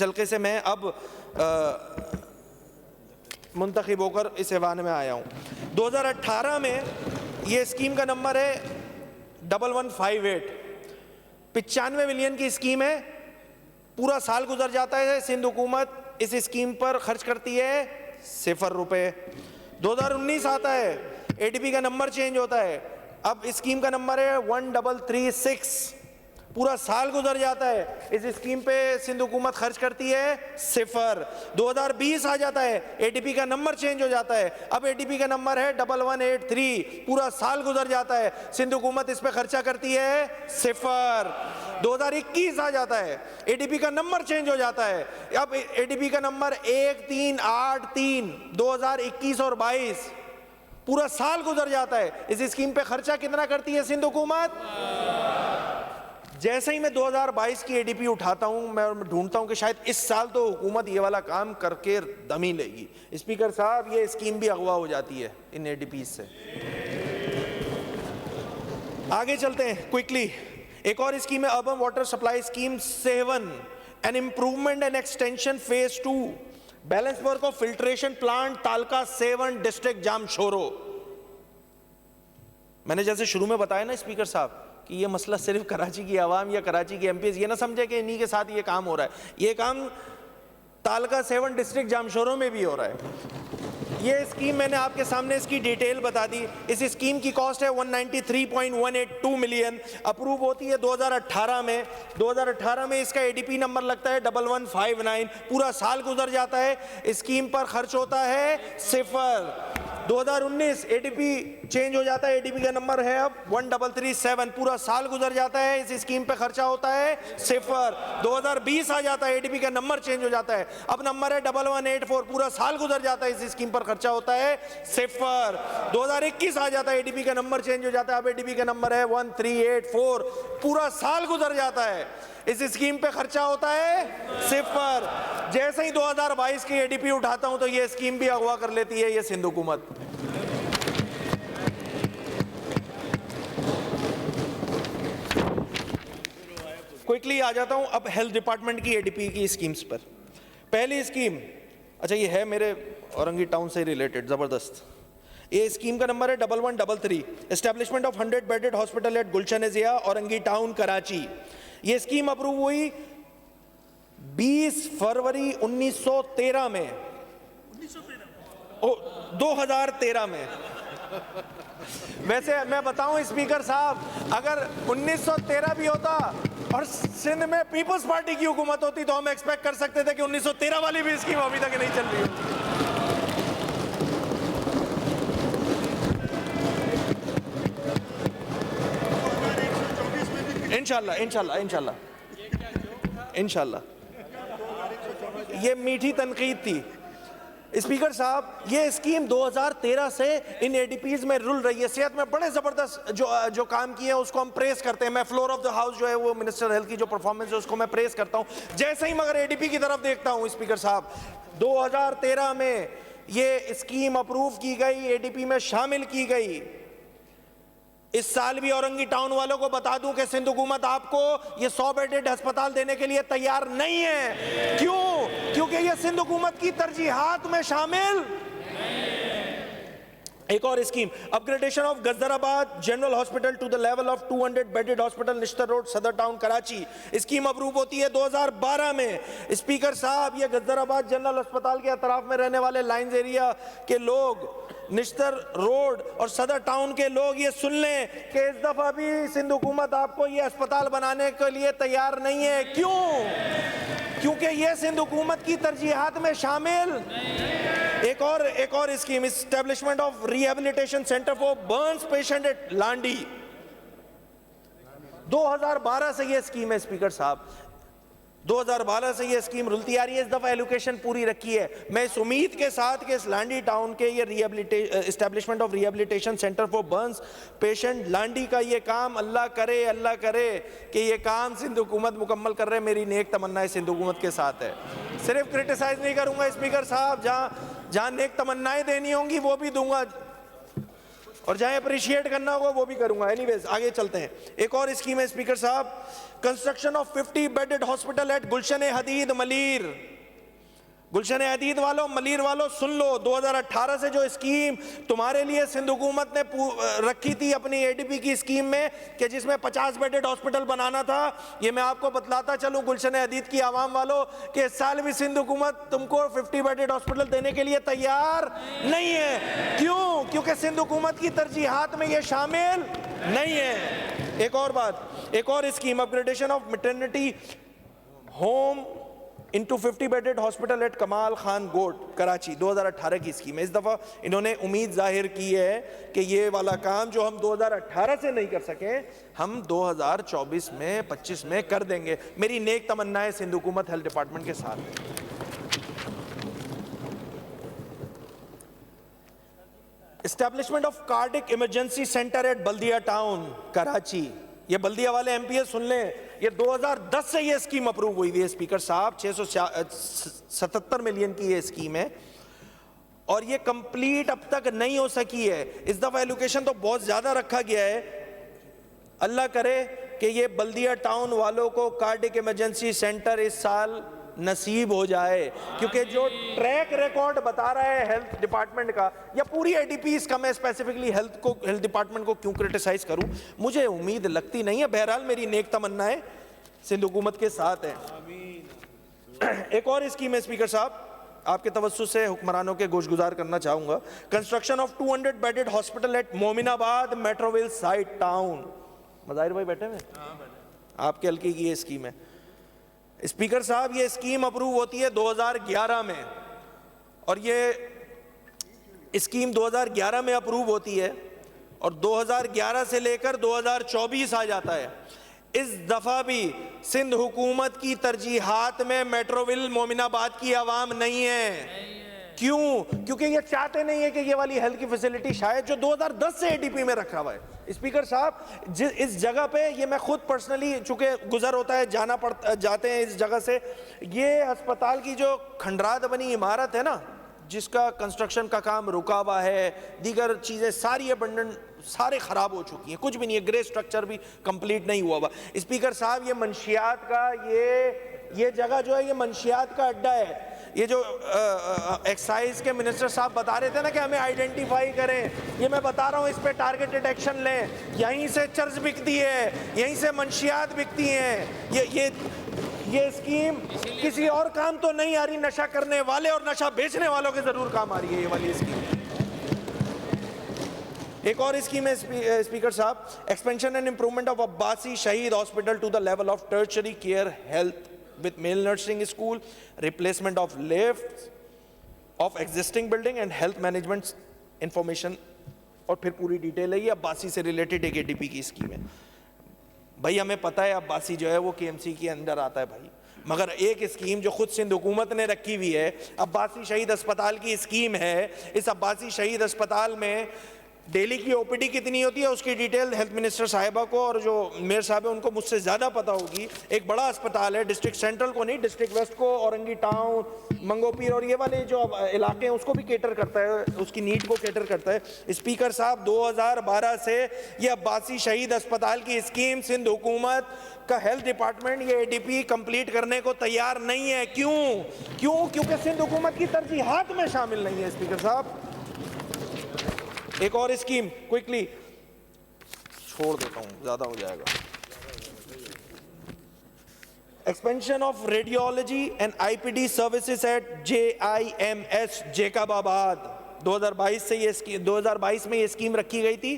हल्के से मैं अब मुंतखब होकर इस ऐवान में आया हूँ। 2018 में ये स्कीम का नंबर है 1158। 95 मिलियन की स्कीम है। पूरा साल गुजर जाता है, सिंध हुकूमत इस स्कीम पर खर्च करती है 0 रुपए। 2019 आता है, एडीपी का नंबर चेंज होता है, अब स्कीम का नंबर है 1336। पूरा साल गुजर जाता है, इस स्कीम पे सिंध हुकूमत खर्च करती है 0। 2020 आ जाता है, एडीपी का नंबर चेंज हो जाता है, अब एडीपी का नंबर है 1183। पूरा साल गुजर जाता है, सिंध हुकूमत इस पे खर्चा करती है 0। 2021 आ जाता है, एडीपी का नंबर चेंज हो जाता है, अब एडीपी का नंबर 1383। 2021 और 22 पूरा साल गुजर जाता है। इस स्कीम पे खर्चा कितना करती है सिंध हुकूमत? जैसे ही मैं 2022 की एडीपी उठाता हूं, मैं ढूंढता हूं कि शायद इस साल तो हुकूमत ये वाला काम करके दम ही लेगी। स्पीकर साहब, ये स्कीम भी अगवा हो जाती है इन एडीपी से। आगे चलते हैं क्विकली। एक और स्कीम है urban water supply scheme 7, an improvement and extension phase 2, balance work of filtration plant taluka 7 district Jamshoro. मैंने जैसे शुरू में बताया ना स्पीकर साहब कि ये मसला सिर्फ कराची की आवाम या कराची की एमपीज ये ना समझे कि इन्हीं के साथ ये काम हो रहा है, ये काम तालका 7 डिस्ट्रिक्ट जामशोरो में भी हो रहा है। ये स्कीम मैंने आपके सामने इसकी डिटेल बता दी। इस स्कीम की कॉस्ट है 193.182 मिलियन। अप्रूव होती है 2018 में। 2018 में इसका एडीपी नंबर लगता है 1159। पूरा साल गुजर जाता है, स्कीम पर खर्च होता है 0। 2019 एडीपी चेंज हो जाता है, एडीपी का नंबर है अब 1337। पूरा साल गुजर जाता है, इस स्कीम पे खर्चा होता है 0। 2020 आ जाता है, एडीपी का नंबर चेंज हो जाता है, अब नंबर है 1184। पूरा साल गुजर जाता है, इस स्कीम पर खर्चा होता है 0। 2021 आ जाता है, एडीपी का नंबर चेंज हो जाता है, अब एडीपी का नंबर है 1384। पूरा साल गुजर जाता है, इस स्कीम पे खर्चा होता है 0। जैसे ही 2022 की एडीपी उठाता हूं तो ये स्कीम भी अगवा कर लेती है ये सिंध हुकूमत। क्विकली आ जाता हूं अब हेल्थ डिपार्टमेंट की एडीपी की स्कीम्स पर। पहली स्कीम, अच्छा ये है मेरे औरंगी टाउन से रिलेटेड जबरदस्त। ये स्कीम का नंबर है 1133, establishment of 100 bedded hospital at Gulshan Asia Orangi town Karachi. ये स्कीम अप्रूव हुई 20 फरवरी 1913 में, 2013 में। वैसे मैं बताऊं स्पीकर साहब, अगर 1913 भी होता और सिंध में पीपल्स पार्टी की हुकूमत होती तो हम एक्सपेक्ट कर सकते थे कि 1913 वाली भी स्कीम अभी तक नहीं चल रही होती। इंशाल्लाह इंशाल्लाह इंशाल्लाह इंशाल्लाह। ये मीठी तनकीद थी स्पीकर साहब। ये स्कीम 2013 से इन एडीपीज में रुल रही है। सेहत में बड़े जबरदस्त जो काम किए हैं उसको हम प्रेस करते हैं। मैं फ्लोर ऑफ द हाउस जो है वो मिनिस्टर हेल्थ की जो परफॉर्मेंस है उसको मैं प्रेस करता हूं। जैसे ही मगर एडीपी की तरफ देखता हूं स्पीकर साहब, 2013 में ये स्कीम अप्रूव की गई, एडीपी में शामिल की गई। इस साल भी औरंगी टाउन वालों को बता दूं कि सिंध हुकूमत आपको ये 100 बेडेड अस्पताल देने के लिए तैयार नहीं है। क्यों? क्योंकि ये सिंध हुकूमत की तरजीहात में शामिल। एक और scheme, upgradation of Gujrabad general hospital to the level of 200 bedded hospital Nishtar road Saddar town Karachi. Scheme approve होती है 2012 में। स्पीकर साहब, ये गजराबाद जनरल अस्पताल के अतराफ में रहने वाले लाइंस एरिया के लोग, निश्तर रोड और सदर टाउन के लोग ये सुन लें कि इस दफा भी सिंध हुकूमत आपको ये अस्पताल बनाने के लिए तैयार नहीं है। क्यों? क्योंकि ये सिंध हुकूमत की तरजीहात में शामिल। एक और scheme, establishment of rehabilitation centre for burns patient at Landhi. 2012 से ये स्कीम है स्पीकर साहब, 2012 से ये स्कीम रुलती आ रही है। इस दफा एलोकेशन पूरी रखी है। मैं इस उम्मीद के साथ कि इस लांडी टाउन के ये establishment of rehabilitation centre for burns patient Landhi का ये काम अल्लाह करे कि ये काम सिंध हुकूमत मुकम्मल कर रहे। मेरी नेक तमन्नाएं सिंध हुकूमत के साथ है। सिर्फ क्रिटिसाइज नहीं करूंगा स्पीकर साहब, जहां नेक तमन्नाएं देनी होंगी वो भी दूंगा और जहां अप्रिशिएट करना होगा वो भी करूंगा। एनीवेज आगे चलते हैं। एक और स्कीम है स्पीकर साहब, construction of 50 bedded hospital at Gulshan Hadeed Malir. Gulshan Hadeed वालों, मलीर वालों सुन लो, 2018 से जो स्कीम तुम्हारे लिए सिंध हुकूमत ने रखी थी अपनी एडीपी की स्कीम में कि जिसमें 50 बेडेड हॉस्पिटल बनाना था, ये मैं आपको बतलाता चलूं गुलशन हदीद की आवाम वालों कि इस साल भी सिंध हुकूमत तुमको 50 बेडेड हॉस्पिटल देने के लिए तैयार नहीं है। क्यों? क्योंकि सिंध हुकूमत की तरजीहात में ये शामिल नहीं है। एक और बात, एक और scheme, upgradation of maternity home into 50 bedded hospital eight कमाल खान गोट कराची। 2018 की स्कीम है। इस दफ़ा इन्होंने उम्मीद जाहिर की है कि ये वाला काम जो हम 2018 से नहीं कर सके हम 2024 में 25 में कर देंगे। मेरी नेक तमन्नाएं सिंध हुकूमत हेल्थ डिपार्टमेंट के साथ है। Establishment of cardiac emergency centre at Baldia town Karachi. ये बल्दिया वाले एमपीएस सुन लें, ये 2010 से ये स्कीम अप्रूव हुई हुई है स्पीकर साहब। 677 मिलियन की ये स्कीम है और ये कंप्लीट अब तक नहीं हो सकी है। इस दफा एलोकेशन तो बहुत ज्यादा रखा गया है। अल्लाह करे कि ये बल्दिया टाउन वालों को कार्डिक इमरजेंसी सेंटर इस साल नसीब हो जाए, क्योंकि जो ट्रैक रिकॉर्ड बता रहा है हेल्थ डिपार्टमेंट का या पूरी एडीपीज का, मैं स्पेसिफिकली हेल्थ डिपार्टमेंट को क्यों क्रिटिसाइज करूं, मुझे उम्मीद लगती नहीं है। बहरहाल मेरी नेक तमन्ना है सिंध हुकूमत के साथ है। एक और स्कीम है स्पीकर साहब, आपके तवज्जो से हुक्मरानों के गोशगुजार करना चाहूंगा। Construction of 200 bedded hospital eight Mominabad Metroville side town. Mazahir भाई बैठे हुए, आपके हल्के की ये स्कीम है स्पीकर साहब। ये स्कीम अप्रूव होती है 2011 में और ये स्कीम 2011 में अप्रूव होती है और 2011 से लेकर 2024 आ जाता है। इस दफा भी सिंध हुकूमत की तरजीहात में मेट्रोविल मोमिनाबाद की आवाम नहीं है। क्यों? क्योंकि ये चाहते नहीं है कि ये वाली हेल्थ की फैसिलिटी शायद जो 2010 से एडीपी में रखा हुआ है। स्पीकर साहब इस जगह पे ये मैं खुद पर्सनली चूंकि गुजर होता है, जाते हैं इस जगह से, ये अस्पताल की जो खंडरात बनी इमारत है ना, जिसका कंस्ट्रक्शन का काम रुका हुआ है, दीगर चीज़ें सारी अबंडन सारे ख़राब हो चुकी हैं, कुछ भी नहीं है, ग्रे स्ट्रक्चर भी कंप्लीट नहीं हुआ हुआ। स्पीकर साहब ये मंशियात का ये जगह जो है ये मंशियात का अड्डा है। ये जो एक्साइज के मिनिस्टर साहब बता रहे थे ना कि हमें आइडेंटिफाई करें, ये मैं बता रहा हूँ, इस पे टारगेटेड एक्शन लें। यहीं से चर्च बिकती है, यहीं से मंशियात बिकती हैं। ये स्कीम किसी और काम तो नहीं आ रही, नशा करने वाले और नशा बेचने वालों के जरूर काम आ रही है ये वाली स्कीम। एक और स्कीम है स्पीकर साहब, expansion and improvement of Abbasi Shaheed hospital to the level of tertiary care health with male nursing school, replacement of lifts of existing building and health management information। और फिर पूरी डिटेल है, ये अब्बासी से रिलेटेड एक एडीपी की स्कीम है। भाई हमें पता है अब्बासी जो है वो केएमसी के अंदर आता है भाई, मगर एक स्कीम जो खुद सिंध हुकूमत ने रखी हुई है, अब्बासी शहीद अस्पताल की स्कीम है। इस अब्बासी शहीद अस्पताल में डेली की ओपीडी कितनी होती है उसकी डिटेल हेल्थ मिनिस्टर साहिबा को और जो मेयर साहब है उनको मुझसे ज़्यादा पता होगी। एक बड़ा अस्पताल है, डिस्ट्रिक्ट सेंट्रल को नहीं, डिस्ट्रिक्ट वेस्ट को, औरंगी टाउन, मंगोपीर और ये वाले जो इलाके हैं उसको भी केटर करता है, उसकी नीड को केटर करता है। स्पीकर साहब 2012 से ये अब्बासी शहीद अस्पताल की स्कीम सिंध हुकूमत का हेल्थ डिपार्टमेंट ये एडीपी कंप्लीट करने को तैयार नहीं है। क्यों? क्योंकि सिंध हुकूमत की तरजीहात में शामिल नहीं है स्पीकर साहब। एक और स्कीम क्विकली छोड़ देता हूं, ज्यादा हो जाएगा। Expansion of radiology and IPD services at JIMS Jacobabad. 2022 में ये स्कीम रखी गई थी,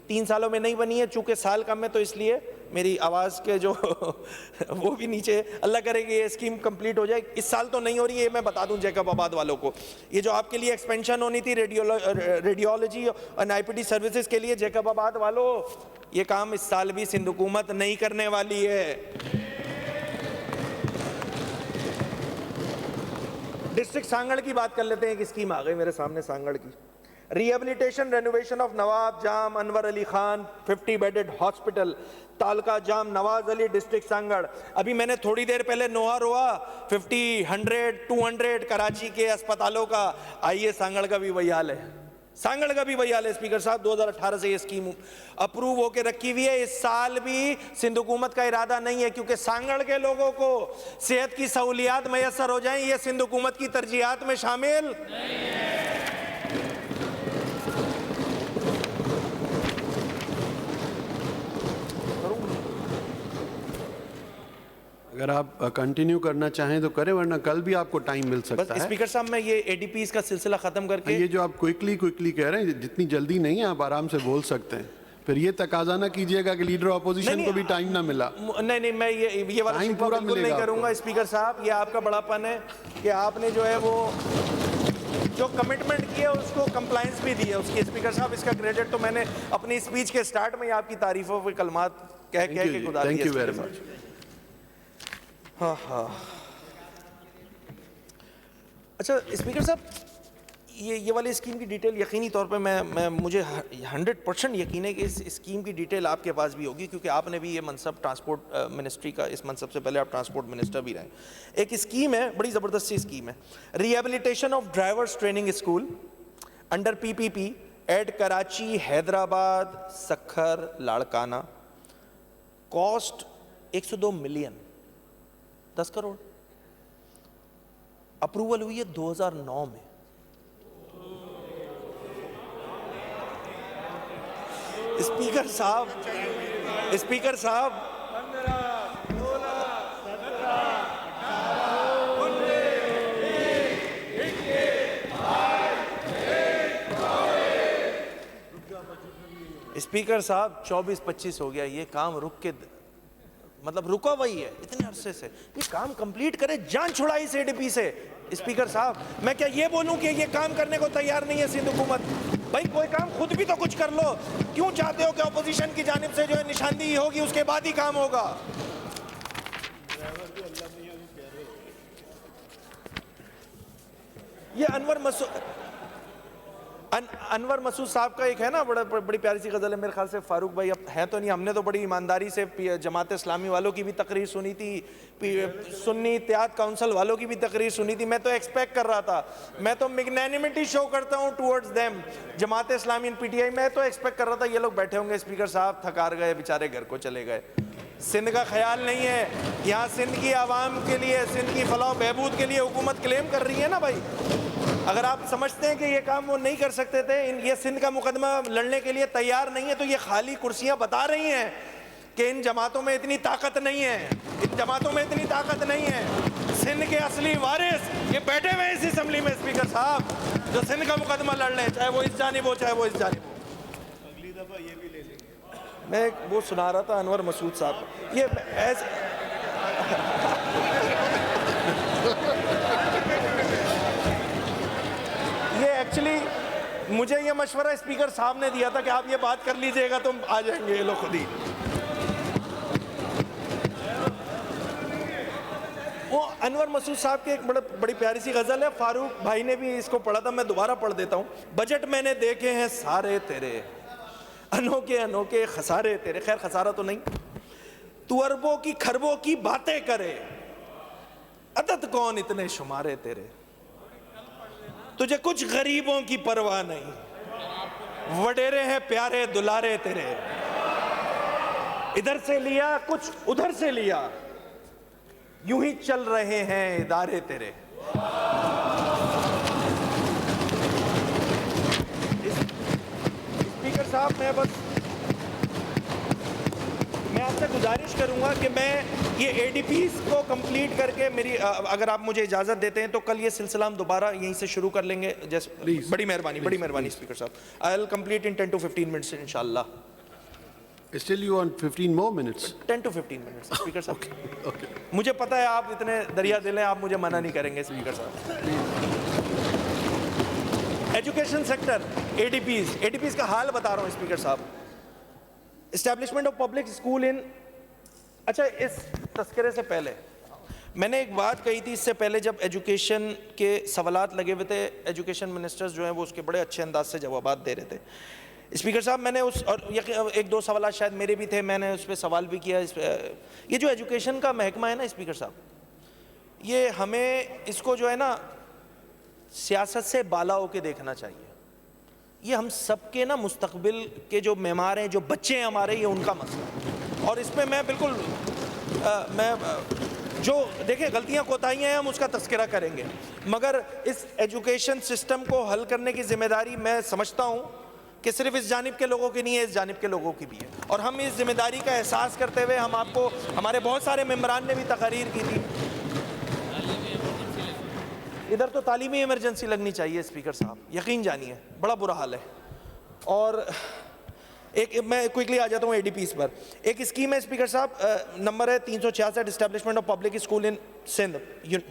3 सालों में नहीं बनी है। चूंकि साल कम है तो इसलिए मेरी आवाज़ के जो वो भी नीचे, अल्लाह करे कि ये स्कीम कंप्लीट हो जाए। इस साल तो नहीं हो रही है, मैं बता दूं जैकबाबाद वालों को। ये जो आपके लिए एक्सपेंशन होनी थी रेडियोलॉजी और आईपीडी सर्विसेज के लिए, जैकबाबाद वालों ये काम इस साल भी सिंध हुकूमत नहीं करने वाली है। डिस्ट्रिक्ट सांगड़ की बात कर लेते हैं, एक स्कीम आ गई मेरे सामने सांगड़ की। Rehabilitation renovation of Nawab jam Anwar Ali Khan 50 bedded hospital तालका jam Nawaz Ali district Sanghar. अभी मैंने थोड़ी देर पहले नोहर हुआ 50, 100, 200 कराची के अस्पतालों का। आइए सांगड़ का भी वही हाल है, सांगड़ का भी वही हाल है स्पीकर साहब। 2018 से ये स्कीम अप्रूव होकर रखी हुई है। इस साल भी सिंध हुकूमत का इरादा नहीं है, क्योंकि सांगड़ के लोगों को सेहत की सहूलियात मैसर हो जाएं, ये सिंध हुकूमत की तरजीहात में शामिल नहीं है। अगर आप कंटिन्यू करना चाहें तो करें, वरना कल भी आपको टाइम मिल सकता है। स्पीकर साहब मैं ये एडीपीज का सिलसिला खत्म करके, ये जो आप क्विकली कह रहे हैं, जितनी जल्दी नहीं है आप आराम से बोल सकते हैं। फिर ये तकाजा ना कीजिएगा कि लीडर ऑपोजिशन को भी टाइम ना मिला। नहीं मैं ये वाला टाइम पूरा बिल्कुल नहीं करूंगा स्पीकर साहब। ये आपका बड़ापन है कि आपने जो है वो जो कमिटमेंट किया उसको कंप्लायंस भी दी है उसकी। स्पीकर साहब इसका क्रेडिट तो मैंने अपनी स्पीच के स्टार्ट में आपकी तारीफों पे कलमात कह के गुजार दिया। Thank you very much. हाँ। अच्छा स्पीकर साहब, ये वाली स्कीम की डिटेल यकीनी तौर पे मुझे 100% यकीन है कि इस स्कीम की डिटेल आपके पास भी होगी, क्योंकि आपने भी ये मनसब ट्रांसपोर्ट मिनिस्ट्री का, इस मनसब से पहले आप ट्रांसपोर्ट मिनिस्टर भी रहे। एक स्कीम है, बड़ी ज़बरदस्त सी स्कीम है, rehabilitation of drivers training school under PPP at Karachi, Hyderabad, Sukkur, Larkana. Cost 102 million, 10 crore. Approval हुई है 2009 में। स्पीकर साहब स्पीकर साहब 24-25 हो गया, ये काम रुक के, मतलब रुका वही है इतने अरसे से। ये काम कंप्लीट करे, जान छुड़ाई इस ADP से। स्पीकर साहब, मैं क्या ये बोलूं कि ये काम करने को तैयार नहीं है सिंध हुकूमत? भाई कोई काम खुद भी तो कुछ कर लो। क्यों चाहते हो कि अपोजिशन की जानिब से जो है निशानदेही होगी उसके बाद ही काम होगा? ये अनवर मसूद साहब का एक है ना, बड़ी प्यारी सी गज़ल है, मेरे ख्याल से फारूक भाई अब है तो नहीं, हमने तो बड़ी ईमानदारी से जमात इस्लामी वालों की भी तकरीर सुनी थी, सुन्नी इत्तेहाद काउंसिल वालों की भी तकरीर सुनी थी। मैं तो एक्सपेक्ट कर रहा था, मैं तो मैग्नैनिमिटी शो करता हूँ towards them, Jamaat Islami and PTI। मैं तो एक्सपेक्ट कर रहा था ये लोग बैठे होंगे, स्पीकर साहब थकार गए बेचारे, घर को चले गए। सिंध का ख्याल नहीं है, यहाँ सिंध की आवाम के लिए, सिंध की फलाह बहबूद के लिए हुकूमत क्लेम कर रही है ना भाई। अगर आप समझते हैं कि ये काम वो नहीं कर सकते थे, ये सिंध का मुकदमा लड़ने के लिए तैयार नहीं है, तो ये खाली कुर्सियां बता रही हैं कि इन जमातों में इतनी ताकत नहीं है, इन जमातों में इतनी ताकत नहीं है। सिंध के असली वारिस ये बैठे हुए हैं इस असेंबली में स्पीकर साहब, जो सिंध का मुकदमा लड़ लें, चाहे वो इस जानिब हो चाहे वो इस जानिब हो। अगली दफा ये भी ले लेंगे। मैं वो सुना रहा था अनवर मसूद साहब, ये ऐसे एक्चुअली मुझे ये मशवरा स्पीकर साहब ने दिया था कि आप ये बात कर लीजिएगा तो आ जाएंगे ये लोग खुद ही। वो अनवर मसूद साहब की एक बड़ी प्यारी सी गजल है, फारूक भाई ने भी इसको पढ़ा था, मैं दोबारा पढ़ देता हूँ। बजट मैंने देखे हैं सारे तेरे, अनोखे अनोखे खसारे तेरे। खैर खसारा तो नहीं, तू अरबों की खरबों की बातें करे, अदद कौन इतने शुमारे तेरे। तुझे कुछ गरीबों की परवाह नहीं, वडेरे हैं प्यारे दुलारे तेरे। इधर से लिया कुछ उधर से लिया, यूं ही चल रहे हैं इदारे तेरे। स्पीकर साहब, मैं आपसे गुजारिश करूंगा कि मैं ये ADPs को कंप्लीट करके मेरी, अगर आप मुझे इजाज़त देते हैं तो कल ये सिलसिला हम दोबारा यहीं से शुरू कर लेंगे। जैसे बड़ी मेहरबानी स्पीकर साहब। I will complete in 10 to 15 minutes इंशाल्लाह। Still you want 15 more minutes? 10 to 15 minutes speaker साहब। Okay. मुझे पता है आप इतने दरिया दिल हैं, आप मुझे मना नहीं करेंगे स्पीकर साहब। एजुकेशन सेक्टर, ADPs का हाल बता रहा हूँ स्पीकर साहब। एस्टैब्लिशमेंट ऑफ पब्लिक स्कूल इन, अच्छा इस तस्करे से पहले मैंने एक बात कही थी, इससे पहले जब एजुकेशन के सवालात लगे हुए थे, एजुकेशन मिनिस्टर्स जो हैं वो उसके बड़े अच्छे अंदाज से जवाबात दे रहे थे। स्पीकर साहब, मैंने उस, और एक दो सवाल शायद मेरे भी थे, मैंने उस पर सवाल भी किया। ये जो एजुकेशन का महकमा है ना स्पीकर साहब, ये हमें इसको जो है ना सियासत से बाला होके देखना चाहिए। ये हम सबके ना मुस्तकबिल के जो मेमार हैं, जो बच्चे हैं हमारे, ये उनका मसला है। और इसमें मैं बिल्कुल जो देखिए गलतियां कोताहियां हैं हम उसका तस्करा करेंगे, मगर इस एजुकेशन सिस्टम को हल करने की जिम्मेदारी मैं समझता हूं कि सिर्फ इस जानिब के लोगों की नहीं है, इस जानिब के लोगों की भी है। और हम इस जिम्मेदारी का एहसास करते हुए, हम आपको, हमारे बहुत सारे मेंबरान ने भी तकरीर की थी, इधर तो तालीमी इमरजेंसी लगनी चाहिए स्पीकर साहब, यकीन जानिए बड़ा बुरा हाल है। और एक मैं क्विकली आ जाता हूँ ADPs पर। एक स्कीम है स्पीकर साहब, नंबर है 366, establishment of public school in Sindh.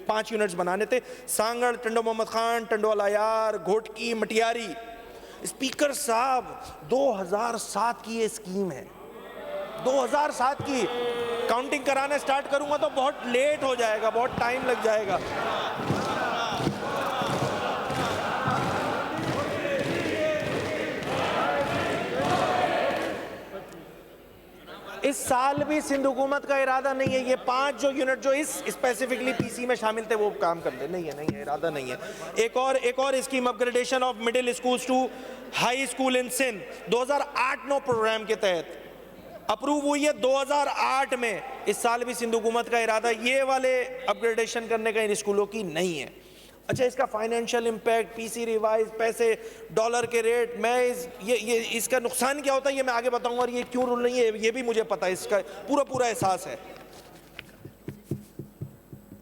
5 units बनाने थे, सांगड़, टंडो मोहम्मद खान, टंडोला यार, घोटकी, मटियारी। स्पीकर साहब 2007 की ये स्कीम है, 2007 की। काउंटिंग कराना स्टार्ट करूंगा तो बहुत लेट हो जाएगा, बहुत टाइम लग जाएगा। इस साल भी सिंध हुकूमत का इरादा नहीं है ये 5 जो यूनिट जो इस स्पेसिफिकली पीसी में शामिल थे वो काम कर ले, नहीं है, इरादा नहीं है। एक और scheme upgradation of middle schools to high school in Sindh 2008-9 programme के तहत अप्रूव हुई है 2008 में। इस साल भी सिंध हुकूमत का इरादा ये वाले अपग्रेडेशन करने का इन स्कूलों की नहीं है। अच्छा, इसका फाइनेंशियल इम्पैक्ट, पीसी रिवाइज, पैसे, डॉलर के रेट, मैं ये इसका नुकसान क्या होता है ये मैं आगे बताऊंगा, और ये क्यों रूल नहीं है ये भी मुझे पता है, इसका पूरा एहसास है।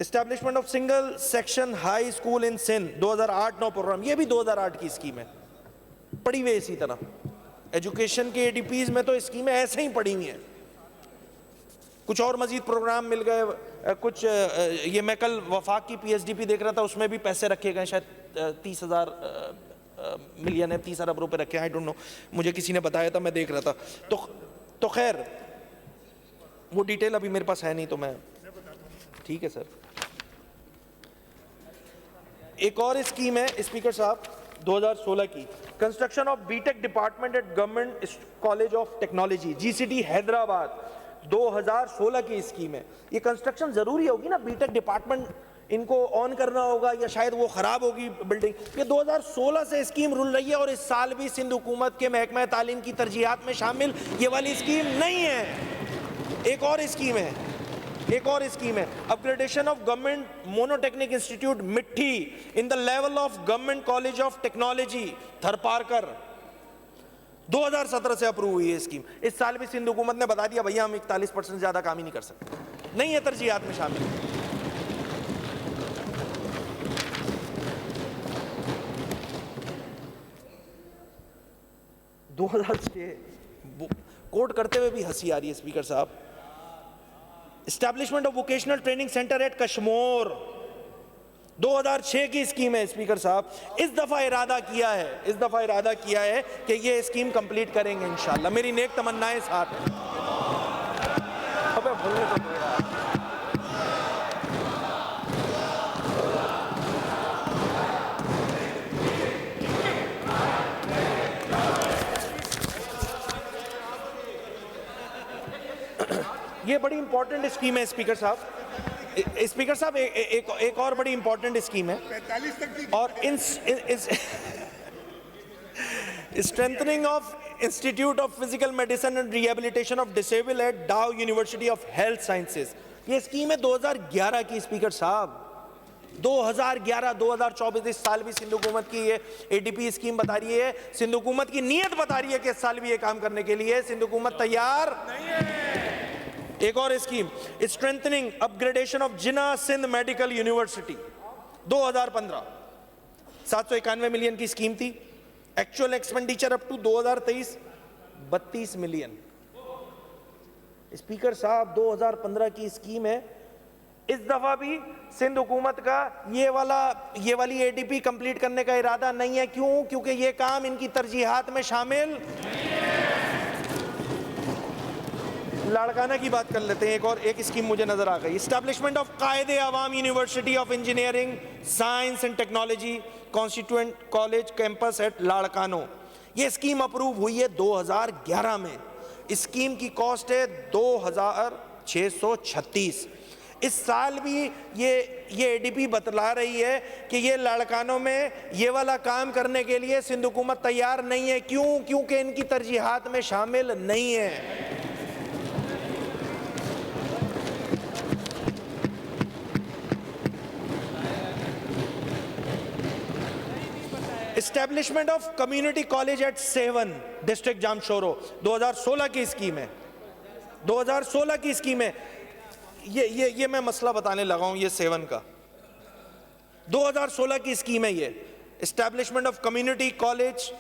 Establishment of single section high school in Sindh 2008-9 programme, ये भी 2008 की स्कीम है, पड़ी हुई इसी तरह। एजुकेशन के एडीपीज में तो स्कीमें ऐसे ही पड़ी हुई हैं, कुछ और मजीद प्रोग्राम मिल गए, कुछ ये मैं कल वफाक की पीएसडीपी देख रहा था, उसमें भी पैसे रखे गए, शायद 30,000 मिलियन है, 30 अरब रुपए रखे, आई डोंट नो, मुझे किसी ने बताया था, मैं देख रहा था। तो खैर वो डिटेल अभी मेरे पास है नहीं, तो मैं ठीक है सर। एक और स्कीम है स्पीकर साहब 2016 की, construction of BTech department at government college of technology GCT Hyderabad 2016 की स्कीम है। ये कंस्ट्रक्शन जरूरी होगी ना, बीटेक डिपार्टमेंट इनको ऑन करना होगा या शायद वो खराब होगी बिल्डिंग। ये 2016 से स्कीम रुल रही है और इस साल भी सिंध हुकूमत के महकमा तालीम की तरजीहात में शामिल ये वाली स्कीम नहीं है। एक और स्कीम है अपग्रेडेशन ऑफ गवर्नमेंट मोनोटेक्निक इंस्टीट्यूट मिट्टी in the level of government college of technology Tharparkar 2017 से अप्रूव हुई है स्कीम। इस साल भी सिंध हुकूमत ने बता दिया भैया हम 41% ज्यादा काम ही नहीं कर सकते, नहीं है तरजीहात में शामिल। कोट करते हुए भी हंसी आ रही है स्पीकर साहब। Establishment of vocational training centre at Kashmir 2006 की स्कीम है स्पीकर साहब। इस दफा इरादा किया है कि ये स्कीम कंप्लीट करेंगे इंशाल्लाह, मेरी नेक तमन्नाएं साथ हैं। अबे बोलने तो दो यार। ये बड़ी इंपॉर्टेंट स्कीम है स्पीकर साहब, एक और बड़ी इंपॉर्टेंट स्कीम है, और strengthening of institute of physical medicine and rehabilitation of disable at Dow university of health sciences. ये स्कीम है 2011 की स्पीकर साहब, 2011-2024। इस साल भी सिंध हुकूमत की ये एडीपी स्कीम बता रही है, सिंध हुकूमत की नीयत बता रही है कि इस साल भी ये काम करने के लिए सिंध हुकूमत तैयार नहीं है। एक और scheme strengthening upgradation of Jinnah Sindh medical university 2015 791 million की स्कीम थी। Actual expenditure up to 2023 32 million. Speaker साहब 2015 की स्कीम है। इस दफा भी सिंध हुकूमत का ये वाली एडीपी कंप्लीट करने का इरादा नहीं है। क्यों? क्योंकि ये काम इनकी तरजीहात में शामिल नहीं है। लाड़काना की बात कर लेते हैं। एक स्कीम मुझे नजर आ गई, एस्टैब्लिशमेंट ऑफ कायदे आवाम university of engineering science and technology constituent college campus at Larkana. ये स्कीम अप्रूव हुई है 2011 में। स्कीम की कॉस्ट है 2636। इस साल भी ये एडीपी बतला रही है कि ये लाड़कानों में ये वाला काम करने के लिए सिंध हुकूमत तैयार नहीं है। क्यों? क्योंकि इनकी तरजीहात में शामिल नहीं है। Establishment of community college eight seven district Jamshoro 2016 की स्कीम है। 2016 की स्कीम है। ये मैं मसला बताने लगा हूं, ये सेवन का 2016 की स्कीम है। ये establishment of community college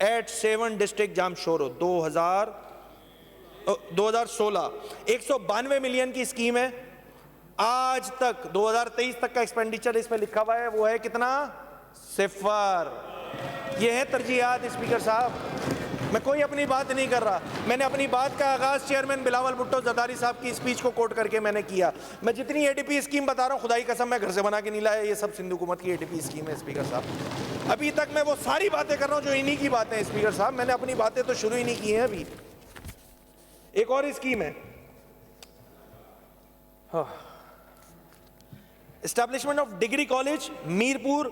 eight seven district Jamshoro 2016 192 million की स्कीम है। आज तक 2023 तक का एक्सपेंडिचर इस पे लिखा हुआ है, वो है कितना? 0। ये है तरजीहात स्पीकर साहब। मैं कोई अपनी बात नहीं कर रहा, मैंने अपनी बात का आगाज चेयरमैन बिलावल भुट्टो जरदारी साहब की स्पीच को कोट करके मैंने किया। मैं जितनी एडीपी स्कीम बता रहा हूँ खुदाई कसम मैं घर से बना के नहीं लाया, ये सब सिंध हुकूमत की एडीपी स्कीम है स्पीकर साहब। अभी तक मैं वो सारी बातें कर रहा हूँ जो इन्हीं की बातें हैं स्पीकर साहब, मैंने अपनी बातें तो शुरू ही नहीं की हैं अभी। एक और स्कीम है, establishment of degree college Mirpur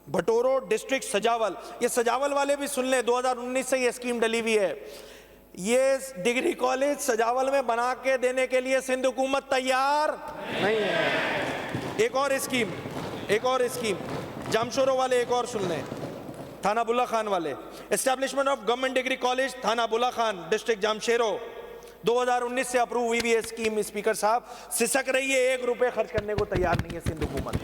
Bathoro district Sujawal. ये सजावल वाले भी सुन ले, 2019 से ये स्कीम डली हुई है। ये डिग्री कॉलेज सजावल में बना के देने के लिए सिंध हुकूमत तैयार नहीं है। एक और स्कीम जामशोरो वाले एक और सुन लें, थाना बुल्ला खान वाले, establishment of government degree college थाना बुल्ला खान डिस्ट्रिक्ट जामशेरो, 2019 से अप्रूव हुई है स्कीम। स्पीकर साहब सिसक रही है, 1 रुपए खर्च करने को तैयार नहीं है सिंध हुकूमत।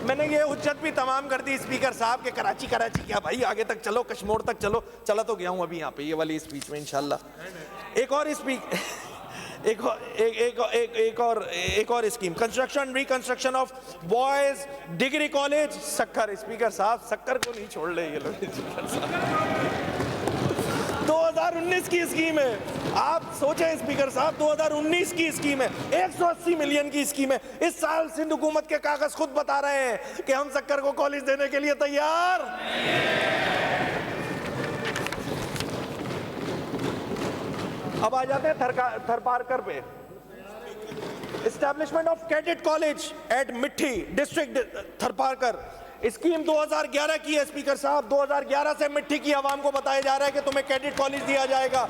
मैंने ये हुज्जत भी तमाम कर दी स्पीकर साहब के कराची क्या भाई, आगे तक चलो, कश्मीर तक चलो, चला तो गया हूं अभी यहाँ पे ये वाली स्पीच में इंशाल्लाह। एक और scheme, construction reconstruction of boys degree college Sukkur. Speaker साहब सक्कर को नहीं छोड़ रहे ये लोग। स्पीकर साहब 2019 की स्कीम है, आप सोचें स्पीकर साहब 2019 की स्कीम है, 180 मिलियन की स्कीम है। इस साल सिंध हुकूमत के कागज खुद बता रहे हैं कि हम सक्कर को कॉलेज देने के लिए तैयार। अब आ जाते हैं थरपारकर पे, establishment of cadet college eight मिट्टी डिस्ट्रिक्ट थरपारकर। स्कीम 2011 की है स्पीकर साहब, 2011 से मिट्टी की आवाम को बताया जा रहा है कि तुम्हें कैडेट कॉलेज दिया जाएगा।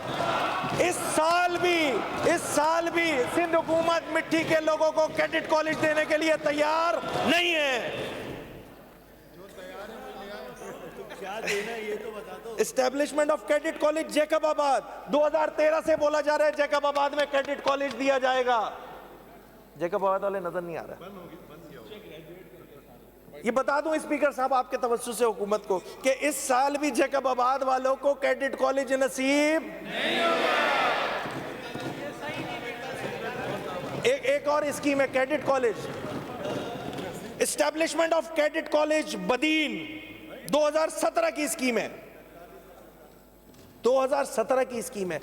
इस साल भी सिंध हुकूमत मिट्टी के लोगों को कैडेट कॉलेज देने के लिए तैयार नहीं है। Establishment of cadet college Jacobabad, 2013 से बोला जा रहा है जैकबाबाद में कैडेट कॉलेज दिया जाएगा। जैकबाबाद वाले नजर नहीं आ रहा। ये बता दूं स्पीकर साहब आपके तवज्जो से हुकूमत को कि इस साल भी जैकबाबाद वालों को कैडेट कॉलेज नसीब नहीं होगा। एक और स्कीम है cadet college, establishment of cadet college Badin, 2017 की स्कीम है, 2017 की स्कीम है।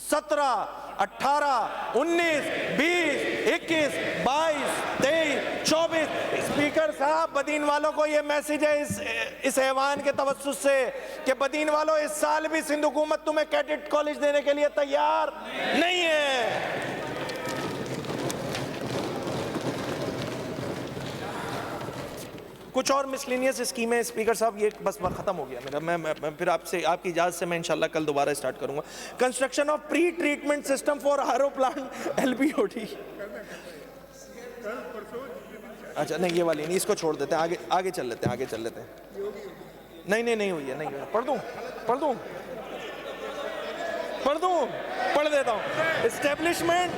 17, 18, 19, 20, 21, 22, 23, 24। स्पीकर साहब बदीन वालों को ये मैसेज है इस ऐवान के तवज्जुह से कि बदीन वालों इस साल भी सिंध हुकूमत तुम्हें कैडेट कॉलेज देने के लिए तैयार नहीं है। कुछ और मिसलिनियस स्कीमें स्पीकर साहब, ये बस खत्म हो गया मेरा। मैं फिर आपसे आपकी इजाज़त से मैं इंशाल्लाह कल दोबारा स्टार्ट करूंगा। Construction of pre treatment system for RO plant LBOD. अच्छा नहीं ये वाली नहीं, इसको छोड़ देते हैं, आगे चल लेते हैं। नहीं हुई है। पढ़ देता हूँ। Establishment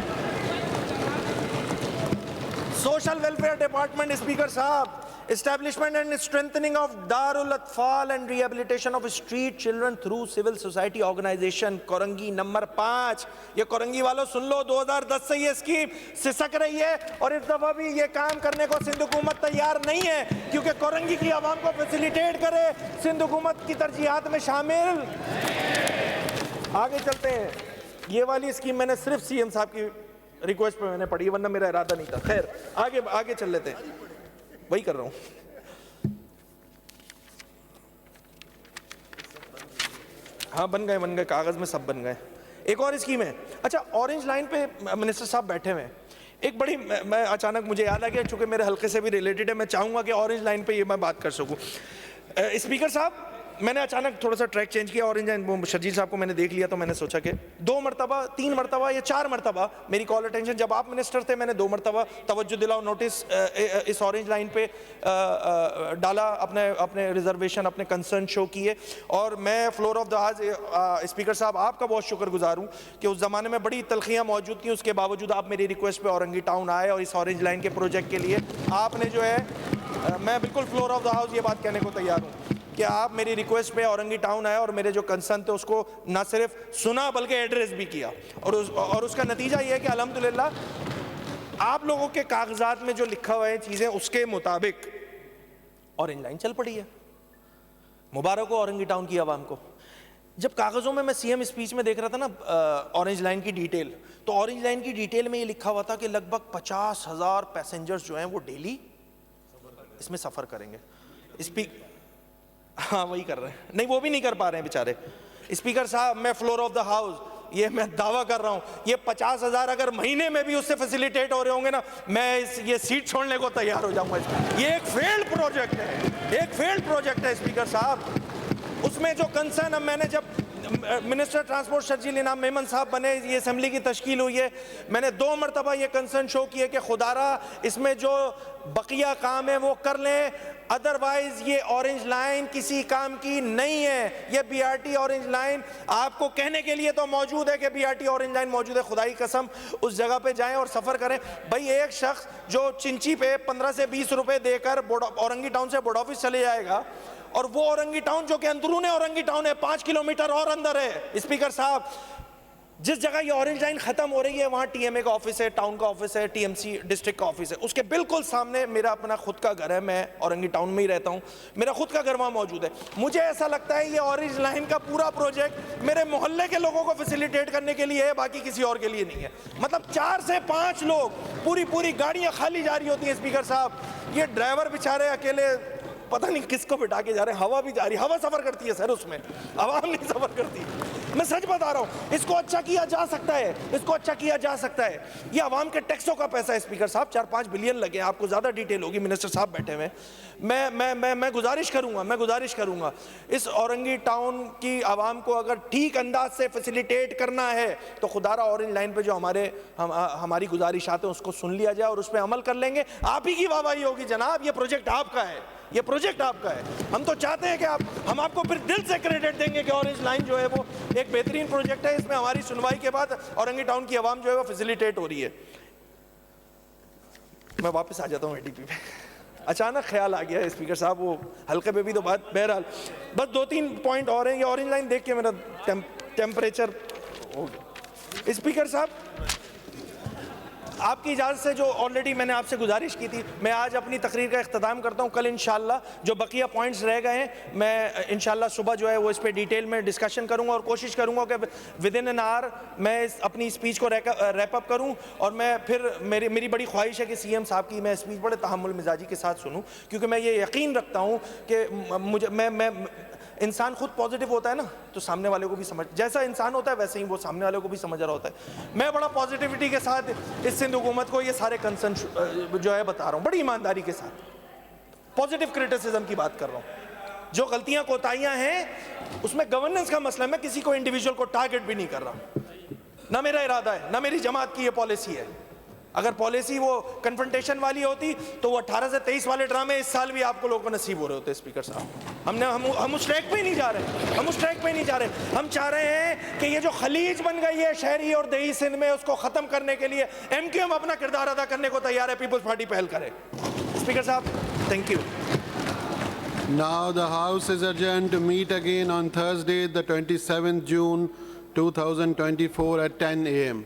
social welfare department speaker साहब, establishment and strengthening of Darul Atfal and rehabilitation of street children through civil society organization। Korangi number 5। ये कोरंगी वालों सुन लो, 2010 से ये स्कीम सिसक रही है और इस दफा भी ये काम करने को सिंध हुकूमत तैयार नहीं है क्योंकि कोरंगी की आवाम को फैसिलिटेट करे, सिंध हुकूमत की तरजीहात में शामिल। आगे चलते हैं। ये वाली स्कीम मैंने सिर्फ सीएम साहब की रिक्वेस्ट पे मैंने पढ़ी, वरना मेरा इरादा नहीं था। खैर आगे चल लेते हैं, वही कर रहा हूं। हाँ बन गए, कागज में सब बन गए। एक और स्कीम है। अच्छा ऑरेंज लाइन पे मिनिस्टर साहब बैठे हुए हैं, एक बड़ी मैं अचानक मुझे याद आ गया, चूंकि मेरे हल्के से भी रिलेटेड है, मैं चाहूंगा कि ऑरेंज लाइन पे ये मैं बात कर सकूं। स्पीकर साहब मैंने अचानक थोड़ा सा ट्रैक चेंज किया, ऑरेंज लाइन शर्जील साहब को मैंने देख लिया, तो मैंने सोचा कि 2 मरतबा 3 मरतबा या 4 मरतबा मेरी कॉल अटेंशन, जब आप मिनिस्टर थे मैंने 2 मरतबा तवज्जो दिलाओ नोटिस इस ऑरेंज लाइन पे डाला, अपने रिजर्वेशन अपने कंसर्न शो किए। और मैं floor of the house speaker साहब आपका बहुत शुक्रगुजार हूँ कि उस ज़माने में बड़ी तलखियाँ मौजूद थी, उसके बावजूद आप मेरी रिक्वेस्ट पे औरंगी टाउन आए और इस ऑरेंज लाइन के प्रोजेक्ट के लिए आपने जो है मैं बिल्कुल फ्लोर ऑफ द हाउस ये बात कहने को तैयार हूँ कि आप मेरी रिक्वेस्ट पे औरंगी टाउन आए और मेरे जो कंसर्न थे उसको ना सिर्फ सुना बल्कि एड्रेस भी किया। और उसका नतीजा ये है कि अल्हम्दुलिल्लाह आप लोगों के कागजात में जो लिखा हुआ है चीज़ें उसके मुताबिक ऑरेंज लाइन चल पड़ी है। मुबारक हो औरंगी टाउन की आवाम को। जब कागज़ों में मैं सीएम स्पीच में देख रहा था ना ऑरेंज लाइन की डिटेल, तो ऑरेंज लाइन की डिटेल में ये लिखा हुआ था कि लगभग 50,000 पैसेंजर्स जो हैं वो डेली इसमें सफ़र करेंगे। हाँ वही कर रहे हैं, नहीं वो भी नहीं कर पा रहे हैं बेचारे, स्पीकर साहब, मैं फ्लोर ऑफ द हाउस, ये मैं दावा कर रहा हूं, ये 50,000 अगर महीने में भी उससे फैसिलिटेट हो रहे होंगे ना, मैं ये सीट छोड़ने को तैयार हो जाऊंगा। ये एक फेल्ड प्रोजेक्ट है, एक फेल्ड प्रोजेक्ट है स्पीकर साहब। उसमें जो कंसर्न, अब मैंने जब मिनिस्टर ट्रांसपोर्ट शर्जील इनाम मेमन साहब बने, ये असेंबली की तश्कील हुई है, मैंने 2 मरतबा ये कंसर्न शो किया कि खुदारा इसमें जो बकिया काम है वो कर लें, अदरवाइज ये ऑरेंज लाइन किसी काम की नहीं है। ये बीआरटी ऑरेंज लाइन आपको कहने के लिए तो मौजूद है कि बीआरटी ऑरेंज लाइन मौजूद है, खुदाई कसम उस जगह पे जाएं और सफ़र करें। भाई एक शख्स जो चिंची पे 15 से 20 रुपए देकर औरंगी टाउन से बोर्ड ऑफिस चले जाएगा, और वो औरंगी टाउन जो कि अंदरूने औरंगी टाउन है, 5 किलोमीटर और अंदर है स्पीकर साहब, जिस जगह ये ऑरेंज लाइन खत्म हो रही है वहां टीएमए का ऑफिस है, टाउन का ऑफिस है, टीएमसी डिस्ट्रिक्ट का ऑफिस है, उसके बिल्कुल सामने मेरा अपना खुद का घर है, मैं औरंगी टाउन में ही रहता हूं, मेरा खुद का घर वहां मौजूद है। मुझे ऐसा लगता है ये ऑरेंज लाइन का पूरा प्रोजेक्ट मेरे मोहल्ले के लोगों को फैसिलिटेट करने के लिए है, बाकी किसी और के लिए नहीं है। मतलब 4 से 5 लोग, पूरी गाड़ियां खाली जा रही होती हैं स्पीकर साहब, ये ड्राइवर बेचारे अकेले पता नहीं किसको बिठा के जा रहे हैं, हवा भी जा रही है, हवा सफर करती है सर उसमें, आवाम नहीं सफर करती। मैं सच बता रहा हूं, इसको अच्छा किया जा सकता है, इसको अच्छा किया जा सकता है। ये आवाम के टैक्सों का पैसा है स्पीकर साहब, 4-5 बिलियन लगे, आपको ज्यादा डिटेल होगी, मिनिस्टर साहब बैठे हुए। मैं गुजारिश करूंगा इस औरंगी टाउन की आवाम को अगर ठीक अंदाज से फैसिलिटेट करना है तो खुदारा ऑरेंज लाइन पे जो हमारी गुजारिशात है उसको सुन लिया जाए और उस पर अमल कर लेंगे। आप ही की वाहवाही होगी जनाब, ये प्रोजेक्ट आपका है, ये प्रोजेक्ट आपका है। हम तो चाहते हैं कि हम आपको फिर दिल से क्रेडिट देंगे कि ऑरेंज लाइन जो है वो एक बेहतरीन प्रोजेक्ट है, इसमें हमारी सुनवाई के बाद औरंगी टाउन की आवाम जो है वो फैसिलिटेट हो रही है। मैं वापस आ जाता हूँ एडीपी पे, अचानक ख्याल आ गया स्पीकर साहब, वो हल्के पे भी तो बात, बहरहाल बस 2-3 पॉइंट और हैं। ये ऑरेंज लाइन देख के मेरा टेम्परेचर हो गया। स्पीकर साहब, आपकी इजाज़त से जो ऑलरेडी मैंने आपसे गुजारिश की थी, मैं आज अपनी तकरीर का इख्तिताम करता हूँ। कल इंशाल्लाह जो बकिया पॉइंट्स रह गए हैं, मैं इंशाल्लाह सुबह जो है वो इस पर डिटेल में डिस्कशन करूँगा और कोशिश करूँगा कि विद इन एन आवर मैं अपनी स्पीच को रैप अप करूँ। और मैं फिर मेरी बड़ी ख्वाहिश है कि सीएम साहब की मैं स्पीच बड़े तहम्मुल मिजाजी के साथ सुनूँ, क्योंकि मैं ये यकीन रखता हूँ कि मैं इंसान खुद पॉजिटिव होता है ना, तो सामने वाले को भी समझ, जैसा इंसान होता है वैसे ही वो सामने वाले को भी समझ रहा होता है। मैं बड़ा पॉजिटिविटी के साथ इस सिंध हुकूमत को ये सारे कंसर्न जो है बता रहा हूँ, बड़ी ईमानदारी के साथ पॉजिटिव क्रिटिसिज्म की बात कर रहा हूँ। जो गलतियां कोताहियां हैं उसमें गवर्नेंस का मसला, मैं किसी को इंडिविजुअल को टारगेट भी नहीं कर रहा, ना मेरा इरादा है, ना मेरी जमात की ये पॉलिसी है। अगर पॉलिसी वो कन्फ्रंटेशन वाली होती तो वो 18 से 23 वाले ड्रामे इस साल भी आपको लोगों को नसीब हो रहे होते स्पीकर साहब। हम उस ट्रैक पे ही नहीं जा रहे, हम चाह रहे हैं कि ये जो खलीज बन गई है शहरी और देही सिंध में, उसको खत्म करने के लिए एमक्यूएम अपना किरदार अदा करने को तैयार है, पीपल्स पार्टी पहल करे। स्पीकर साहब, thank you. Now the House is adjourned to meet again on Thursday, the 27th June 2024 at 10 a.m.